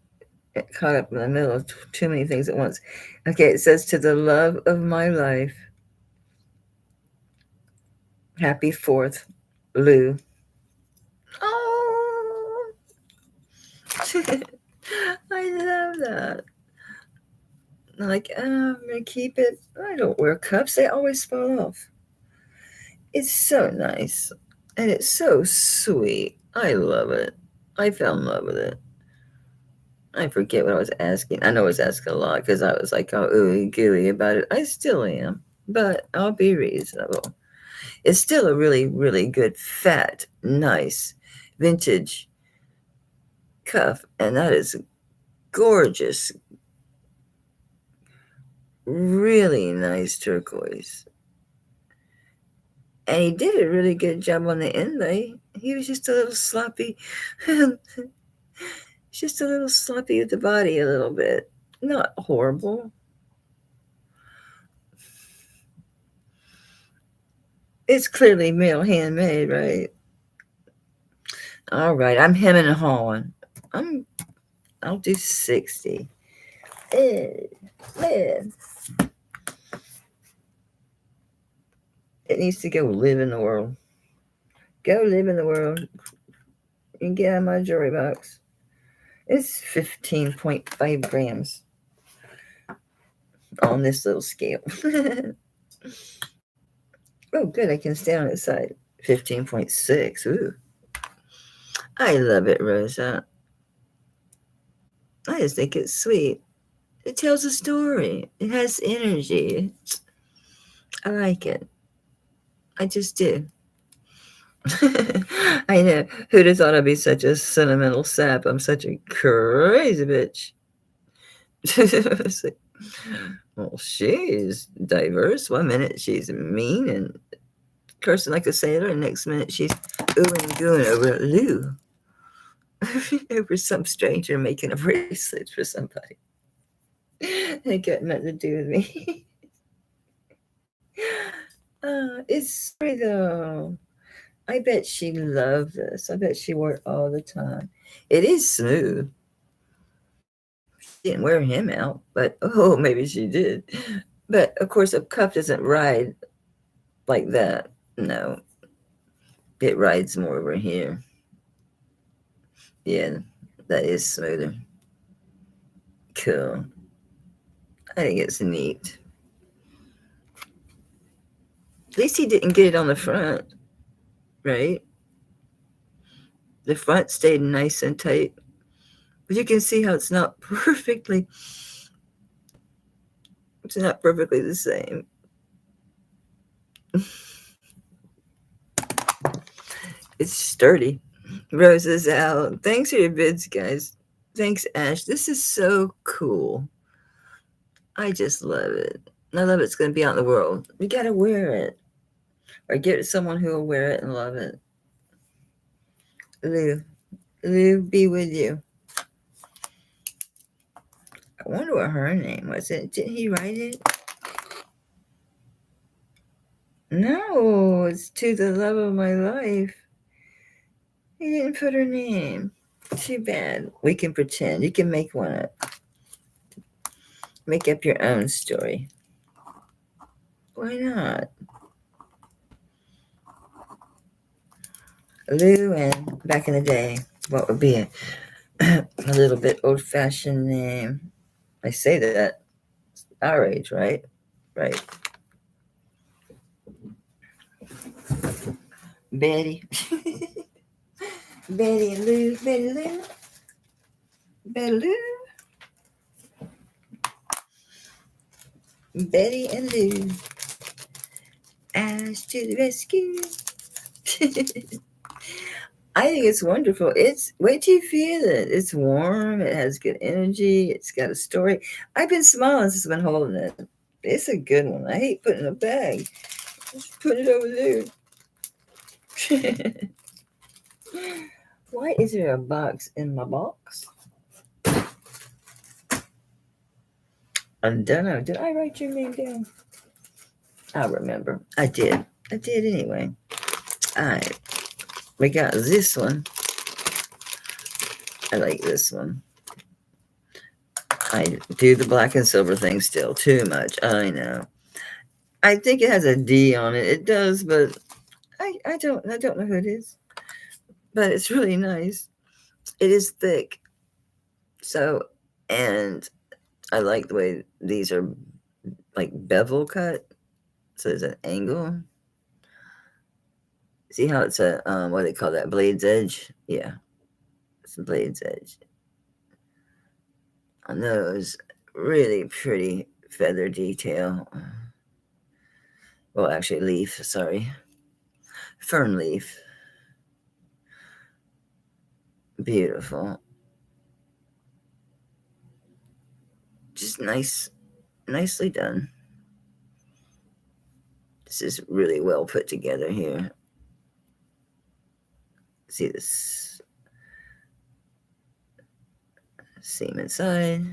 Speaker 1: caught up in the middle of too many things at once. Okay, it says, to the love of my life. Happy 4th, Lou. Oh, I love that. Like, I'm going to keep it. I don't wear cups. They always fall off. It's so nice. And it's so sweet. I love it. I fell in love with it. I forget what I was asking. I know I was asking a lot because I was like, oh, ooey gooey about it. I still am, but I'll be reasonable. It's still a really, really good, fat, nice, vintage cuff. And that is gorgeous. Really nice turquoise. And he did a really good job on the inlay. He was just a little sloppy. Just a little sloppy with the body a little bit. Not horrible. It's clearly male handmade, right? All right, I'm hemming and hawing. I'll do 60. Man. It needs to go live in the world. Go live in the world. You can get out of my jewelry box. It's 15.5 grams on this little scale. Oh, good. I can stay on its side. 15.6. Ooh. I love it, Rosa. I just think it's sweet. It tells a story. It has energy. I like it. I just do. I know. Who'd have thought I'd be such a sentimental sap? I'm such a crazy bitch. Well, she's diverse. One minute she's mean and cursing like a sailor, and next minute she's oohing and gooing over Lou. Over some stranger making a bracelet for somebody. It got nothing to do with me. It's pretty though. I bet she loved this. I bet she wore it all the time. It is smooth. She didn't wear him out, but oh, maybe she did. But of course, a cuff doesn't ride like that. No, it rides more over here. Yeah, that is smoother. Cool. I think it's neat. At least he didn't get it on the front, right? The front stayed nice and tight. But you can see how it's not perfectly the same. It's sturdy. Roses out. Thanks for your bids, guys. Thanks, Ash. This is so cool. I just love it. I love it's going to be out in the world. You got to wear it. Or get someone who will wear it and love it. Lou be with you. I wonder what her name was. Didn't he write it? No, it's To the Love of My Life. He didn't put her name. Too bad. We can pretend. You can make one up. Make up your own story. Why not? Lou, and back in the day, what would be a little bit old-fashioned name? I say that our age, right? Right. Betty. Betty and Lou. Betty Lou. Betty Lou. Betty and Lou. Ash to the rescue. I think it's wonderful. Wait till you feel it. It's warm. It has good energy. It's got a story. I've been smiling since I've been holding it. It's a good one. I hate putting it in a bag. Just put it over there. Why is there a box in my box? I don't know. Did I write your name down? I remember. I did. I did anyway. All right. We got this one. I like this one. I do the black and silver thing still too much. I know. I think it has a D on it. It does, but I don't know who it is. But it's really nice. It is thick. So, and I like the way these are like bevel cut. So there's an angle. See how it's a what do they call that? Blade's edge? Yeah. It's a blade's edge. On those, really pretty feather detail. Well, actually, leaf, sorry. Fern leaf. Beautiful. Just nicely done. This is really well put together here. See this seam inside.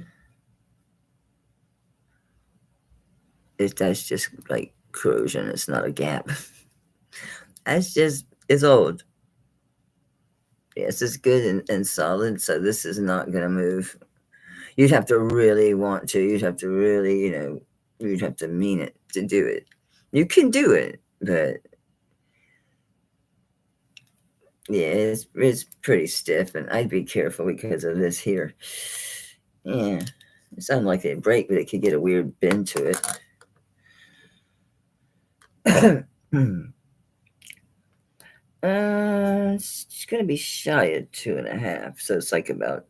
Speaker 1: That's just like corrosion. It's not a gap. It's old. Yes, it's good and solid. So this is not going to move. You'd have to really want to. You'd have to really, you'd have to mean it to do it. You can do it, but yeah, it's pretty stiff, and I'd be careful because of this here. Yeah, it's unlikely to break, but it could get a weird bend to it. It's going to be shy of 2.5, so it's like about,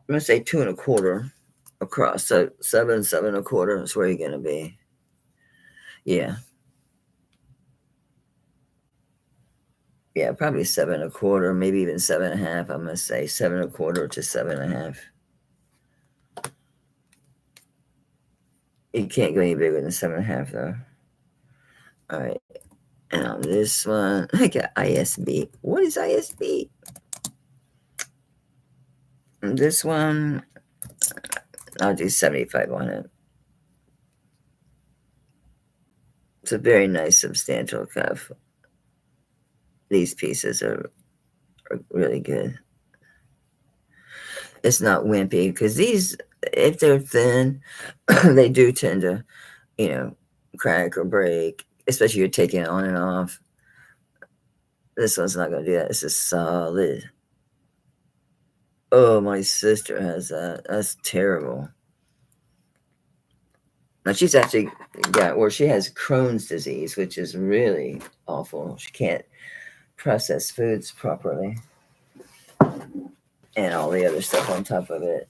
Speaker 1: I'm going to say 2 1/4 across. So 7 1/4 is where you're going to be. Yeah. Yeah, probably 7 1/4, maybe even 7.5. I'm going to say 7 1/4 to 7.5. You can't go any bigger than 7.5 though. All right. And on this one, I got ISB. What is ISB? And this one, I'll do 75 on it. It's a very nice, substantial cuff. These pieces are really good. It's not wimpy because these, if they're thin, they do tend to, crack or break, especially you're taking it on and off. This one's not going to do that. This is solid. Oh, my sister has that. That's terrible. Now, she's actually she has Crohn's disease, which is really awful. She can't process foods properly. And all the other stuff on top of it.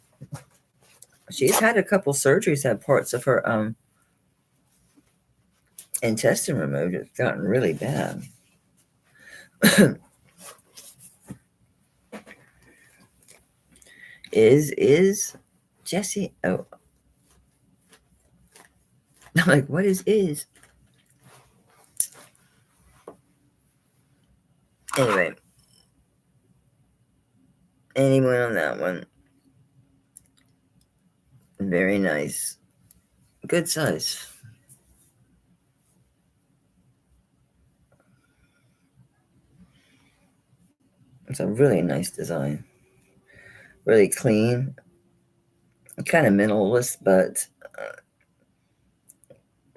Speaker 1: She's had a couple surgeries, had parts of her intestine removed. It's gotten really bad. Is Jessie? Oh, I'm like, what is? Anyway, anyone on that one? Very nice, good size. It's a really nice design. Really clean, kind of minimalist, but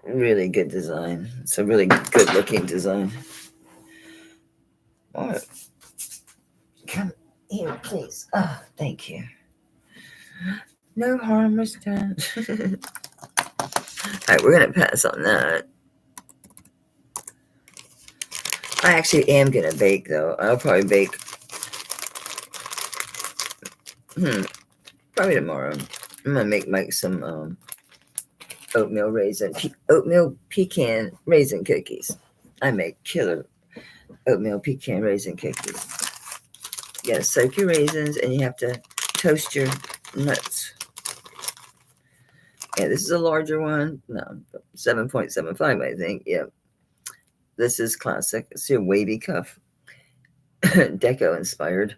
Speaker 1: really good design. It's a really good looking design. All right. Come here, please. Oh, thank you. No harm was done. All right, we're going to pass on that. I actually am going to bake, though. I'll probably bake probably tomorrow. I'm going to make Mike some oatmeal pecan raisin cookies. I make killer oatmeal pecan raisin cookies. You got to soak your raisins, and you have to toast your nuts. Yeah, this is a larger one. No, 7.75, I think. Yep. This is classic. It's your wavy cuff. Deco inspired.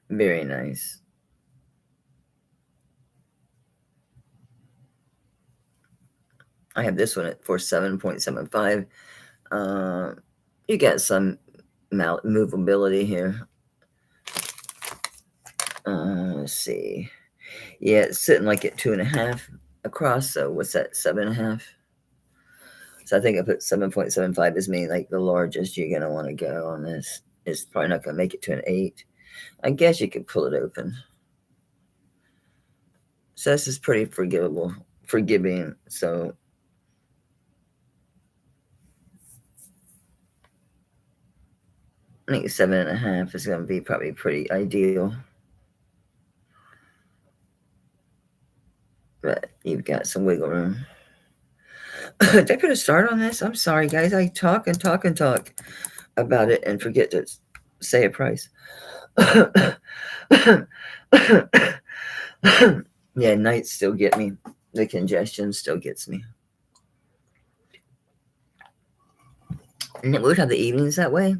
Speaker 1: Very nice. I have this one for 7.75. You got some movability here. Let's see. Yeah, it's sitting like at 2.5 across. So what's that? 7.5. So I think I put 7.75 as me like the largest you're gonna want to go on this. It's probably not gonna make it to an 8. I guess you could pull it open. So this is pretty forgiving. So I think 7.5 is gonna be probably pretty ideal. But you've got some wiggle room. Did I put a start on this? I'm sorry, guys. I talk and talk and talk about it and forget to say a price. Yeah, nights still get me. The congestion still gets me. And it would have the evenings that way.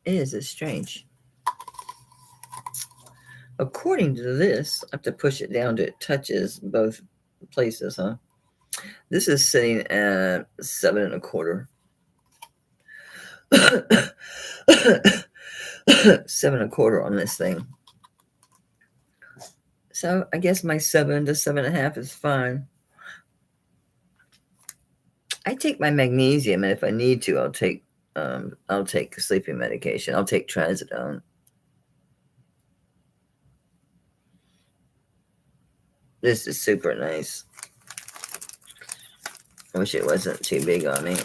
Speaker 1: It's strange. According to this, I have to push it down till it touches both places, huh? This is sitting at 7.25. 7.25 on this thing. So I guess my 7 to 7.5 is fine. I take my magnesium, and if I need to, I'll take sleeping medication. I'll take trazodone. This is super nice. I wish it wasn't too big on me.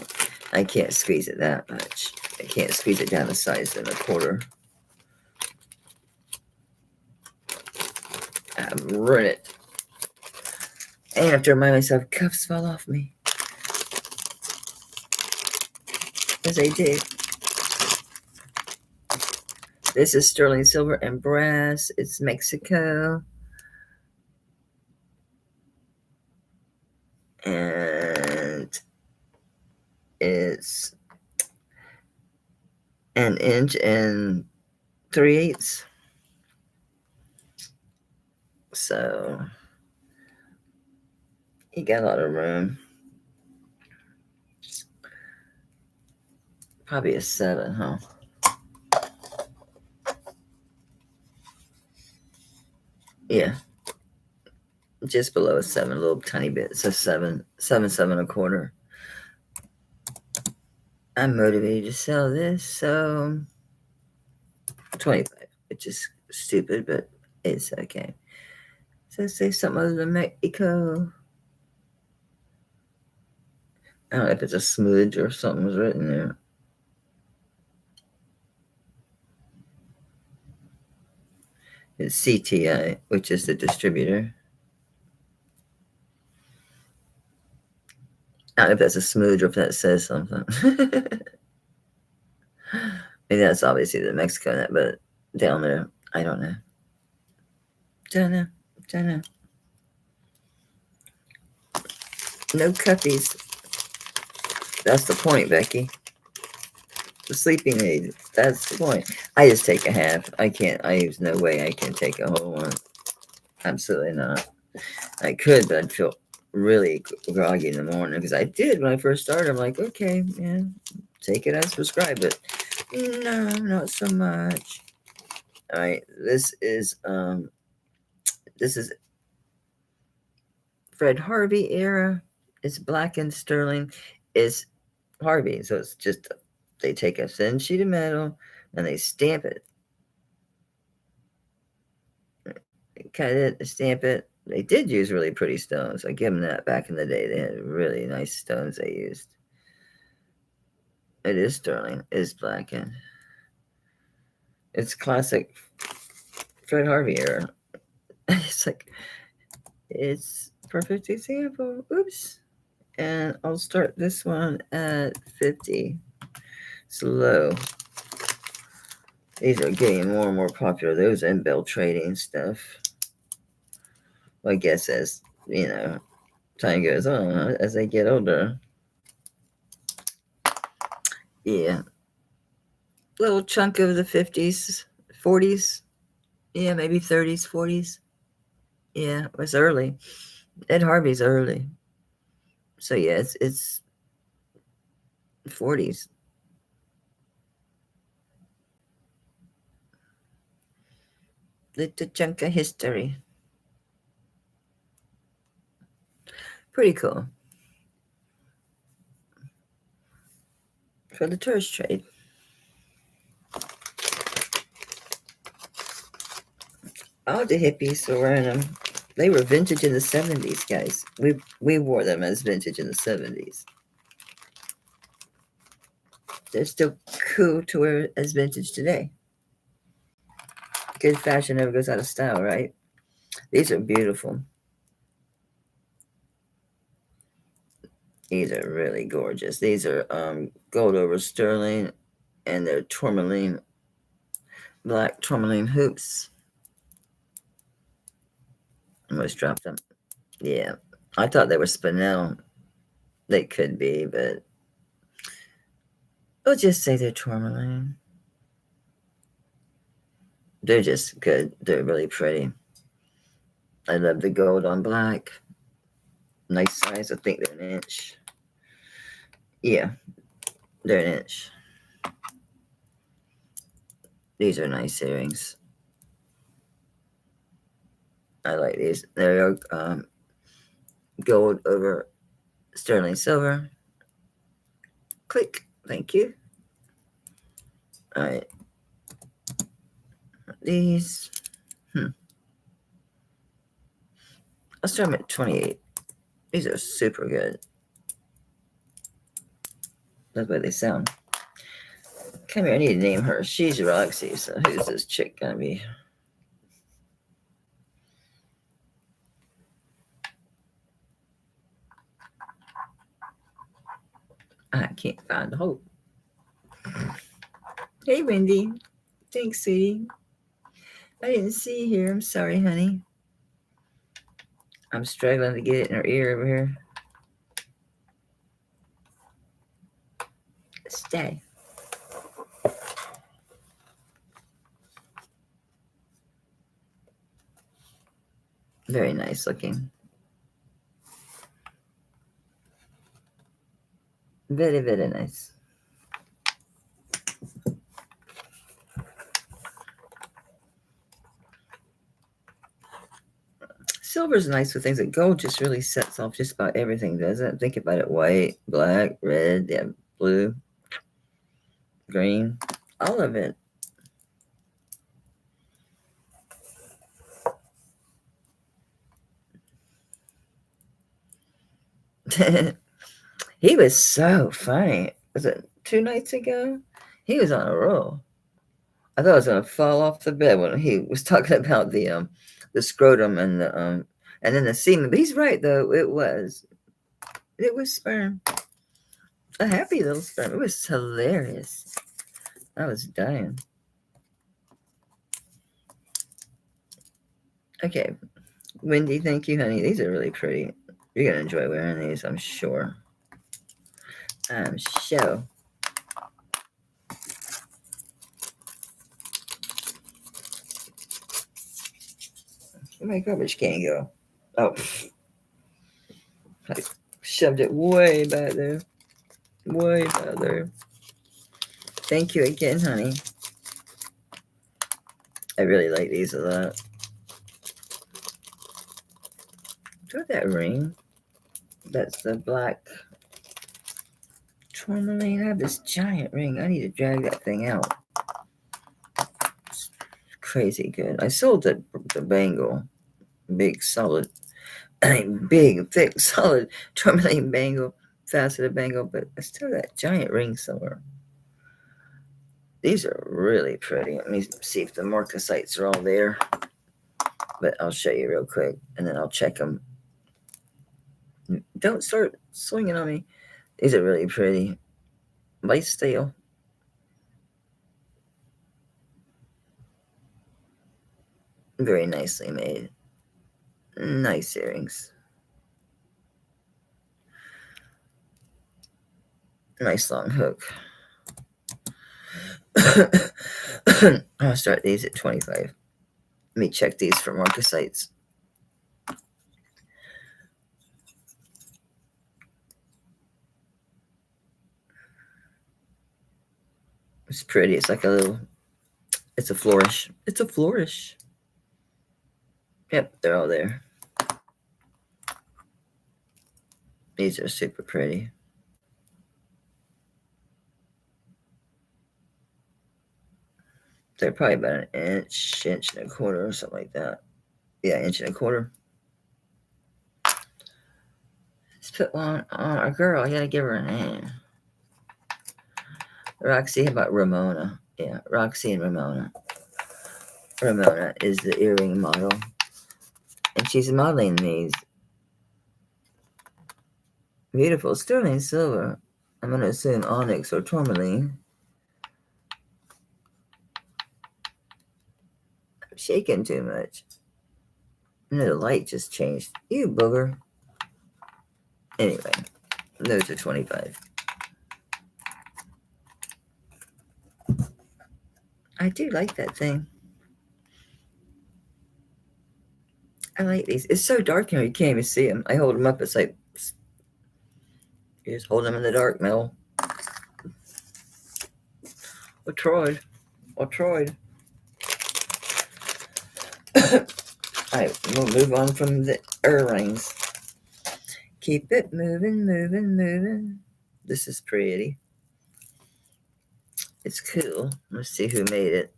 Speaker 1: I can't squeeze it that much. I can't squeeze it down the size of 1/4. I'll ruin it. And I have to remind myself, cuffs fall off me. As they do. This is sterling silver and brass. It's Mexico. And it's an inch and 3/8. So you got a lot of room. Probably a 7, huh? Yeah. Just below a 7, a little tiny bit. It's a 7, 7.25. I'm motivated to sell this, so 25, which is stupid, but it's okay. So say something other than Mexico. I don't know if it's a smudge or something was written there. It's CTI, which is the distributor. I don't know if that's a smudge or if that says something. Maybe that's obviously the Mexico net, but down there, I don't know. Don't know. No cuppies. That's the point, Becky. The sleeping aid. That's the point. I just take a half. I can't. There's no way I can take a whole one. Absolutely not. I could, but I'd feel really groggy in the morning because I did when I first started. I'm like, okay, yeah, take it as prescribed, but no, not so much. All right, this is Fred Harvey era. It's black and sterling. It's Harvey, so it's just they take a thin sheet of metal and they stamp it, cut it, stamp it. They did use really pretty stones. I give them that. Back in the day, they had really nice stones they used. It is sterling. It is blackened. It's classic Fred Harvey era. It's like, it's perfect example. Oops. And I'll start this one at 50. Slow. These are getting more and more popular. Those in-bill trading stuff. Well, I guess as, time goes on, as they get older. Yeah. Little chunk of the 50s, 40s. Yeah, maybe 30s, 40s. Yeah, it was early. Ed Harvey's early. So yeah, it's 40s. Little chunk of history. Pretty cool. For the tourist trade. All the hippies were wearing them. They were vintage in the 70s, guys. We wore them as vintage in the 70s. They're still cool to wear as vintage today. Good fashion never goes out of style, right? These are beautiful. These are really gorgeous. These are gold over sterling, and they're tourmaline, black tourmaline hoops. I almost dropped them. Yeah, I thought they were spinel. They could be, but we'll just say they're tourmaline. They're just good. They're really pretty. I love the gold on black. Nice size. I think they're an inch. Yeah, they're an inch. These are nice earrings. I like these. They're gold over sterling silver. Click. Thank you. All right. These. I'll start them at 28. These are super good. That's the way they sound. Come here, I need to name her. She's Roxy, so who's this chick gonna be? I can't find Hope. Hey, Wendy. Thanks, sweetie. I didn't see you here. I'm sorry, honey. I'm struggling to get it in her ear over here. Stay. Very nice looking. Very, very nice. Silver's nice with things, but gold just really sets off just about everything, doesn't it? Think about it. White, black, red, yeah, blue, green, all of it. He was so funny. Was it 2 nights ago? He was on a roll. I thought I was gonna fall off the bed when he was talking about the scrotum and then the semen. But he's right though. It was sperm. A happy little sperm. It was hilarious. I was dying. Okay, Wendy, thank you, honey. These are really pretty. You're gonna enjoy wearing these, I'm sure. I'm sure. Where my garbage can go? Oh, I shoved it way back there. Way back there. Thank you again, honey. I really like these a lot. Do that ring. That's the black tourmaline. I have this giant ring. I need to drag that thing out. It's crazy good. I sold the bangle. Big, solid, big, thick, solid tourmaline bangle, faceted bangle, but I still got giant ring somewhere. These are really pretty. Let me see if the morcosites are all there. But I'll show you real quick, and then I'll check them. Don't start swinging on me. These are really pretty. Light steel. Very nicely made. Nice earrings. Nice long hook. I'll start these at 25. Let me check these for morcosites. It's pretty. It's like a little, it's a flourish. It's a flourish. Yep, they're all there. These are super pretty. They're probably about an inch and a quarter or something like that. Yeah, inch and a quarter. Let's put one on our girl. You gotta give her a name. Roxy, how about Ramona? Yeah, Roxy and Ramona. Ramona is the earring model. And she's modeling these. Beautiful sterling silver. I'm going to assume onyx or tourmaline. I'm shaking too much. No, the light just changed. You booger. Anyway, those are 25. I do like that thing. I like these. It's so dark here, you can't even see them. I hold them up. It's like, you just hold them in the dark, Mel. I tried. Alright, we'll move on from the earrings. Keep it moving. This is pretty. It's cool. Let's see who made it.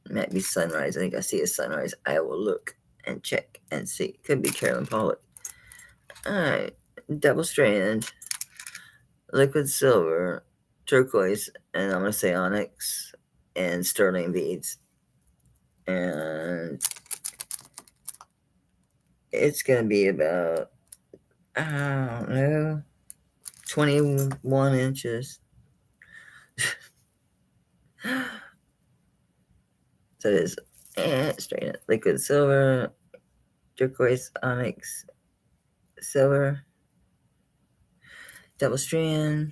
Speaker 1: It might be Sunrise. I think I see a Sunrise. I will look and check and see. Could be Carolyn Pollock. Alright. Double strand. Liquid silver. Turquoise. And I'm going to say onyx. And sterling beads. And it's going to be about, I don't know, 21 inches. So it is straight liquid silver, turquoise, onyx, silver, double strand,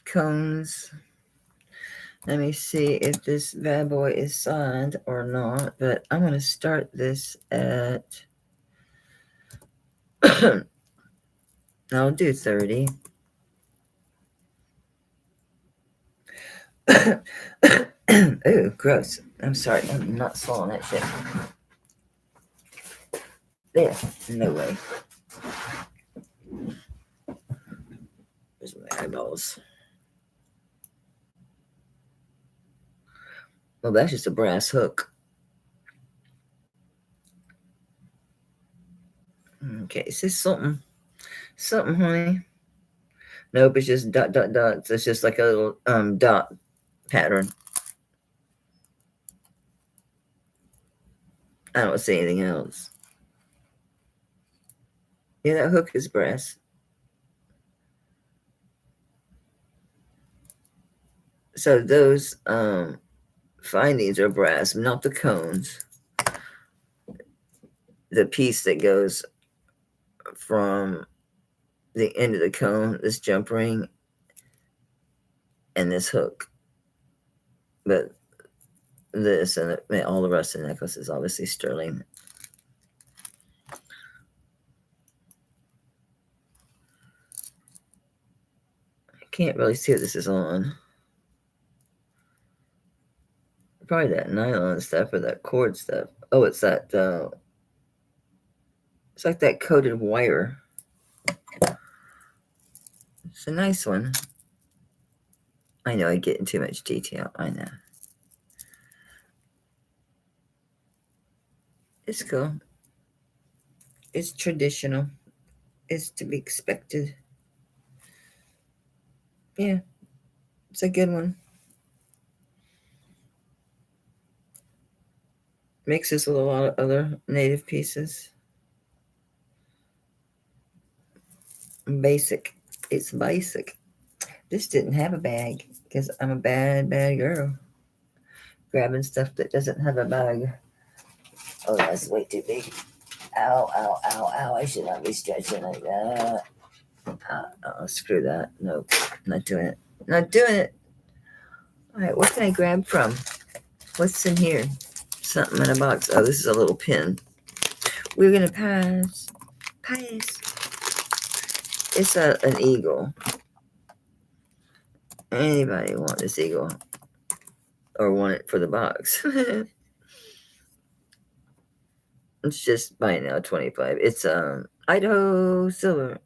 Speaker 1: cones. Let me see if this bad boy is signed or not, but I'm going to start this at, I'll do 30. Oh, gross. I'm sorry. I'm not swallowing that shit. There. No way. There's my eyeballs. Well, that's just a brass hook. Okay, is this something? Something, honey? Nope, it's just dot, dot, dots. It's just like a little dot pattern. I don't see anything else. Yeah, that hook is brass. So those findings are brass, not the cones. The piece that goes from the end of the cone, this jump ring, and this hook. But this and all the rest of the necklace is obviously sterling. I can't really see what this is on. Probably that nylon stuff or that cord stuff. Oh, it's that, it's like that coated wire. It's a nice one. I know I get into too much detail. I know. It's cool. It's traditional. It's to be expected. Yeah, it's a good one. Mixes with a lot of other native pieces. Basic. It's basic. This didn't have a bag because I'm a bad, bad girl. Grabbing stuff that doesn't have a bag. Oh, that's way too big. Ow, ow, ow, ow. I should not be stretching like that. Oh, screw that. Nope. Not doing it. Not doing it. All right, what can I grab from? What's in here? Something in a box. Oh, this is a little pin. We're going to pass. Pass. It's an eagle. Anybody want this eagle? Or want it for the box? It's just by now 25. It's Idaho silver.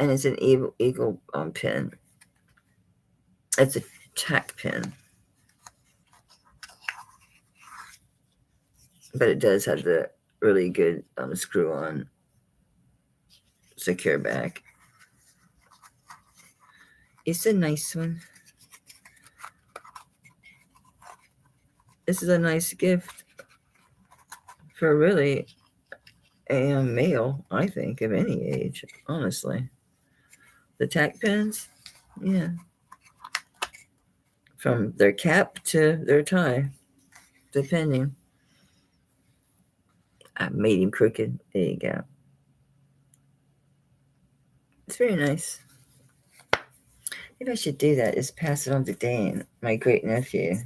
Speaker 1: And it's an eagle pin. It's a tack pin. But it does have the really good screw on secure back. It's a nice one. This is a nice gift for really a male, I think, of any age, honestly. The tack pins, yeah. From their cap to their tie, depending. I made him crooked. There you go. It's very nice. Maybe I should do that, is pass it on to Dan, my great nephew.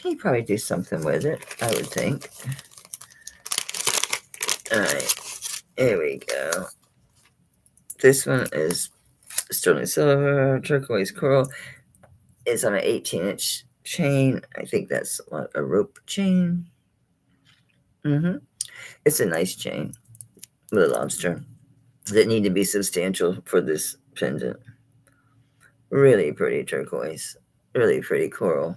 Speaker 1: He'd probably do something with it, I would think. All right, here we go. This one is sterling silver, turquoise coral. It's on an 18-inch chain. I think that's a rope chain. It's a nice chain with a lobster. That need to be substantial for this pendant. Really pretty turquoise. Really pretty coral.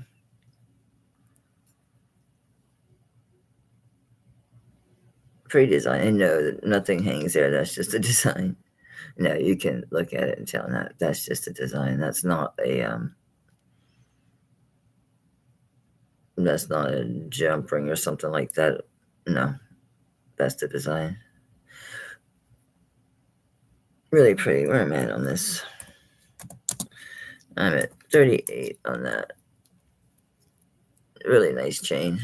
Speaker 1: Pretty design. And no, nothing hangs there. That's just a design. No, you can look at it and tell that that's just a design. That's not a that's not a jump ring or something like that. No, that's the design. Really pretty. Where am I at on this? I'm at 38 on that. Really nice chain.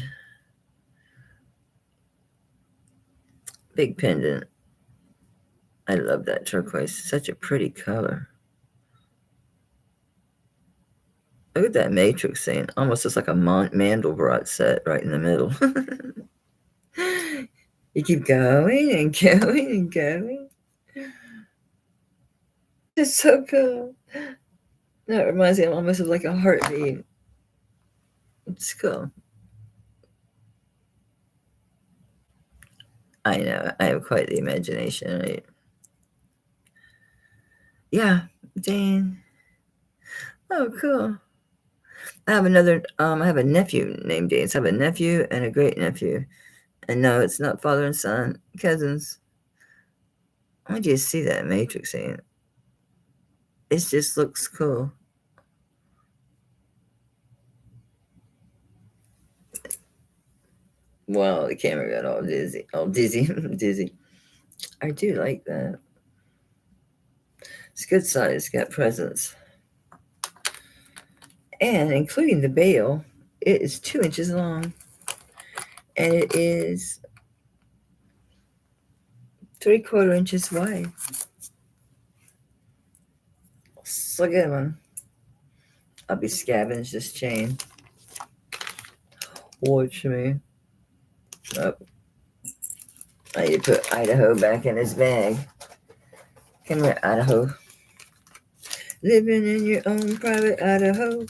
Speaker 1: Big pendant. I love that turquoise. Such a pretty color. Look at that matrix thing. Almost looks like a Mandelbrot set right in the middle. You keep going and going and going. It's so cool. That reminds me almost of like a heartbeat. It's cool. I know. I have quite the imagination, right? Yeah, Jane. Oh, cool. I have I have a nephew named James. I have a nephew and a great nephew. And no, it's not father and son, cousins. Why do you see that matrix scene? It just looks cool. Wow, the camera got all dizzy. Dizzy. I do like that. It's good size, got presence. And including the bail, it is 2 inches long. And it is 3/4 inches wide. It's a good one. I'll be scavenging this chain. Watch me. Oh, I need to put Idaho back in his bag. Come here, Idaho. Living in your own private Idaho.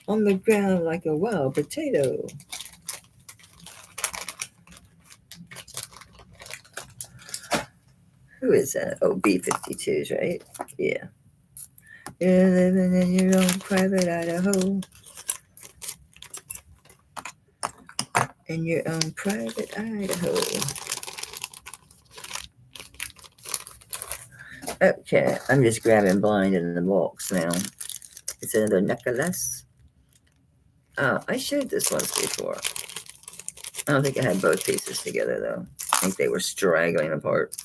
Speaker 1: On the ground like a wild potato. Who is that? Oh, B-52s, right? Yeah. You're living in your own private Idaho. In your own private Idaho. Okay, I'm just grabbing blind in the box now. It's another necklace. Oh, I showed this once before. I don't think I had both pieces together, though. I think they were straggling apart.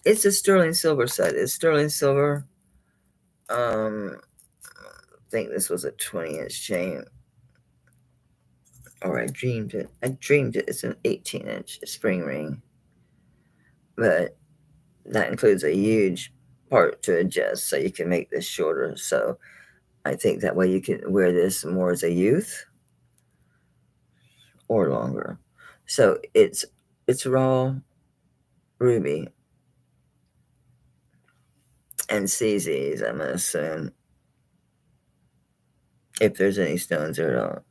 Speaker 1: It's a sterling silver set. It's sterling silver. I think this was a 20-inch chain. Or I dreamed it. It's an 18-inch spring ring. But that includes a huge part to adjust, so you can make this shorter. So I think that way you can wear this more as a youth or longer. So it's raw ruby and CZs, I'm gonna assume. If there's any stones there at all.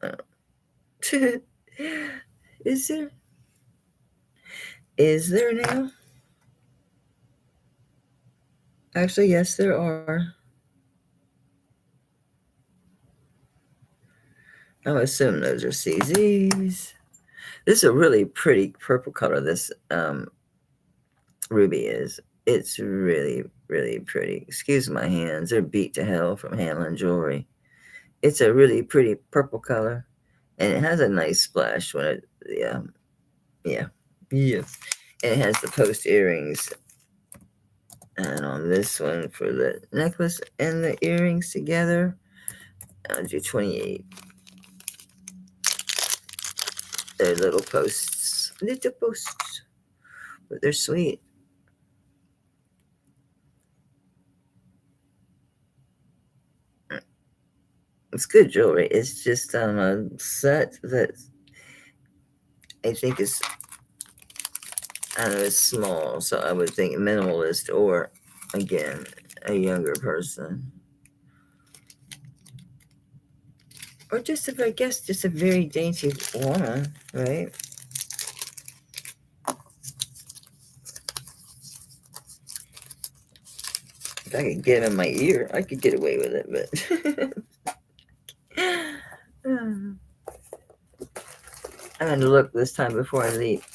Speaker 1: Is there? Is there now? Actually, yes, there are. I'm assuming those are CZs. This is a really pretty purple color, this ruby is. It's really, really pretty. Excuse my hands. They're beat to hell from handling jewelry. It's a really pretty purple color. And it has a nice splash when it, yeah. And it has the post earrings. And on this one for the necklace and the earrings together, I'll do 28. They're little posts. Little posts. But they're sweet. It's good jewelry. It's just a set that I think is, I don't know, it's small. So I would think minimalist or, again, a younger person. Or just, I guess, just a very dainty woman, right? If I could get it in my ear, I could get away with it, but I'm going to look this time before I leave.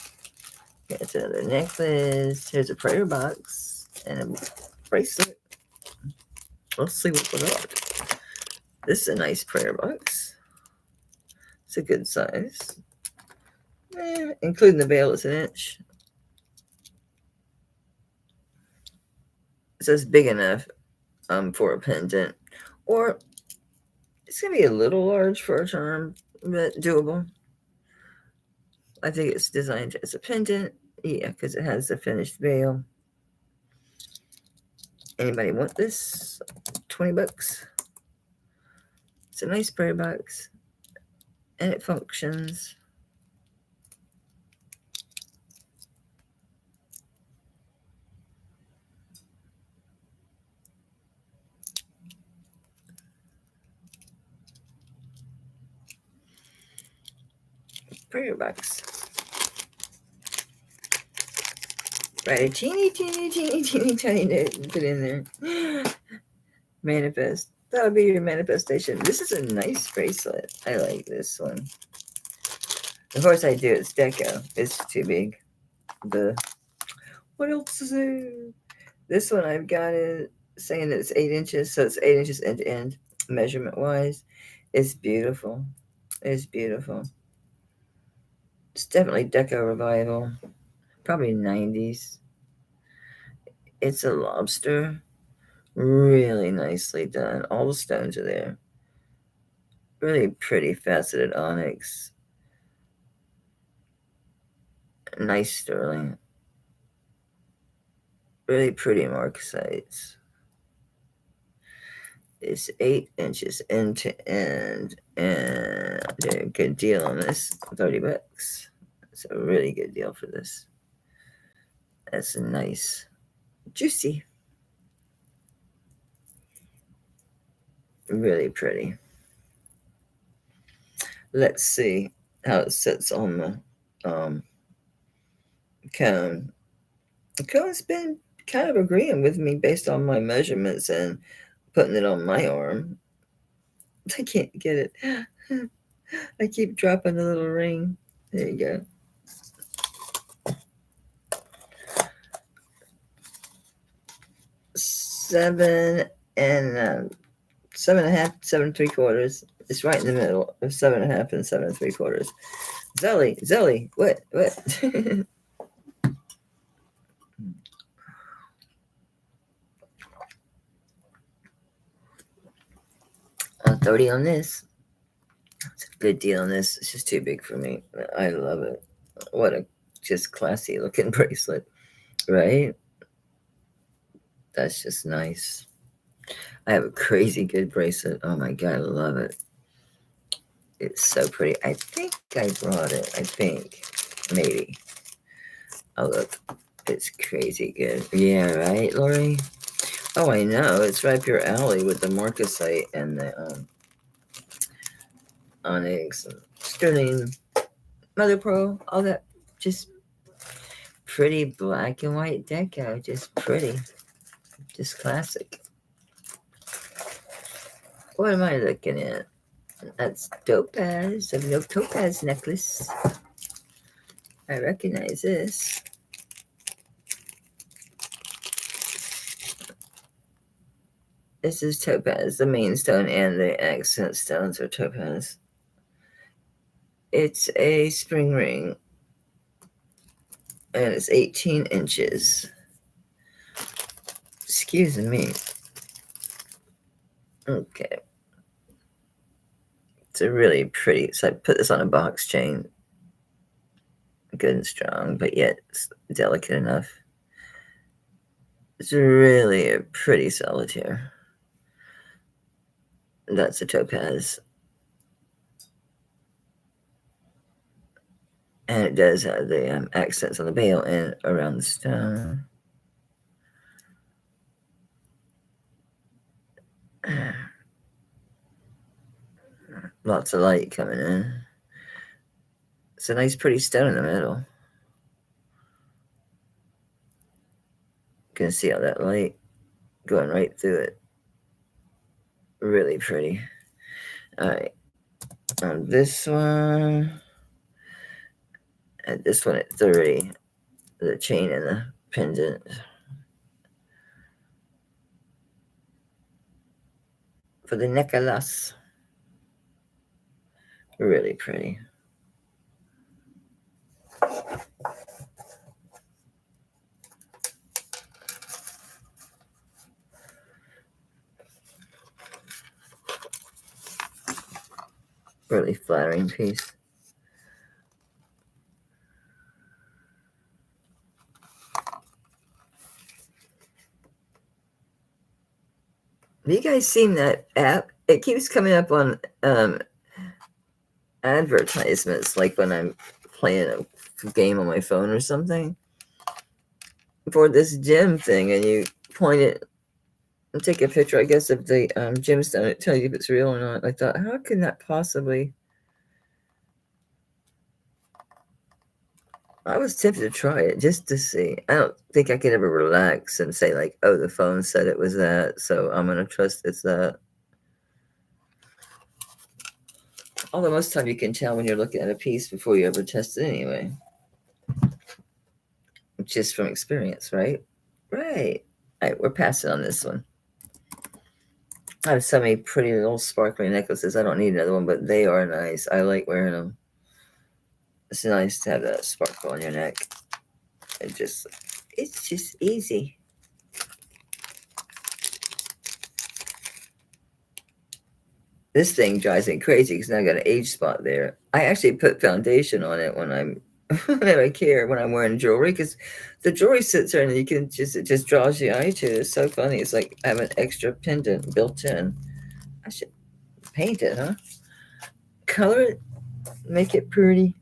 Speaker 1: It's another necklace. Here's a prayer box and a bracelet. Let's see what we got. This is a nice prayer box. It's a good size. Including the bail, it's an inch. So it's big enough for a pendant, or it's gonna be a little large for a charm, but doable. I think it's designed as a pendant, yeah, because it has the finished veil. Anybody want this? $20. It's a nice prayer box, and it functions. Prayer box. Write a teeny tiny note and put in there. Manifest. That'll be your manifestation. This is a nice bracelet. I like this one. Of course, I do. It's deco. It's too big. What else is there? This one I've got it saying that it's 8 inches, so it's 8 inches end to end, measurement wise. It's beautiful. It's beautiful. It's definitely deco revival. Probably 90s. It's a lobster. Really nicely done. All the stones are there. Really pretty faceted onyx. Nice sterling. Really pretty marcasites. It's 8 inches end to end, and I did a good deal on this. $30. It's a really good deal for this. That's nice, juicy, really pretty. Let's see how it sits on the cone. The cone's been kind of agreeing with me based on my measurements and putting it on my arm. I can't get it. I keep dropping the little ring. There you go. 7 and 7.5, 7.75. It's right in the middle of 7.5 and 7.75. Zelly, what? 30 on this. It's a good deal on this. It's just too big for me. I love it. What a just classy looking bracelet, right? That's just nice. I have a crazy good bracelet. Oh my God, I love it. It's so pretty. I think I brought it. I think. Maybe. Oh, look. It's crazy good. Yeah, right, Lori? Oh, I know. It's right up your alley with the marcasite and the onyx, and sterling, mother pearl, all that. Just pretty black and white deco. Just pretty. Just classic. What am I looking at? That's topaz. A no topaz necklace. I recognize this. This is topaz. The main stone and the accent stones are topaz. It's a spring ring. And it's 18 inches. Excuse me. Okay. It's a really pretty. So I put this on a box chain. Good and strong, but yet it's delicate enough. It's really a pretty solitaire. That's a topaz. And it does have the accents on the bail and around the stone. Lots of light coming in. It's a nice, pretty stone in the middle. You can see all that light going right through it. Really pretty. All right. On this one, and this one at 30, the chain and the pendant. For the necklace. Really pretty. really flattering piece. Have you guys seen that app? It keeps coming up on advertisements, like when I'm playing a game on my phone or something, for this gem thing, and you point it and take a picture, I guess, of the gemstone. It tells you if it's real or not. I thought, how can that possibly? I was tempted to try it just to see. I don't think I could ever relax and say, like, oh, the phone said it was that, so I'm going to trust it's that. Although most of the time you can tell when you're looking at a piece before you ever test it anyway. Just from experience, right? Right. All right, we're passing on this one. I have so many pretty little sparkly necklaces. I don't need another one, but they are nice. I like wearing them. It's nice to have that sparkle on your neck. It's just easy. This thing drives me crazy because now I got an age spot there. I actually put foundation on it when I'm whenever I care when I'm wearing jewelry, because the jewelry sits there and it just draws the eye to it. It's so funny. It's like I have an extra pendant built in. I should paint it, huh? Color it, make it pretty.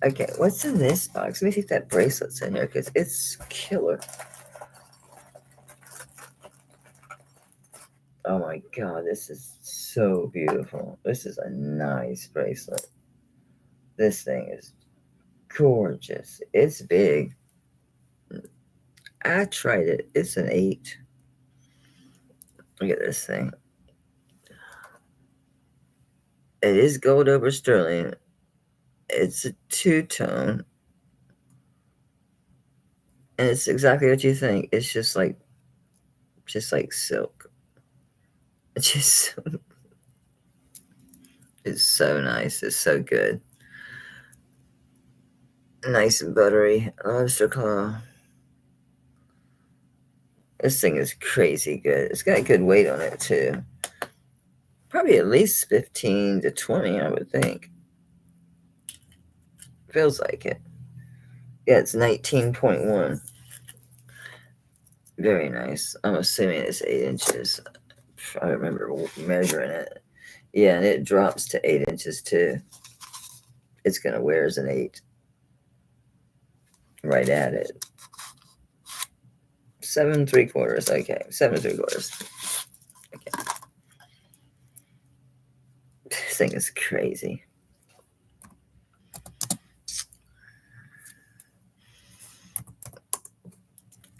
Speaker 1: Okay, what's in this box? Let me see if that bracelet's in here because it's killer. Oh my God, this is so beautiful. This is a nice bracelet. This thing is gorgeous. It's big. I tried it. It's an 8. Look at this thing. It is gold over sterling. It's a 2-tone. And it's exactly what you think. It's just like silk. It's so nice. It's so good. Nice and buttery. Lobster claw. This thing is crazy good. It's got good weight on it too. Probably at least 15 to 20, I would think. Feels like it. Yeah, it's 19.1. Very nice. I'm assuming it's 8 inches. I remember measuring it. Yeah, and it drops to 8 inches too. It's going to wear as an 8. Right at it. 7 3/4. Okay, 7 3/4. Okay. This thing is crazy.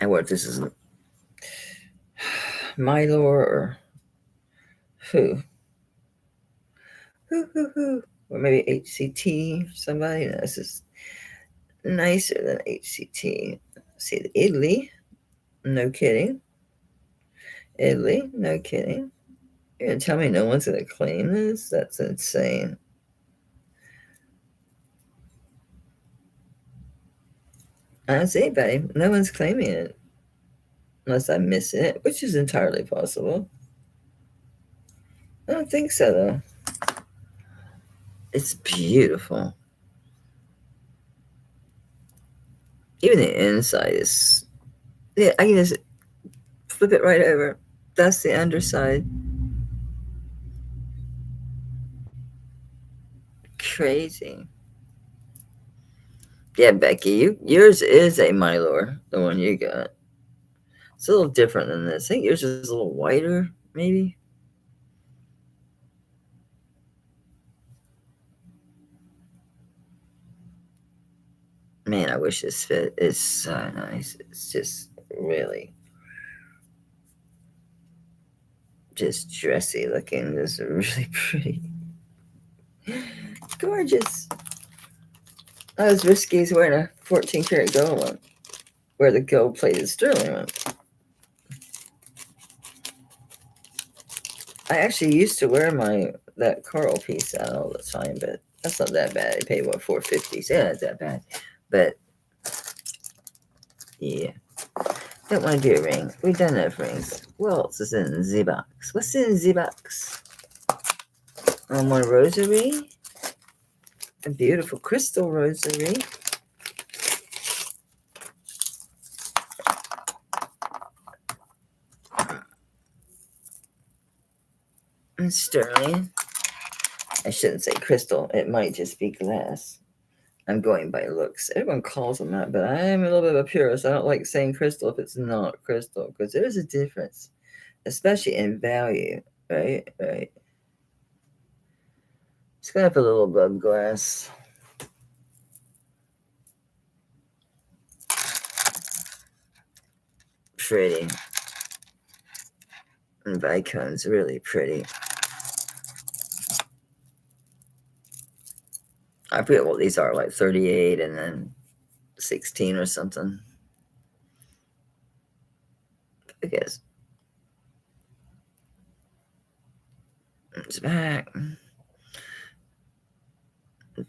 Speaker 1: And what this is, Milo or who? Or maybe HCT, somebody. No, this is nicer than HCT. See, the Italy. No kidding. Italy, no kidding. You're going to tell me no one's going to claim this? That's insane. I don't see anybody. No one's claiming it. Unless I'm missing it, which is entirely possible. I don't think so, though. It's beautiful. Even the inside is... Yeah, I can just flip it right over. That's the underside. Crazy. Yeah, Becky, yours is a Mylor, the one you got. It's a little different than this. I think yours is a little whiter, maybe. Man, I wish this fit. It's so nice. It's just really just dressy looking. Just really pretty. Gorgeous. I was risky as wearing a 14 karat gold one, where the gold plated sterling one. I actually used to wear that coral piece out all the time, but that's not that bad. I paid what, $4.50. So yeah, it's that bad. But yeah, don't want to do a ring. We've done enough rings. What else is in the box? What's in the box? On my rosary. A beautiful crystal rosary. And sterling. I shouldn't say crystal. It might just be glass. I'm going by looks. Everyone calls them that, but I am a little bit of a purist. I don't like saying crystal if it's not crystal, because there's a difference, especially in value, right? Right. It's gonna have a little above glass. Pretty. And Vicon's really pretty. I forget what these are, like 38 and then 16 or something. I guess. It's back.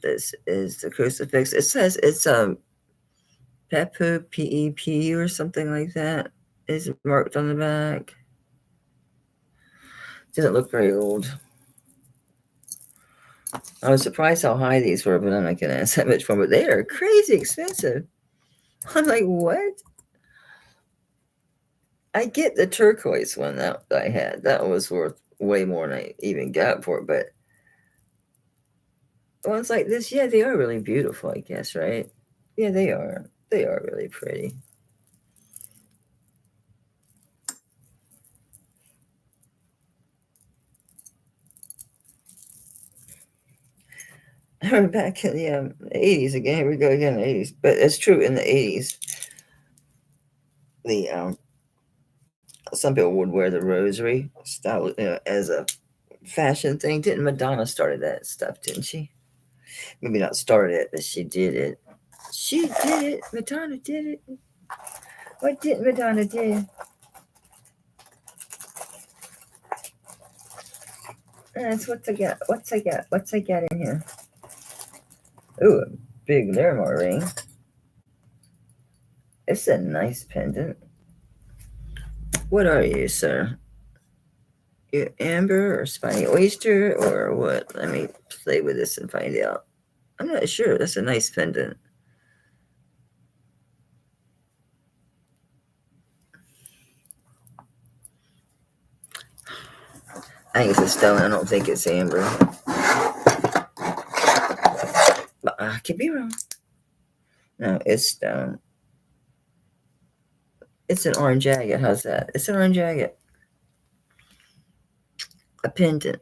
Speaker 1: This is the crucifix. It says it's a Pepu, PEP or something like that. Is marked on the back. Doesn't look very old. I was surprised how high these were, but I'm not gonna ask that much for them. But they are crazy expensive. I'm like, what? I get the turquoise one that I had. That was worth way more than I even got for it. But ones like this, yeah, they are really beautiful, I guess, right? Yeah, they are. They are really pretty. We're back in the 80s again. Here we go again, the 80s. But it's true, in the 80s, the some people would wear the rosary style, as a fashion thing. Didn't Madonna started that stuff, didn't she? Maybe not started it, but she did it. She did it. Madonna did it. What did Madonna do? That's what's I got. What's I got? What's I got in here? Ooh, a big Larimar ring. It's a nice pendant. What are you, sir? You amber or spiny oyster or what? Let me play with this and find out. I'm not sure. That's a nice pendant. I think it's a stone. I don't think it's amber. But I could be wrong. No, it's stone. It's an orange agate. How's that? It's an orange agate. A pendant.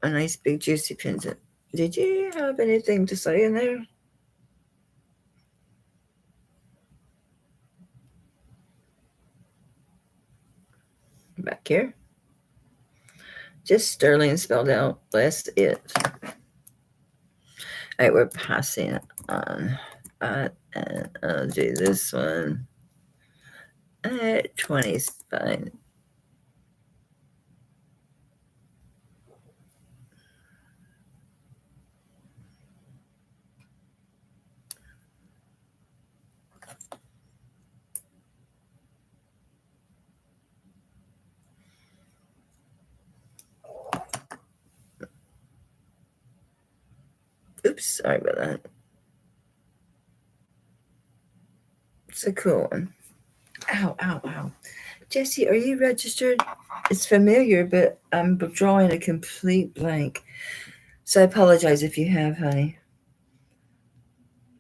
Speaker 1: A nice big juicy pendant. Did you have anything to say in there? Back here. Just sterling spelled out. That's it. All right, we're passing on. And I'll do this one at 20 fine. Oops, sorry about that. It's a cool one. Ow, ow, ow. Jesse, are you registered? It's familiar, but I'm drawing a complete blank. So I apologize if you have, honey.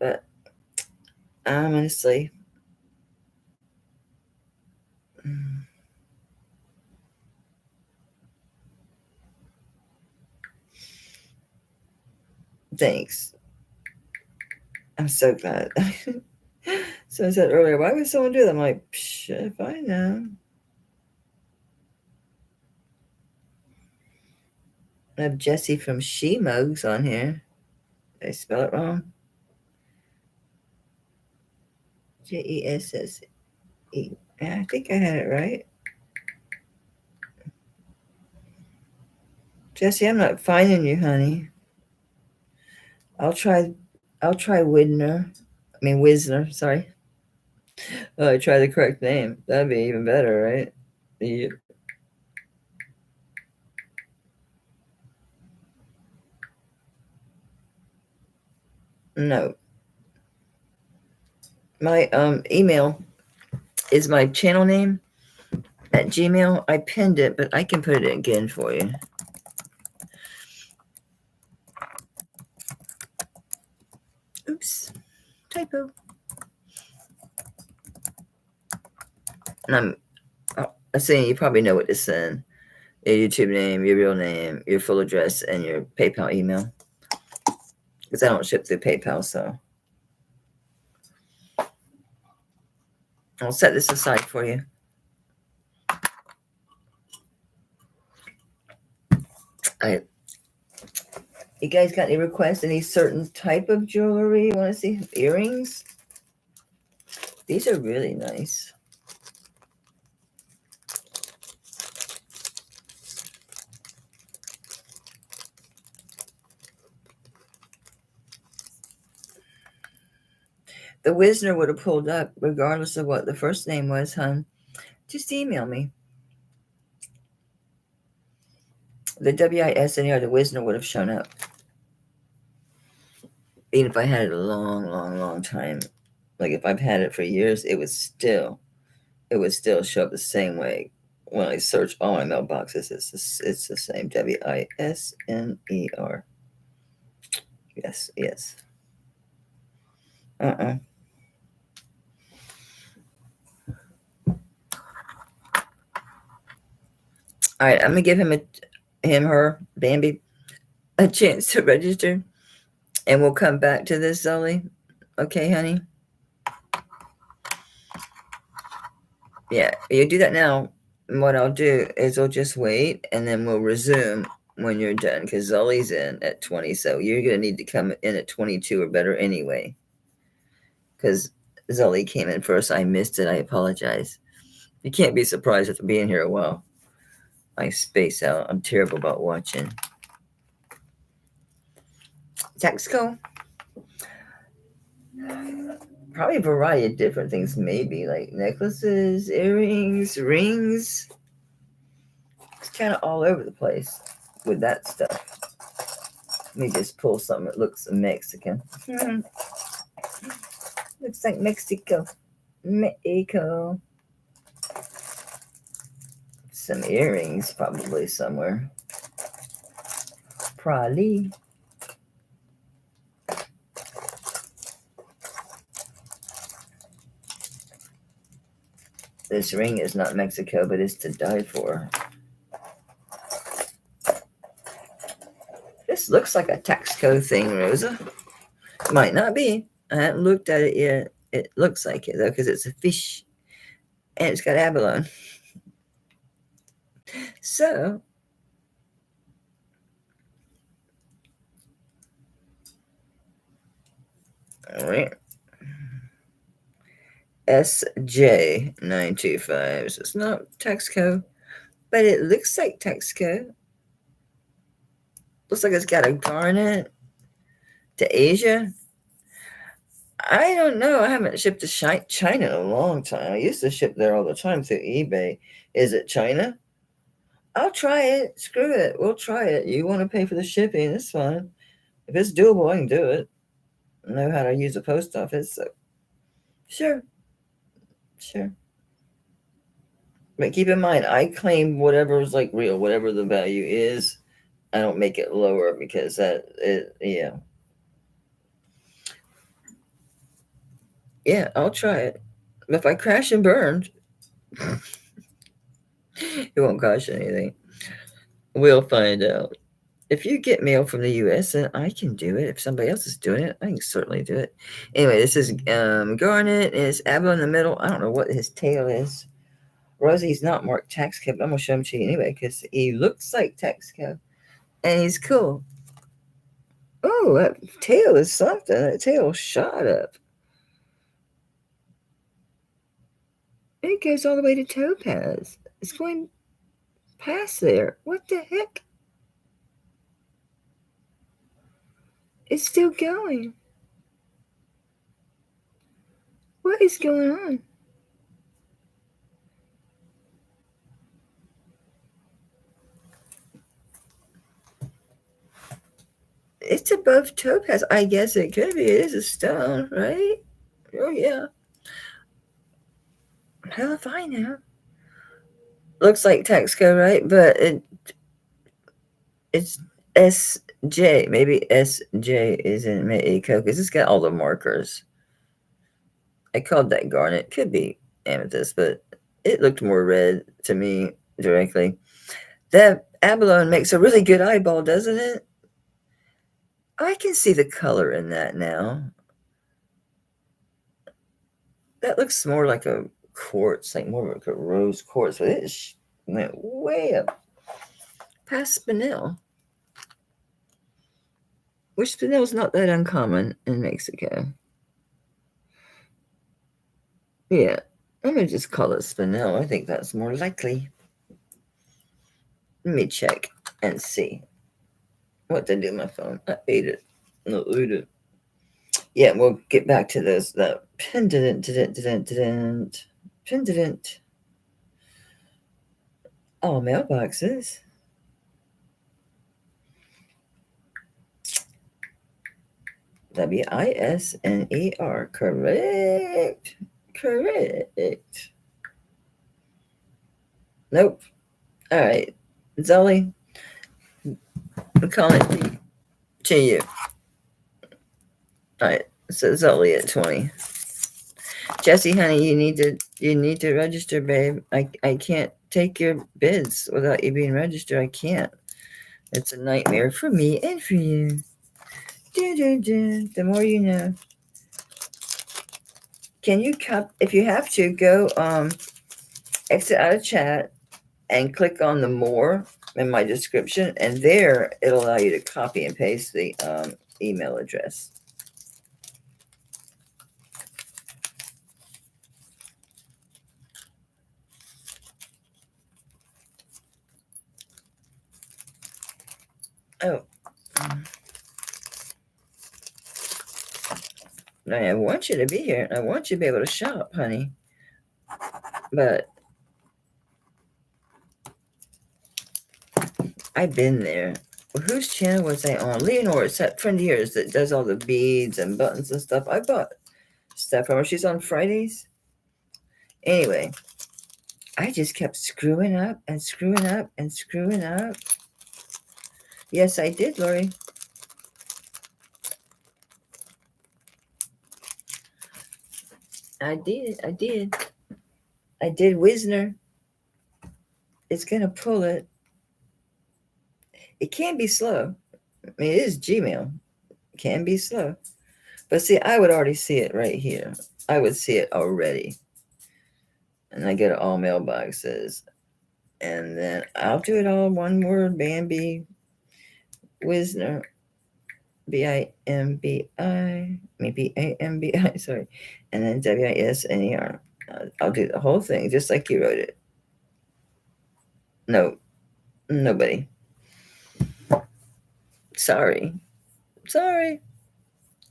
Speaker 1: But honestly, thanks. I'm so glad. So I said earlier, why would someone do that? I'm like, if I know. I have Jesse from She Mugs on here. Did I spell it wrong? Jesse. Yeah, I think I had it right. Jesse, I'm not finding you, honey. I'll try Wisner. Sorry. Oh, I tried the correct name. That'd be even better, right? Yeah. No. My email is my channel name at Gmail. I pinned it, but I can put it again for you. Oops. Typo. And I'm saying you probably know what to send. Your YouTube name, your real name, your full address, and your PayPal email. Because I don't ship through PayPal, so I'll set this aside for you. You guys got any requests? Any certain type of jewelry you want to see? Earrings? These are really nice. The Wisner would have pulled up regardless of what the first name was, hon. Just email me. The WISNER, the Wisner would have shown up. Even if I had it a long, long, long time. Like if I've had it for years, it would still show up the same way. When I search all my mailboxes, it's the same. WISNER. Yes, yes. All right, I'm gonna give her, Bambi, a chance to register, and we'll come back to this, Zoe. Okay, honey? Yeah, you do that now. And what I'll do is I'll just wait, and then we'll resume when you're done, because Zoe's in at 20, so you're gonna need to come in at 22 or better anyway. Because Zoe came in first. I missed it. I apologize. You can't be surprised after being here a while. I space out. I'm terrible about watching. Texaco? Probably a variety of different things, maybe like necklaces, earrings, rings. It's kind of all over the place with that stuff. Let me just pull something that looks Mexican. Looks like Mexico. Mexico. Some earrings probably somewhere. Probably. This ring is not Mexico, but it's to die for. This looks like a Texaco thing, Rosa. Might not be. I haven't looked at it yet. It looks like it, though, because it's a fish. And it's got abalone. So, all right. SJ925. So it's not Texaco, but it looks like Texaco. Looks like it's got a garnet to Asia. I don't know. I haven't shipped to China in a long time. I used to ship there all the time through eBay. Is it China? I'll try it. Screw it. We'll try it. You want to pay for the shipping? It's fine. If it's doable, I can do it. I know how to use a post office, so sure. But keep in mind, I claim whatever is like real, whatever the value is. I don't make it lower because yeah. Yeah, I'll try it. But if I crash and burn, it won't cost you anything. We'll find out. If you get mail from the U.S., then I can do it. If somebody else is doing it, I can certainly do it. Anyway, this is garnet. It's abalone in the middle. I don't know what his tail is. Rosie's not marked Texaco, but I'm going to show him to you anyway because he looks like Texaco. And he's cool. Oh, that tail is something. That tail shot up. It goes all the way to Topaz. It's going past there. What the heck? It's still going. What is going on? It's above topaz. I guess it could be. It is a stone, right? Oh, yeah. Hell if I know. Looks like Texaco, right? But it's SJ. Maybe SJ isn't Mexico because it's got all the markers. I called that garnet. Could be amethyst, but it looked more red to me directly. That abalone makes a really good eyeball, doesn't it? I can see the color in that now. That looks more like a quartz, like more like a rose quartz, but it went way up past spinel, which spinel is not that uncommon in Mexico. Yeah, I'm gonna just call it spinel. I think that's more likely. Let me check and see what to do with my phone. I ate it. No, eat it. Yeah, we'll get back to this. The pendant. All mailboxes. WISNER. Correct. Correct. Nope. All right. Zolly, I'm calling it to you. All right. So Zolly at 20. Jesse, honey, you need to register, babe. I can't take your bids without you being registered. I can't. It's a nightmare for me and for you. The more you know. Can you if you have to go exit out of chat and click on the more in my description, and there it'll allow you to copy and paste the email address. Oh. I want you to be here. I want you to be able to shop, honey. But I've been there. Well, whose channel was I on? Leonore, it's that friend of yours that does all the beads and buttons and stuff. I bought stuff from her. She's on Fridays. Anyway, I just kept screwing up and screwing up and screwing up. Yes, I did, Lori. I did. I did Wisner. It's going to pull it. It can be slow. I mean, it is Gmail. It can be slow. But see, I would already see it right here. I would see it already. And I go to all mailboxes. And then I'll do it all one word. Bambi. Wisner. BIMBI. Maybe AMBI. Sorry. And then WISNER. I'll do the whole thing just like you wrote it. No. Nobody. Sorry.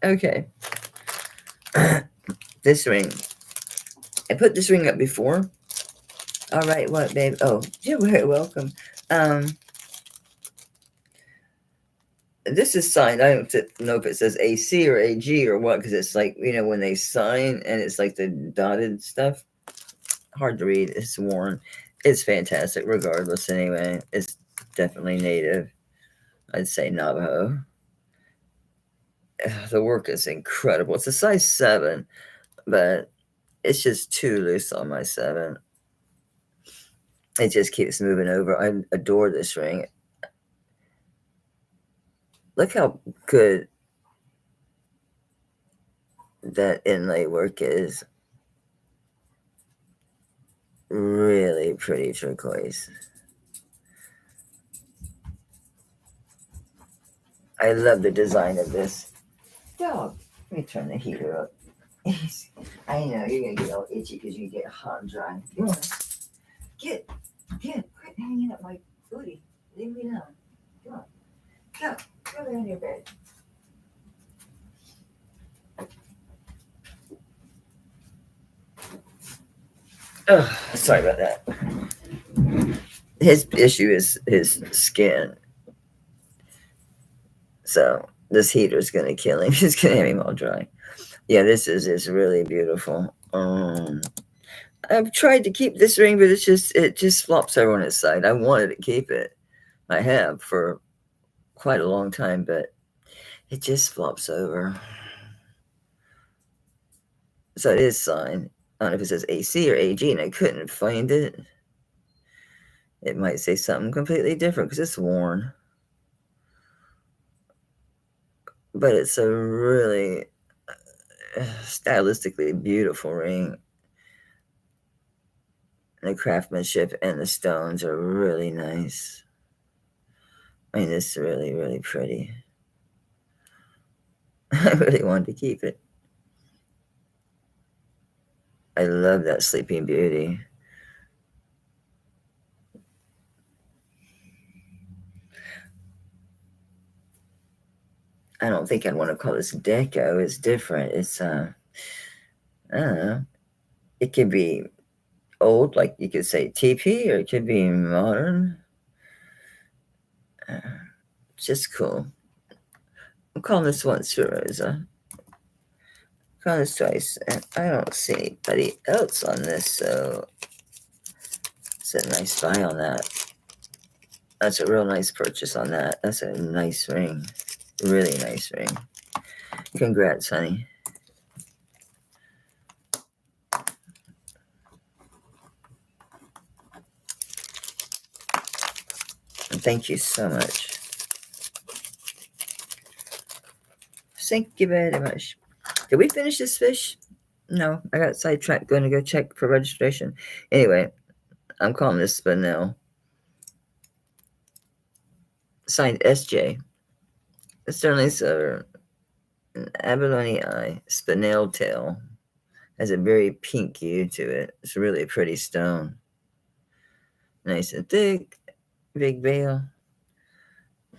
Speaker 1: Okay. This ring. I put this ring up before. All right, what, babe? Oh, you're very welcome. This is signed. I don't know if it says AC or AG or what, because it's like, when they sign and it's like the dotted stuff. Hard to read. It's worn. It's fantastic regardless anyway. It's definitely native. I'd say Navajo. The work is incredible. It's a size 7, but it's just too loose on my 7. It just keeps moving over. I adore this ring. Look how good that inlay work is. Really pretty turquoise. I love the design of this. Dog, let me turn the heater up. I know, you're going to get all itchy because you get hot and dry. Come on. Quit hanging up my booty. Leave me alone. Come on. Go lay on your bed. Oh, sorry about that. His issue is his skin. So This heater is going to kill him. It's going to have him all dry. Yeah, this is really beautiful. I've tried to keep this ring, but it just flops over on its side. I wanted to keep it. I have for quite a long time, but it just flops over. So it is signed. I don't know if it says AC or AG, and I couldn't find it. It might say something completely different because it's worn. But it's a really stylistically beautiful ring. The craftsmanship and the stones are really nice. I mean, it's really, really pretty. I really wanted to keep it. I love that Sleeping Beauty. I don't think I'd want to call this deco. It's different. It's, I don't know. It could be old, like you could say TP, or it could be modern. It's just cool. I'm calling this once for Rosa. I'm calling this twice. And I don't see anybody else on this, so it's a nice buy on that. That's a real nice purchase on that. That's a nice ring. Really nice ring. Congrats, honey. And thank you so much. Thank you very much. Did we finish this fish? No, I got sidetracked going to go check for registration. Anyway, I'm calling this Spinel. Signed SJ. Sterling silver. An abalone eye. Spinel tail. Has a very pink hue to it. It's a really pretty stone. Nice and thick. Big veil.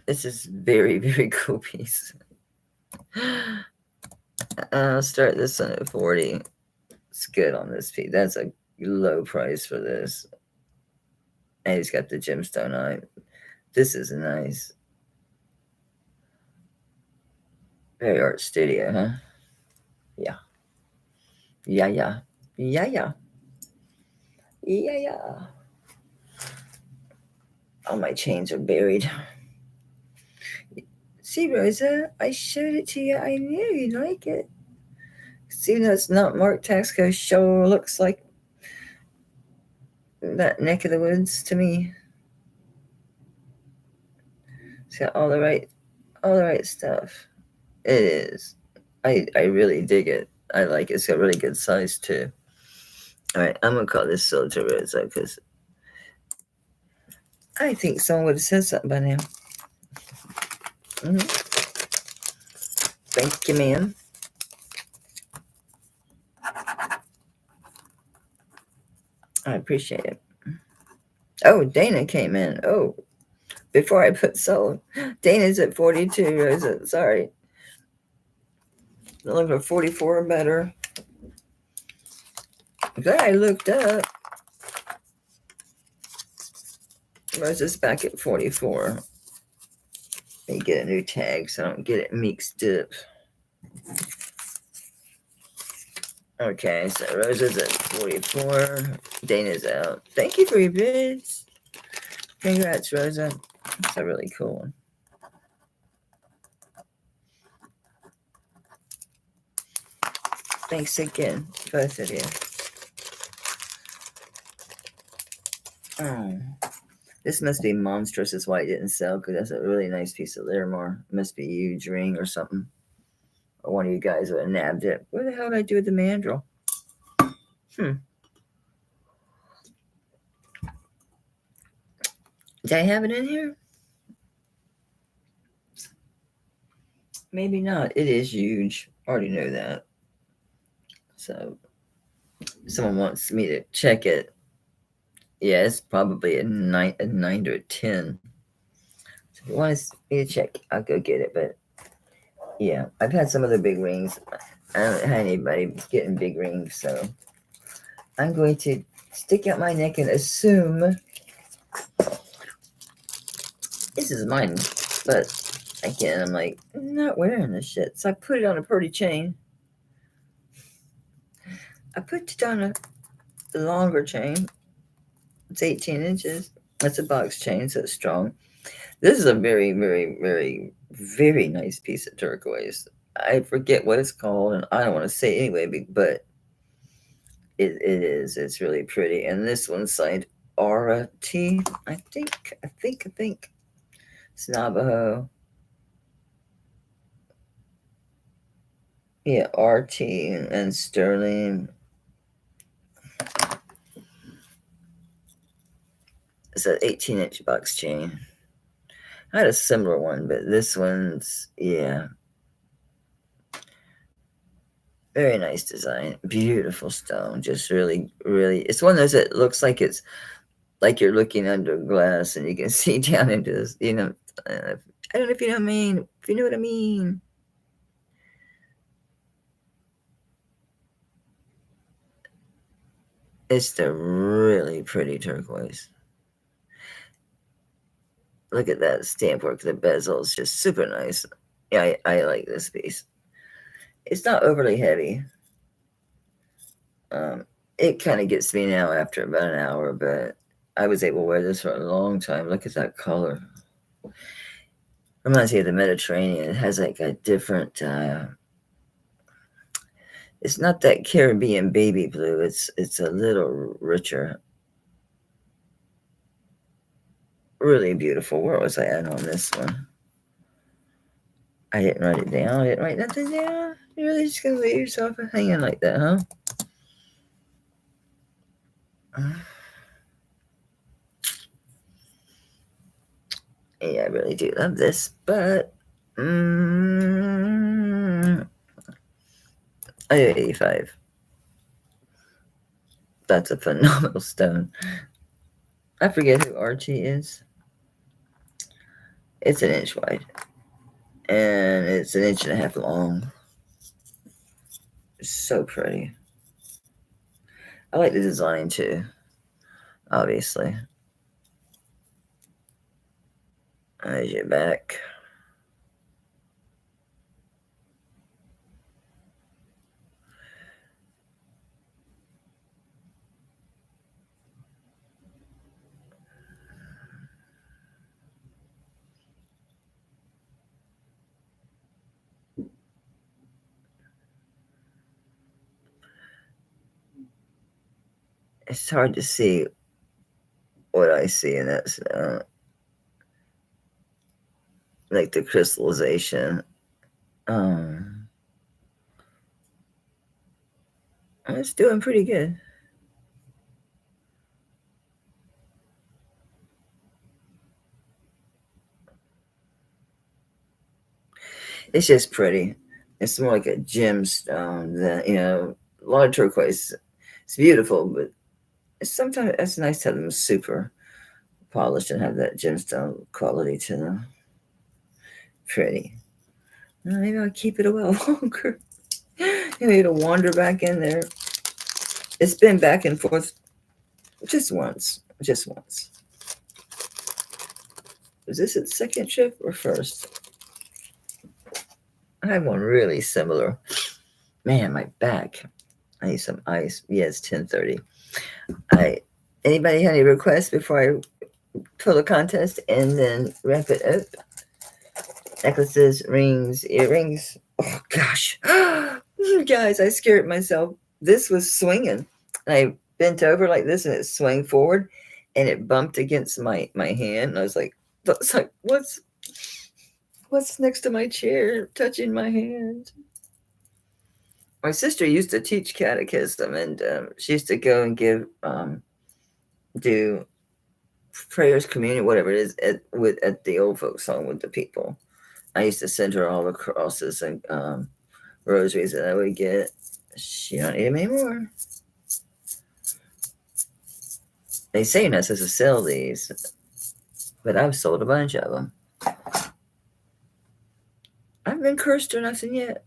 Speaker 1: This is very, very cool piece. I'll start this one at 40. It's good on this piece. That's a low price for this. And he's got the gemstone eye. This is nice. Very art studio, huh? Yeah. Yeah, yeah. Yeah, yeah. Yeah, yeah. All my chains are buried. See, Rosa, I showed it to you. I knew you'd like it. See, that's not marked Taxco. Sure looks like that neck of the woods to me. It's got all the right stuff. It is. I really dig it. I like it. It's got really good size too. All right, I'm gonna call this Soldier Rosa because I think someone would have said something by now. Thank you, ma'am. I appreciate it. Oh, Dana came in. Oh, before I put sold. Dana's at 42, Rosa. Sorry. I'm looking for 44 or better. Glad I looked up. Rosa's back at 44. Let me get a new tag so I don't get it mixed up. Okay, so Rosa's at 44. Dana's out. Thank you for your bids. Congrats, Rosa. That's a really cool one. Thanks again, both of you. Oh, this must be monstrous. That's why it didn't sell, because that's a really nice piece of Larimar. It must be a huge ring or something. Or one of you guys would have nabbed it. What the hell did I do with the mandrel? Did I have it in here? Maybe not. It is huge. I already know that. So, someone wants me to check it. Yeah, it's probably a 9 to a 10. So if you want me to check, I'll go get it. But yeah, I've had some other big rings. I haven't had anybody getting big rings, so I'm going to stick out my neck and assume this is mine. But Again, I'm like, I'm not wearing this shit. So I put it on a pretty chain. I put it on a longer chain. It's 18 inches. That's a box chain, so it's strong. This is a very, very, very, very nice piece of turquoise. I forget what it's called, and I don't want to say it anyway, but it is. It's really pretty. And this one's signed Aura T. I think. It's Navajo. Yeah, RT and sterling. It's an 18-inch box chain. I had a similar one, but this one's, yeah. Very nice design. Beautiful stone. Just really, really, it's one of those that looks like it's like you're looking under glass and you can see down into this, I don't know if you know what I mean. If you know what I mean. It's the really pretty turquoise. Look at that stamp work. The bezel is just super nice. Yeah, I like this piece. It's not overly heavy. It kind of gets me now after about an hour, but I was able to wear this for a long time. Look at that color. Reminds me of the Mediterranean. It has like a different, it's not that Caribbean baby blue. It's a little richer. Really beautiful. Where was I at on this one? I didn't write it down. I didn't write nothing down. You're really just going to leave yourself hanging like that, huh? Yeah, I really do love this, but I do 85. That's a phenomenal stone. I forget who Archie is. It's an inch wide, and it's an inch and a half long. It's so pretty. I like the design too, obviously. There's your back. It's hard to see what I see in that stone. Like the crystallization. It's doing pretty good. It's just pretty. It's more like a gemstone than, a lot of turquoise. It's beautiful, but sometimes it's nice to have them super polished and have that gemstone quality to them. Pretty. Maybe I'll keep it a while longer. Maybe it'll wander back in there. It's been back and forth just once. Just once. Was this its second trip or first? I have one really similar. Man, my back. I need some ice. Yeah, it's 10:30. Anybody have any requests before I pull the contest and then wrap it up? Necklaces, rings, earrings. Oh gosh, guys, I scared myself. This was swinging. I bent over like this, and it swung forward, and it bumped against my hand. And I was like, what's next to my chair touching my hand? My sister used to teach catechism, and she used to go and do prayers, communion, whatever it is, at the old folks' home with the people. I used to send her all the crosses and rosaries that I would get. She don't need them anymore. They say you're not supposed to sell these, but I've sold a bunch of them. I haven't been cursed or nothing yet.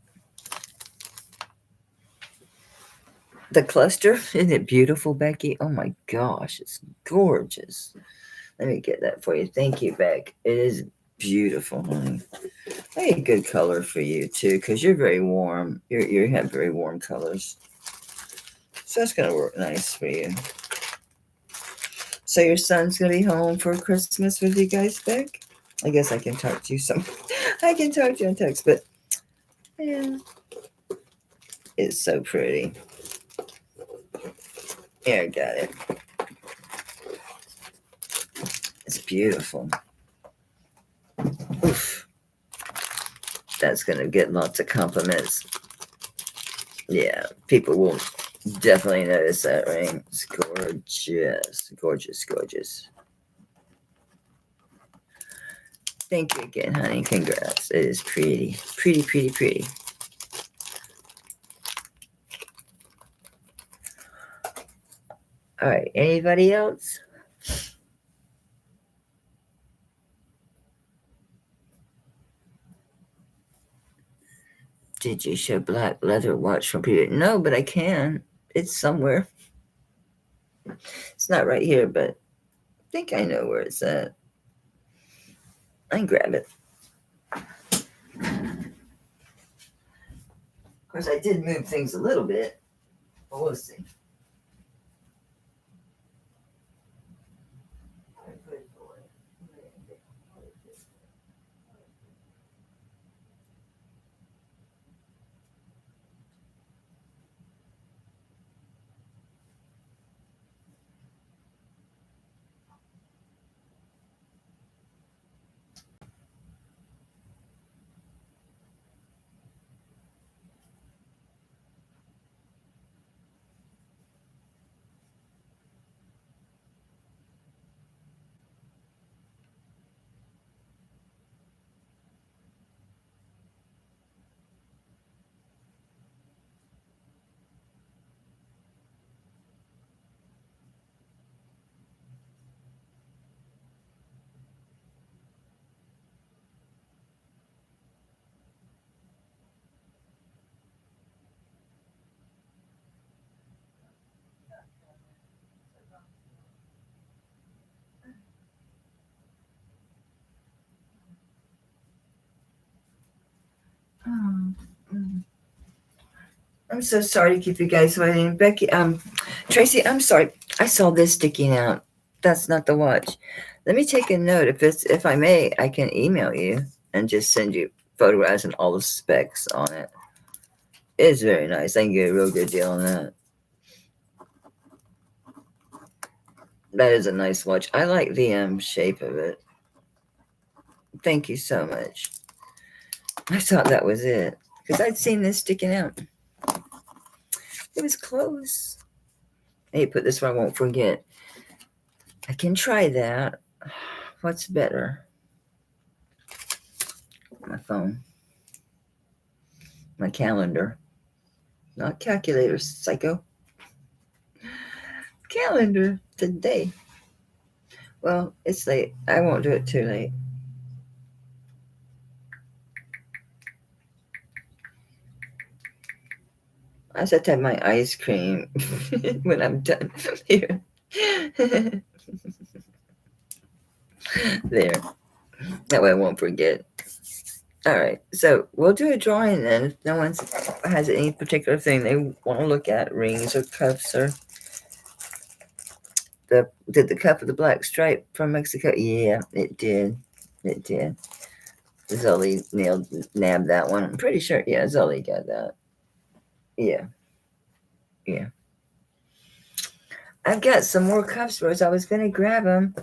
Speaker 1: The cluster, isn't it beautiful, Becky? Oh my gosh, it's gorgeous. Let me get that for you. Thank you, Beck. It is beautiful, honey. A good color for you too, because you're very warm. You have very warm colors, so that's gonna work nice for you. So your son's gonna be home for Christmas with you guys back. I guess I can talk to you some. I can talk to you on text, but yeah, it's so pretty. Yeah, I got it. It's beautiful. Oof. That's gonna get lots of compliments. Yeah, people will definitely notice that ring. It's gorgeous, gorgeous, gorgeous. Thank you again, honey. Congrats. It is pretty, pretty, pretty, pretty. All right, anybody else? Did you show black leather watch from previous? No, but I can. It's somewhere. It's not right here, but I think I know where it's at. I can grab it. Of course, I did move things a little bit, but we'll see. I'm so sorry to keep you guys waiting. Becky, Tracy, I'm sorry. I saw this sticking out. That's not the watch. Let me take a note. If I may, I can email you and just send you photographs and all the specs on it. It's very nice. I can get a real good deal on that. That is a nice watch. I like the shape of it. Thank you so much. I thought that was it because I'd seen this sticking out. It was close. Hey, put this where I won't forget. I can try that. What's better? My phone. My calendar. Not calculator, psycho. Calendar today. Well, it's late. I won't do it too late. I just have to have my ice cream when I'm done here. There. That way I won't forget. All right. So we'll do a drawing then. If no one has any particular thing they want to look at, rings or cuffs or did the cuff with the black stripe from Mexico? Yeah, it did. It did. Zoe nabbed that one. I'm pretty sure. Yeah, Zoe got that. Yeah. Yeah. I've got some more cuffs, Rose. I was going to grab them.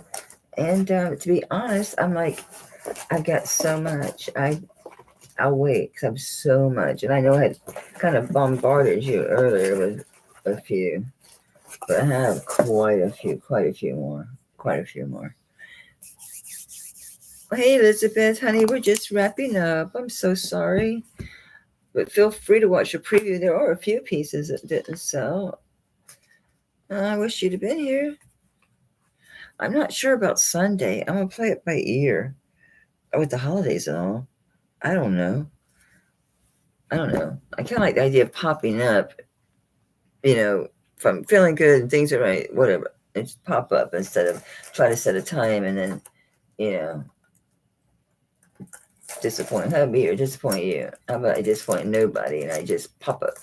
Speaker 1: And to be honest, I'm like, I've got so much. I'll wait because I have so much. And I know I had kind of bombarded you earlier with a few. But I have quite a few more. Hey, Elizabeth, honey, we're just wrapping up. I'm so sorry. But feel free to watch a preview. There are a few pieces that didn't sell. I wish you'd have been here. I'm not sure about Sunday. I'm going to play it by ear. With the holidays and all. I don't know. I kind of like the idea of popping up, if I'm feeling good and things are right, whatever. It's pop up instead of try to set a time and then, disappoint hubby or disappoint you? How about I disappoint nobody and I just pop up?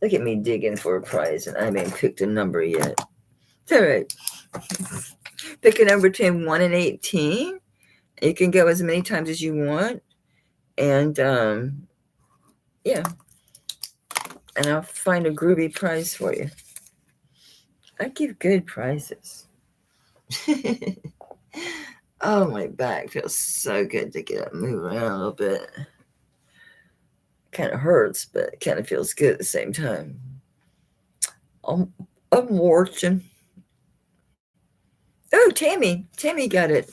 Speaker 1: Look at me digging for a prize and I haven't picked a number yet. It's all right. Pick a number between 1 and 18. You can go as many times as you want. And yeah. And I'll find a groovy prize for you. I give good prizes. Oh, my back feels so good to get up and move around a little bit. Kind of hurts, but it kind of feels good at the same time. I'm watching. Oh, Tammy got it.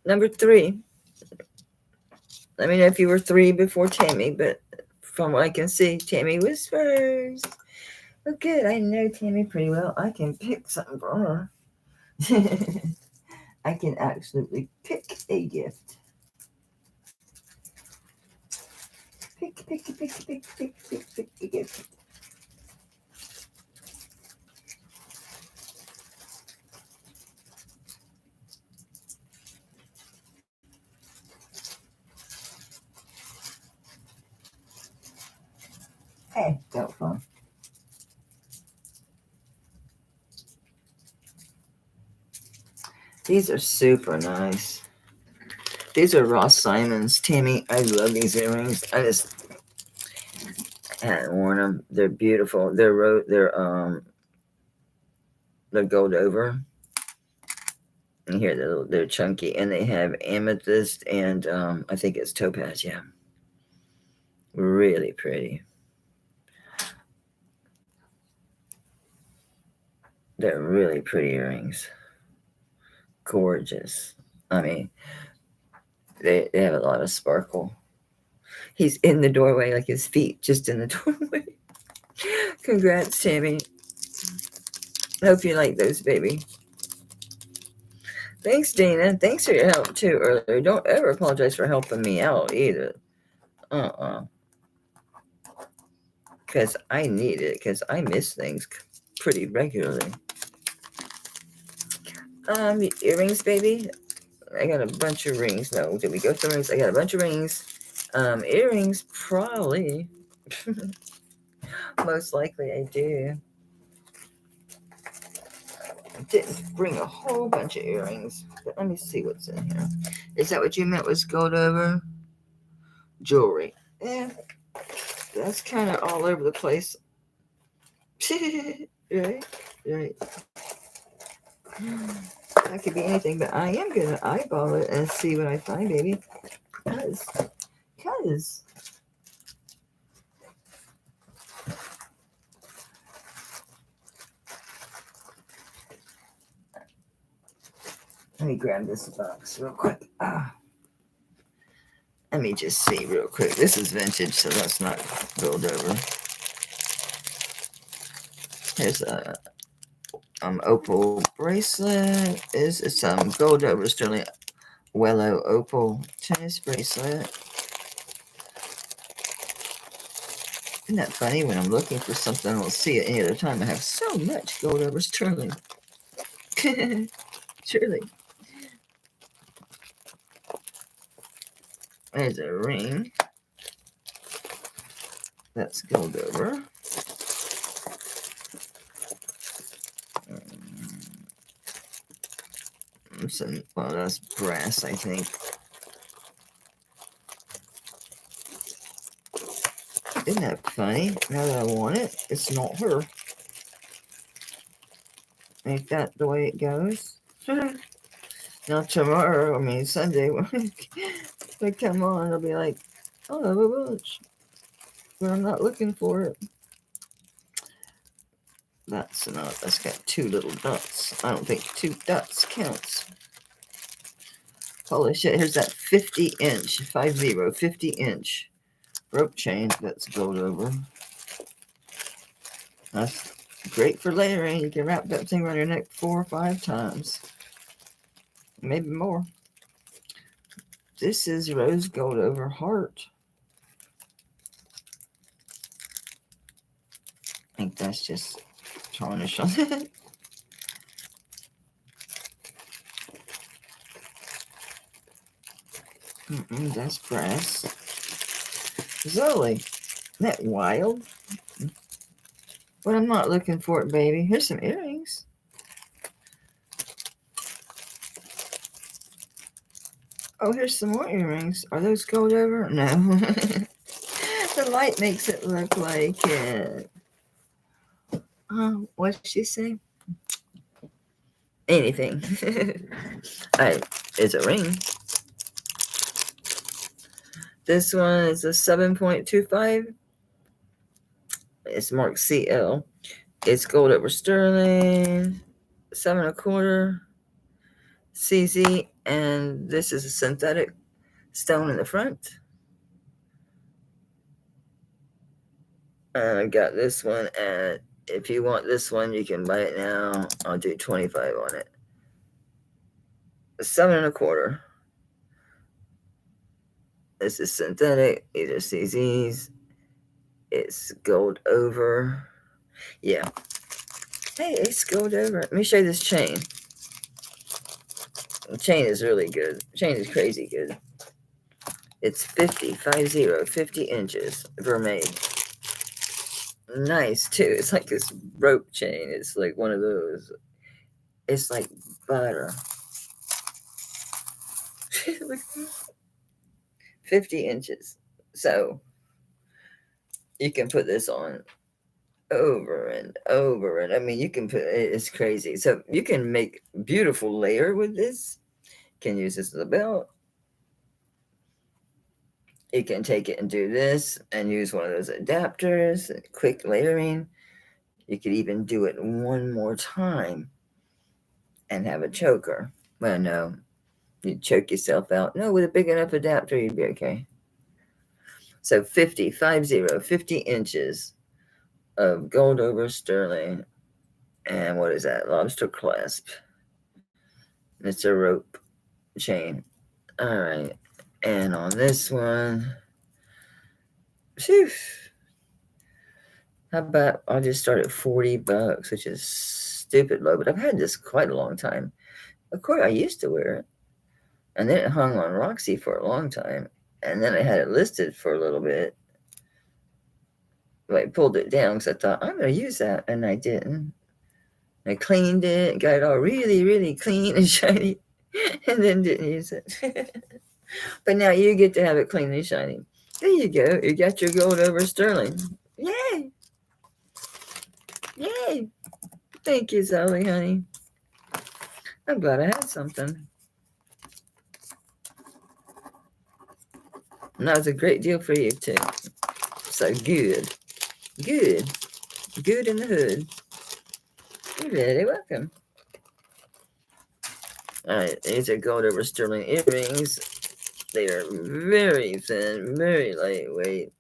Speaker 1: Number 3. Let me know if you were 3 before Tammy, but from what I can see, Tammy was first. Oh, good. I know Tammy pretty well. I can pick something for her. I can absolutely pick a gift. Pick a gift. Hey, go fun. These are super nice. These are Ross Simon's. Tammy, I love these earrings. I just hadn't worn them. They're beautiful. They're gold over. And here they're chunky, and they have amethyst and I think it's topaz. Yeah, really pretty. They're really pretty earrings. Gorgeous. I mean, they have a lot of sparkle. He's in the doorway, like his feet just in the doorway. Congrats, Tammy. Hope you like those, baby. Thanks, Dana. Thanks for your help, too, earlier. Don't ever apologize for helping me out, either. Because I need it, because I miss things pretty regularly. Earrings, baby. I got a bunch of rings. No, did we go through rings? I got a bunch of rings. Earrings, probably. Most likely I do. I didn't bring a whole bunch of earrings, but let me see what's in here. Is that what you meant was gold over? Jewelry. Yeah, that's kind of all over the place. Right. That could be anything, but I am going to eyeball it and see what I find, baby. Because. Let me grab this box real quick. Let me just see real quick. This is vintage, so that's not gold over. Here's a opal bracelet. It's gold over sterling Wello opal tennis bracelet. Isn't that funny? When I'm looking for something, I don't see it any other time. I have so much gold over sterling. Surely. There's a ring. That's gold over. Well, that's brass, I think. Isn't that funny? Now that I want it, it's not her. Ain't that the way it goes? Now tomorrow, Sunday, when I come on, it'll be like, I'll have a bunch. But I'm not looking for it. That's got 2 little dots. I don't think 2 dots counts. Holy shit, here's that 50-inch, 50-inch rope chain that's gold over. That's great for layering. You can wrap that thing around your neck 4 or 5 times. Maybe more. This is rose gold over heart. I think that's just tarnish on it. That's brass. Zoe, isn't that wild? But I'm not looking for it, baby. Here's some earrings. Oh, here's some more earrings. Are those gold over? No. The light makes it look like it. What'd she say? Anything. It's a ring. This one is a 7.25. It's marked CL. It's gold over sterling, 7.25 CZ, and this is a synthetic stone in the front. And I got this one, and if you want this one, you can buy it now. I'll do 25 on it. 7.25. This is synthetic. These are CZs. It's gold over. Yeah. Hey, it's gold over. Let me show you this chain. The chain is really good. The chain is crazy good. It's 50 inches vermeil. Nice too. It's like this rope chain. It's like one of those. It's like butter. 50 inches. So you can put this on over and over. And I mean, you can put it's crazy. So you can make beautiful layer with this. You can use this as a belt. You can take it and do this and use one of those adapters, quick layering. You could even do it one more time and have a choker. Well, no, you'd choke yourself out. No, with a big enough adapter, you'd be okay. So 50 inches of gold over sterling. And what is that? Lobster clasp. It's a rope chain. All right. And on this one, phew, how about I'll just start at $40, which is stupid low, but I've had this quite a long time. Of course, I used to wear it. And then it hung on Roxy for a long time. And then I had it listed for a little bit. But I pulled it down because I thought, I'm going to use that. And I didn't. I cleaned it, got it all really, really clean and shiny, and then didn't use it. But now you get to have it clean and shiny. There you go. You got your gold over sterling. Yay! Yay! Thank you, Zoe, honey. I'm glad I had something. And that was a great deal for you, too. So good. Good. Good in the hood. You're very welcome. All right, these are gold over sterling earrings. They are very thin, very lightweight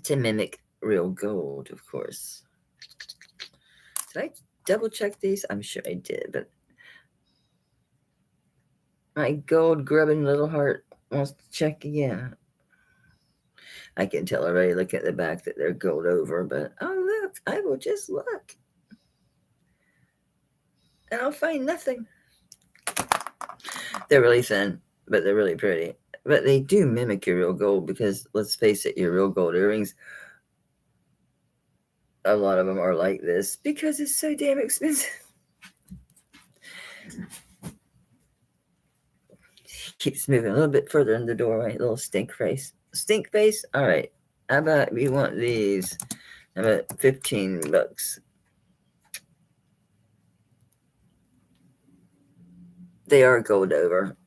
Speaker 1: to mimic real gold, of course. Did I double check these? I'm sure I did, but my gold grubbing little heart wants to check again. I can tell already looking at the back that they're gold over, but oh, look, I will just look. And I'll find nothing. They're really thin, but they're really pretty. But they do mimic your real gold because, let's face it, your real gold earrings, a lot of them are like this because it's so damn expensive. Keeps moving a little bit further in the doorway, little stink face. Stink face? All right. How about we want these? How about $15? They are gold over.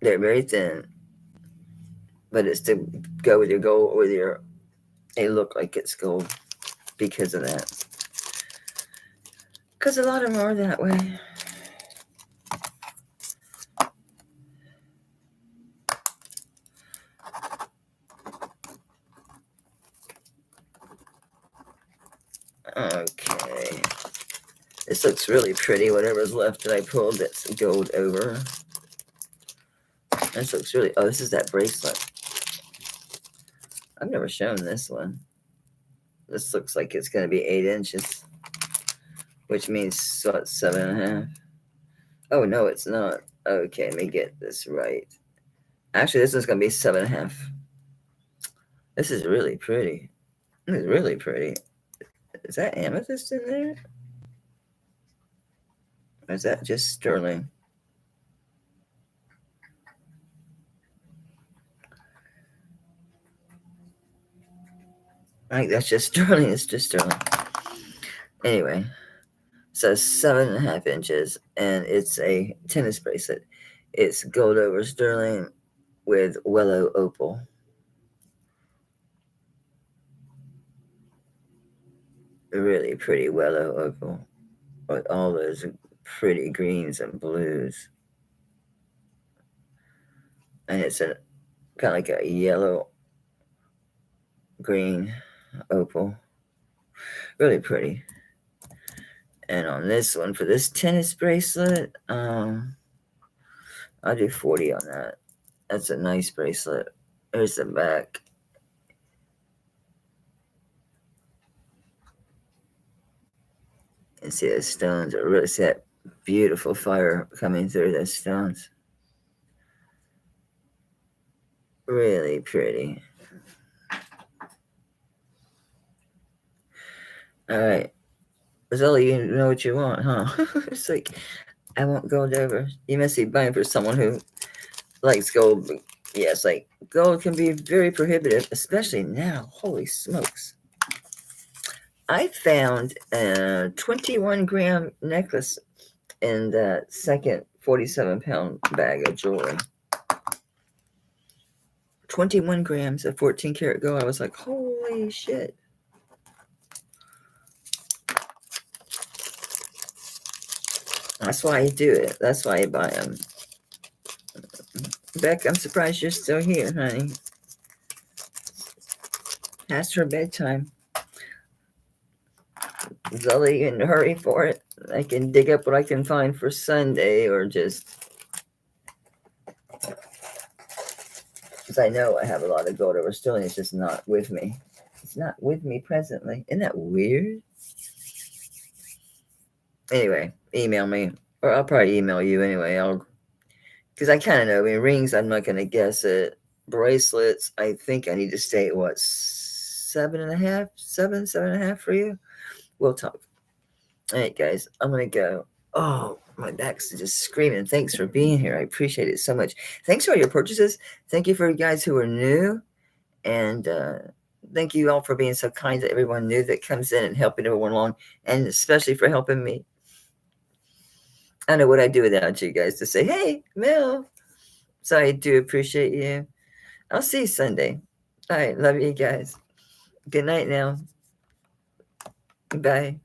Speaker 1: They're very thin, but it's to go with your gold, with your, they look like it's gold because of that. Because a lot of them are that way. Okay. This looks really pretty, whatever's left that I pulled that's gold over. This looks really, oh, this is that bracelet. I've never shown this one. This looks like it's going to be 8 inches, which means, so it's 7.5. Oh, no, it's not. Okay, let me get this right. Actually, this is going to be 7.5. This is really pretty. This is really pretty. Is that amethyst in there? Or is that just sterling? I think that's just sterling. It's just sterling. Anyway, so 7.5 inches, and it's a tennis bracelet. It's gold over sterling with willow opal. Really pretty willow opal with all those pretty greens and blues. And it's a kind of like a yellow green opal. Really pretty. And on this one, for this tennis bracelet, I'll do 40 on that. That's a nice bracelet. There's the back. And see the stones. I really see that beautiful fire coming through the stones. Really pretty. All right. Zoe, you know what you want, huh? It's like, I want gold over. You must be buying for someone who likes gold. Yes, like gold can be very prohibitive, especially now. Holy smokes. I found a 21-gram necklace in that second 47-pound bag of jewelry. 21 grams of 14 karat gold. I was like, holy shit. That's why you do it. That's why you buy them. Beck, I'm surprised you're still here, honey. Past her bedtime. Zully, in a hurry for it. I can dig up what I can find for Sunday, or just because I know I have a lot of gold over sterling. It's just not with me. It's not with me presently. Isn't that weird? Anyway, email me, or I'll probably email you anyway. Because I kind of know. I mean, rings, I'm not going to guess it. Bracelets, I think I need to stay at what, 7.5, 7.5 for you. We'll talk. All right, guys, I'm going to go. Oh, my back's just screaming. Thanks for being here. I appreciate it so much. Thanks for all your purchases. Thank you for you guys who are new. And thank you all for being so kind to everyone new that comes in and helping everyone along. And especially for helping me. I know what I'd do without you guys to say, hey, Mel. So I do appreciate you. I'll see you Sunday. All right. Love you guys. Good night now. Bye.